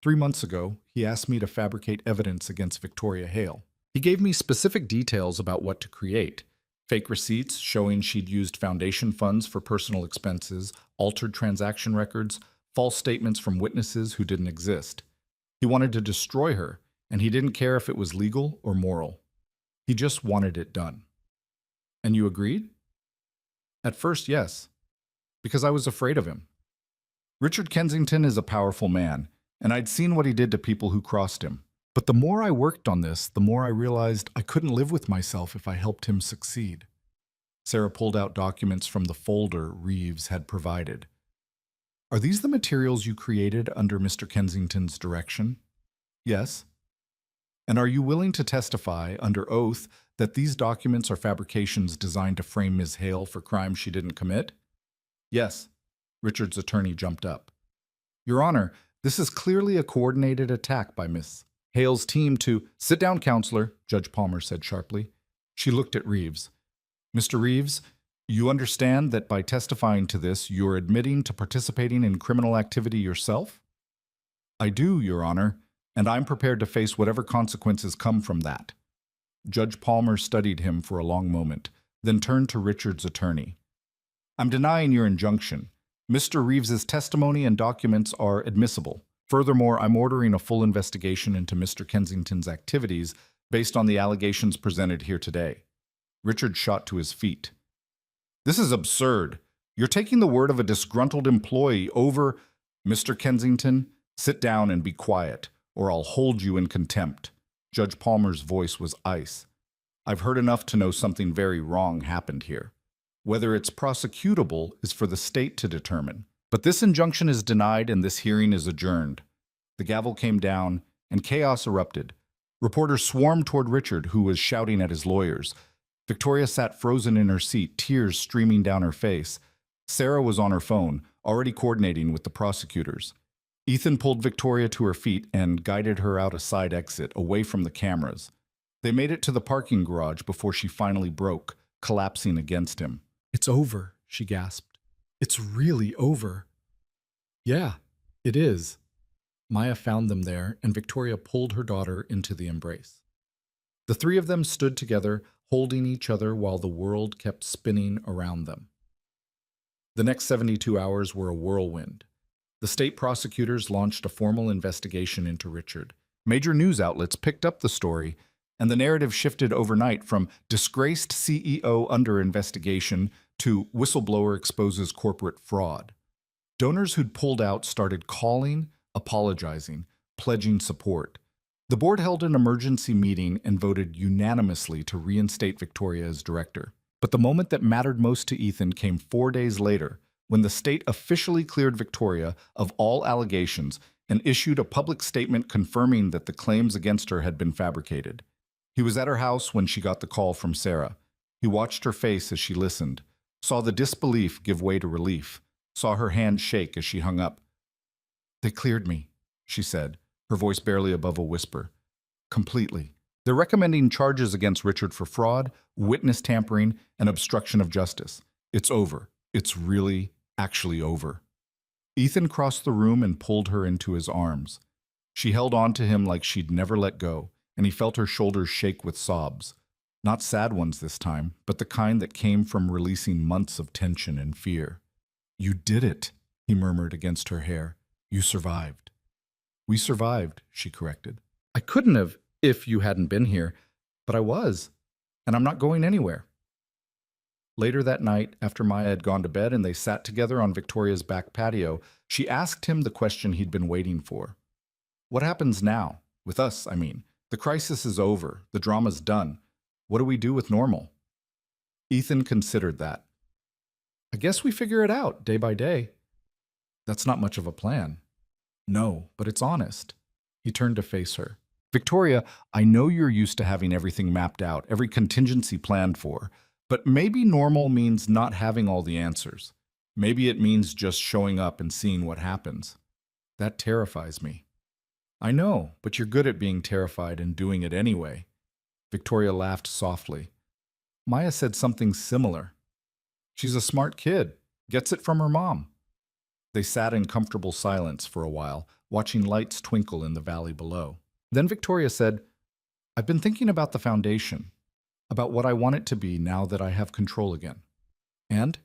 [SPEAKER 1] 3 months ago, he asked me to fabricate evidence against Victoria Hale. He gave me specific details about what to create. Fake receipts showing she'd used foundation funds for personal expenses, altered transaction records, false statements from witnesses who didn't exist. He wanted to destroy her, and he didn't care if it was legal or moral. He just wanted it done. And you agreed? At first, yes, because I was afraid of him. Richard Kensington is a powerful man, and I'd seen what he did to people who crossed him. But the more I worked on this, the more I realized I couldn't live with myself if I helped him succeed. Sarah pulled out documents from the folder Reeves had provided. Are these the materials you created under Mr. Kensington's direction? Yes. And are you willing to testify under oath that these documents are fabrications designed to frame Ms. Hale for crimes she didn't commit? Yes. Richard's attorney jumped up. Your Honor, this is clearly a coordinated attack by Ms. Hale's team to— Sit down, counselor, Judge Palmer said sharply. She looked at Reeves. Mr. Reeves, you understand that by testifying to this, you're admitting to participating in criminal activity yourself? I do, Your Honor, and I'm prepared to face whatever consequences come from that. Judge Palmer studied him for a long moment, then turned to Richard's attorney. I'm denying your injunction. Mr. Reeves's testimony and documents are admissible. Furthermore, I'm ordering a full investigation into Mr. Kensington's activities based on the allegations presented here today. Richard shot to his feet. This is absurd. You're taking the word of a disgruntled employee over— Mr. Kensington, sit down and be quiet, or I'll hold you in contempt. Judge Palmer's voice was ice. I've heard enough to know something very wrong happened here. Whether it's prosecutable is for the state to determine. But this injunction is denied and this hearing is adjourned. The gavel came down and chaos erupted. Reporters swarmed toward Richard, who was shouting at his lawyers. Victoria sat frozen in her seat, tears streaming down her face. Sarah was on her phone, already coordinating with the prosecutors. Ethan pulled Victoria to her feet and guided her out a side exit, away from the cameras. They made it to the parking garage before she finally broke, collapsing against him. It's over, she gasped. It's really over. Yeah, it is. Maya found them there, and Victoria pulled her daughter into the embrace. The three of them stood together, holding each other while the world kept spinning around them. The next 72 hours were a whirlwind. The state prosecutors launched a formal investigation into Richard. Major news outlets picked up the story, and the narrative shifted overnight from disgraced CEO under investigation to whistleblower exposes corporate fraud. Donors who'd pulled out started calling, apologizing, pledging support. The board held an emergency meeting and voted unanimously to reinstate Victoria as director. But the moment that mattered most to Ethan came 4 days later, when the state officially cleared Victoria of all allegations and issued a public statement confirming that the claims against her had been fabricated. He was at her house when she got the call from Sarah. He watched her face as she listened, saw the disbelief give way to relief, saw her hand shake as she hung up. They cleared me, she said, her voice barely above a whisper. Completely. They're recommending charges against Richard for fraud, witness tampering, and obstruction of justice. It's over. It's really, actually over. Ethan crossed the room and pulled her into his arms. She held on to him like she'd never let go, and he felt her shoulders shake with sobs. Not sad ones this time, but the kind that came from releasing months of tension and fear. "You did it," he murmured against her hair. "You survived." "We survived," she corrected. "I couldn't have if you hadn't been here, but I was, and I'm not going anywhere." Later that night, after Maya had gone to bed and they sat together on Victoria's back patio, she asked him the question he'd been waiting for. "What happens now? With us, I mean. The crisis is over. The drama's done. What do we do with normal?" Ethan considered that. "I guess we figure it out, day by day." "That's not much of a plan." "No, but it's honest." He turned to face her. "Victoria, I know you're used to having everything mapped out, every contingency planned for, but maybe normal means not having all the answers. Maybe it means just showing up and seeing what happens. That terrifies me." "I know, but you're good at being terrified and doing it anyway." Victoria laughed softly. "Maya said something similar. She's a smart kid, gets it from her mom." They sat in comfortable silence for a while, watching lights twinkle in the valley below. Then Victoria said, "I've been thinking about the foundation, about what I want it to be now that I have control again. And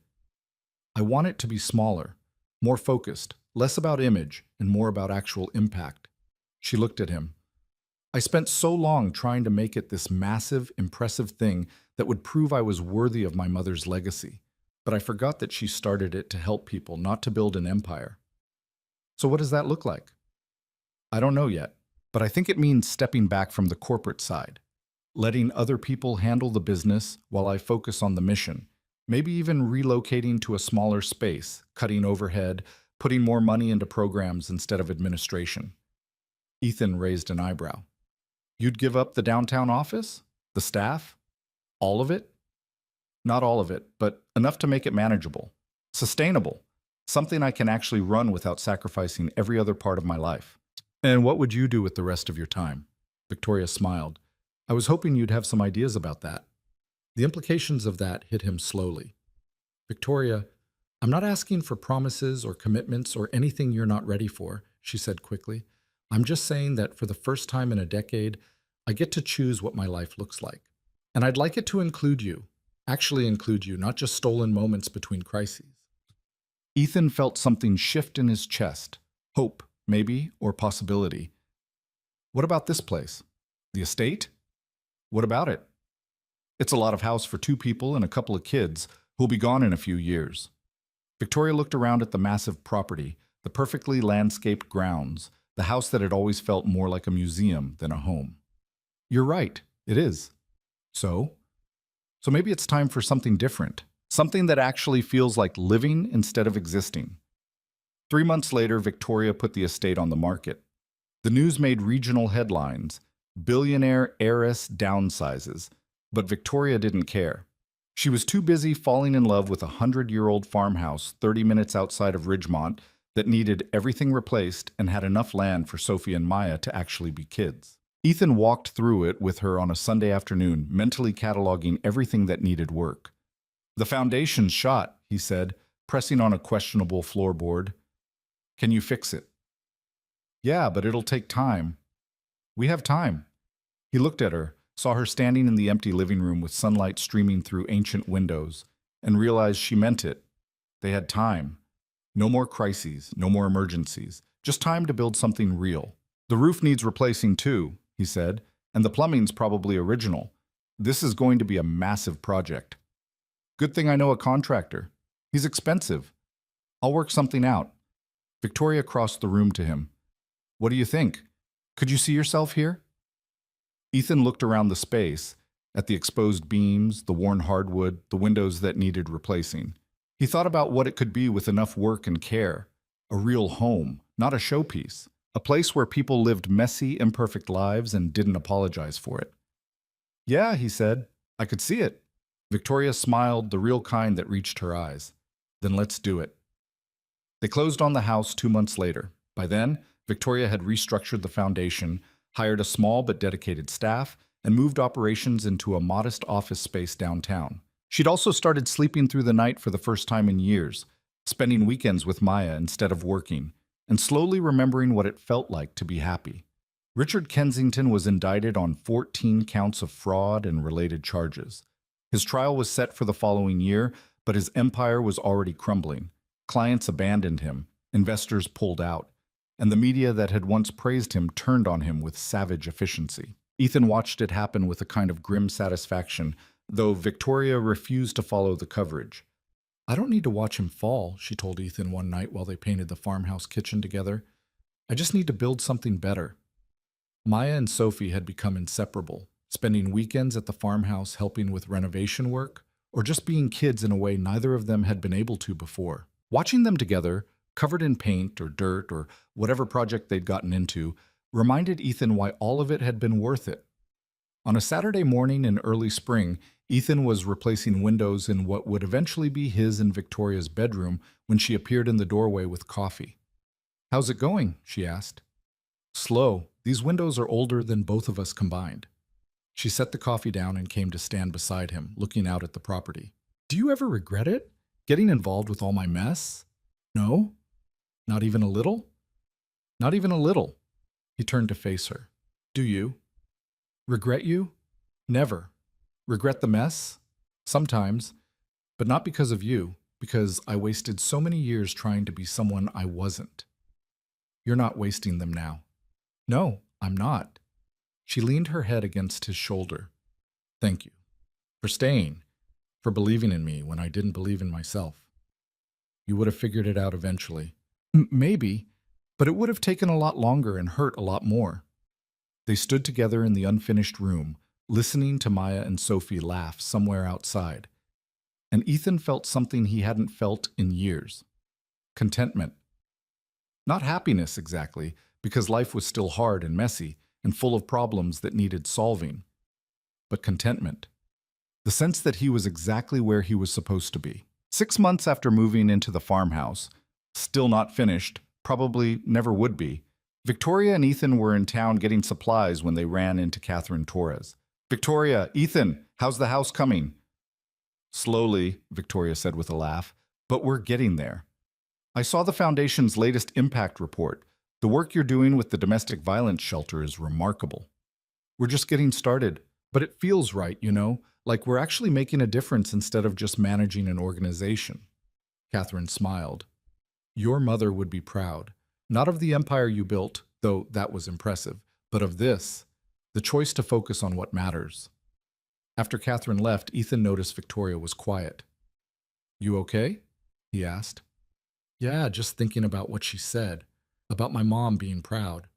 [SPEAKER 1] I want it to be smaller, more focused, less about image and more about actual impact." She looked at him. "I spent so long trying to make it this massive, impressive thing that would prove I was worthy of my mother's legacy, but I forgot that she started it to help people, not to build an empire." "So what does that look like?" "I don't know yet, but I think it means stepping back from the corporate side, letting other people handle the business while I focus on the mission, maybe even relocating to a smaller space, cutting overhead, putting more money into programs instead of administration." Ethan raised an eyebrow. "You'd give up the downtown office? The staff? All of it?" "Not all of it, but enough to make it manageable. Sustainable. Something I can actually run without sacrificing every other part of my life." "And what would you do with the rest of your time?" Victoria smiled. "I was hoping you'd have some ideas about that." The implications of that hit him slowly. "Victoria, I'm not asking for promises or commitments or anything you're not ready for," she said quickly. "I'm just saying that for the first time in a decade, I get to choose what my life looks like. And I'd like it to include you, actually include you, not just stolen moments between crises." Ethan felt something shift in his chest. Hope, maybe, or possibility. "What about this place? The estate? What about it?" "It's a lot of house for 2 people and a couple of kids who'll be gone in a few years." Victoria looked around at the massive property, the perfectly landscaped grounds, the house that had always felt more like a museum than a home. "You're right, it is. So maybe it's time for something different, something that actually feels like living instead of existing." 3 months later, Victoria put the estate on the market. The news made regional headlines. Billionaire heiress downsizes. But Victoria didn't care. She was too busy falling in love with a 100-year-old farmhouse 30 minutes outside of Ridgemont that needed everything replaced and had enough land for Sophie and Maya to actually be kids. Ethan walked through it with her on a Sunday afternoon, mentally cataloging everything that needed work. "The foundation's shot," he said, pressing on a questionable floorboard. "Can you fix it?" "Yeah, but it'll take time." "We have time." He looked at her, saw her standing in the empty living room with sunlight streaming through ancient windows, and realized she meant it. They had time. No more crises, no more emergencies, just time to build something real. "The roof needs replacing too," he said, "and the plumbing's probably original. This is going to be a massive project." "Good thing I know a contractor. He's expensive. I'll work something out." Victoria crossed the room to him. "What do you think? Could you see yourself here?" Ethan looked around the space, at the exposed beams, the worn hardwood, the windows that needed replacing. He thought about what it could be with enough work and care. A real home, not a showpiece. A place where people lived messy, imperfect lives and didn't apologize for it. "Yeah," he said, "I could see it." Victoria smiled, the real kind that reached her eyes. "Then let's do it." They closed on the house 2 months later. By then, Victoria had restructured the foundation, hired a small but dedicated staff, and moved operations into a modest office space downtown. She'd also started sleeping through the night for the first time in years, spending weekends with Maya instead of working, and slowly remembering what it felt like to be happy. Richard Kensington was indicted on 14 counts of fraud and related charges. His trial was set for the following year, but his empire was already crumbling. Clients abandoned him, investors pulled out, and the media that had once praised him turned on him with savage efficiency. Ethan watched it happen with a kind of grim satisfaction, though Victoria refused to follow the coverage. "I don't need to watch him fall," she told Ethan one night while they painted the farmhouse kitchen together. "I just need to build something better." Maya and Sophie had become inseparable, spending weekends at the farmhouse helping with renovation work, or just being kids in a way neither of them had been able to before. Watching them together, covered in paint or dirt or whatever project they'd gotten into, reminded Ethan why all of it had been worth it. On a Saturday morning in early spring, Ethan was replacing windows in what would eventually be his and Victoria's bedroom when she appeared in the doorway with coffee. "How's it going?" she asked. "Slow. These windows are older than both of us combined." She set the coffee down and came to stand beside him, looking out at the property. "Do you ever regret it? Getting involved with all my mess?" "No? Not even a little?" "Not even a little." He turned to face her. "Do you?" "Regret you? Never. Regret the mess? Sometimes. But not because of you, because I wasted so many years trying to be someone I wasn't. You're not wasting them now." "No, I'm not." She leaned her head against his shoulder. "Thank you. For staying. For believing in me when I didn't believe in myself. You would have figured it out eventually." "Maybe, but it would have taken a lot longer and hurt a lot more." They stood together in the unfinished room, listening to Maya and Sophie laugh somewhere outside. And Ethan felt something he hadn't felt in years. Contentment. Not happiness exactly, because life was still hard and messy and full of problems that needed solving. But contentment. The sense that he was exactly where he was supposed to be. 6 months after moving into the farmhouse, still not finished, probably never would be, Victoria and Ethan were in town getting supplies when they ran into Catherine Torres. "Victoria, Ethan, how's the house coming?" "Slowly," Victoria said with a laugh, "but we're getting there. I saw the Foundation's latest impact report. The work you're doing with the domestic violence shelter is remarkable. We're just getting started, but it feels right, like we're actually making a difference instead of just managing an organization." Catherine smiled. "Your mother would be proud, not of the empire you built, though that was impressive, but of this, the choice to focus on what matters." After Catherine left, Ethan noticed Victoria was quiet. "You okay?" he asked. "Yeah, just thinking about what she said, about my mom being proud."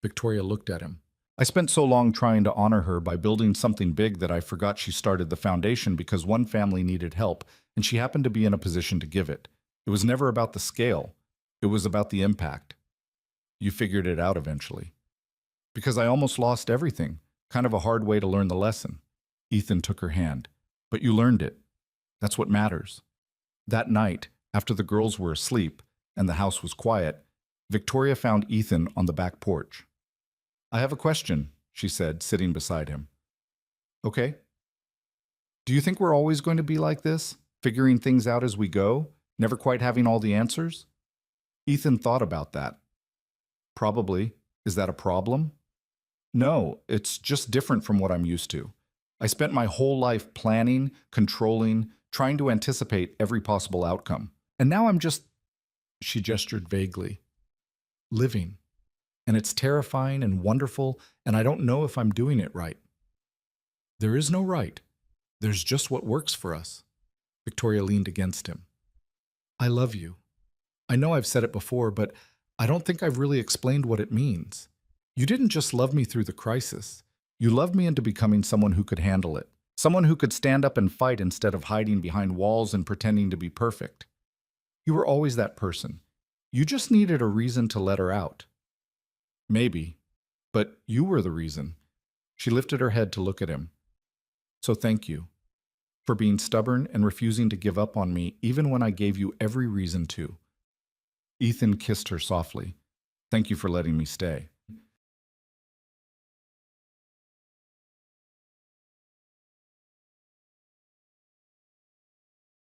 [SPEAKER 1] Victoria looked at him. "I spent so long trying to honor her by building something big that I forgot she started the foundation because one family needed help, and she happened to be in a position to give it. It was never about the scale. It was about the impact. You figured it out eventually." "Because I almost lost everything. Kind of a hard way to learn the lesson." Ethan took her hand. "But you learned it. That's what matters." That night, after the girls were asleep and the house was quiet, Victoria found Ethan on the back porch. "I have a question," she said, sitting beside him. "Okay. Do you think we're always going to be like this, figuring things out as we go, never quite having all the answers?" Ethan thought about that. "Probably. Is that a problem?" "No, it's just different from what I'm used to. I spent my whole life planning, controlling, trying to anticipate every possible outcome. And now I'm just," she gestured vaguely, "living. And it's terrifying and wonderful, and I don't know if I'm doing it right." "There is no right. There's just what works for us." Victoria leaned against him. "I love you. I know I've said it before, but I don't think I've really explained what it means. You didn't just love me through the crisis. You loved me into becoming someone who could handle it. Someone who could stand up and fight instead of hiding behind walls and pretending to be perfect. You were always that person. You just needed a reason to let her out." "Maybe. But you were the reason." She lifted her head to look at him. "So thank you. For being stubborn and refusing to give up on me even when I gave you every reason to." Ethan kissed her softly. "Thank you for letting me stay."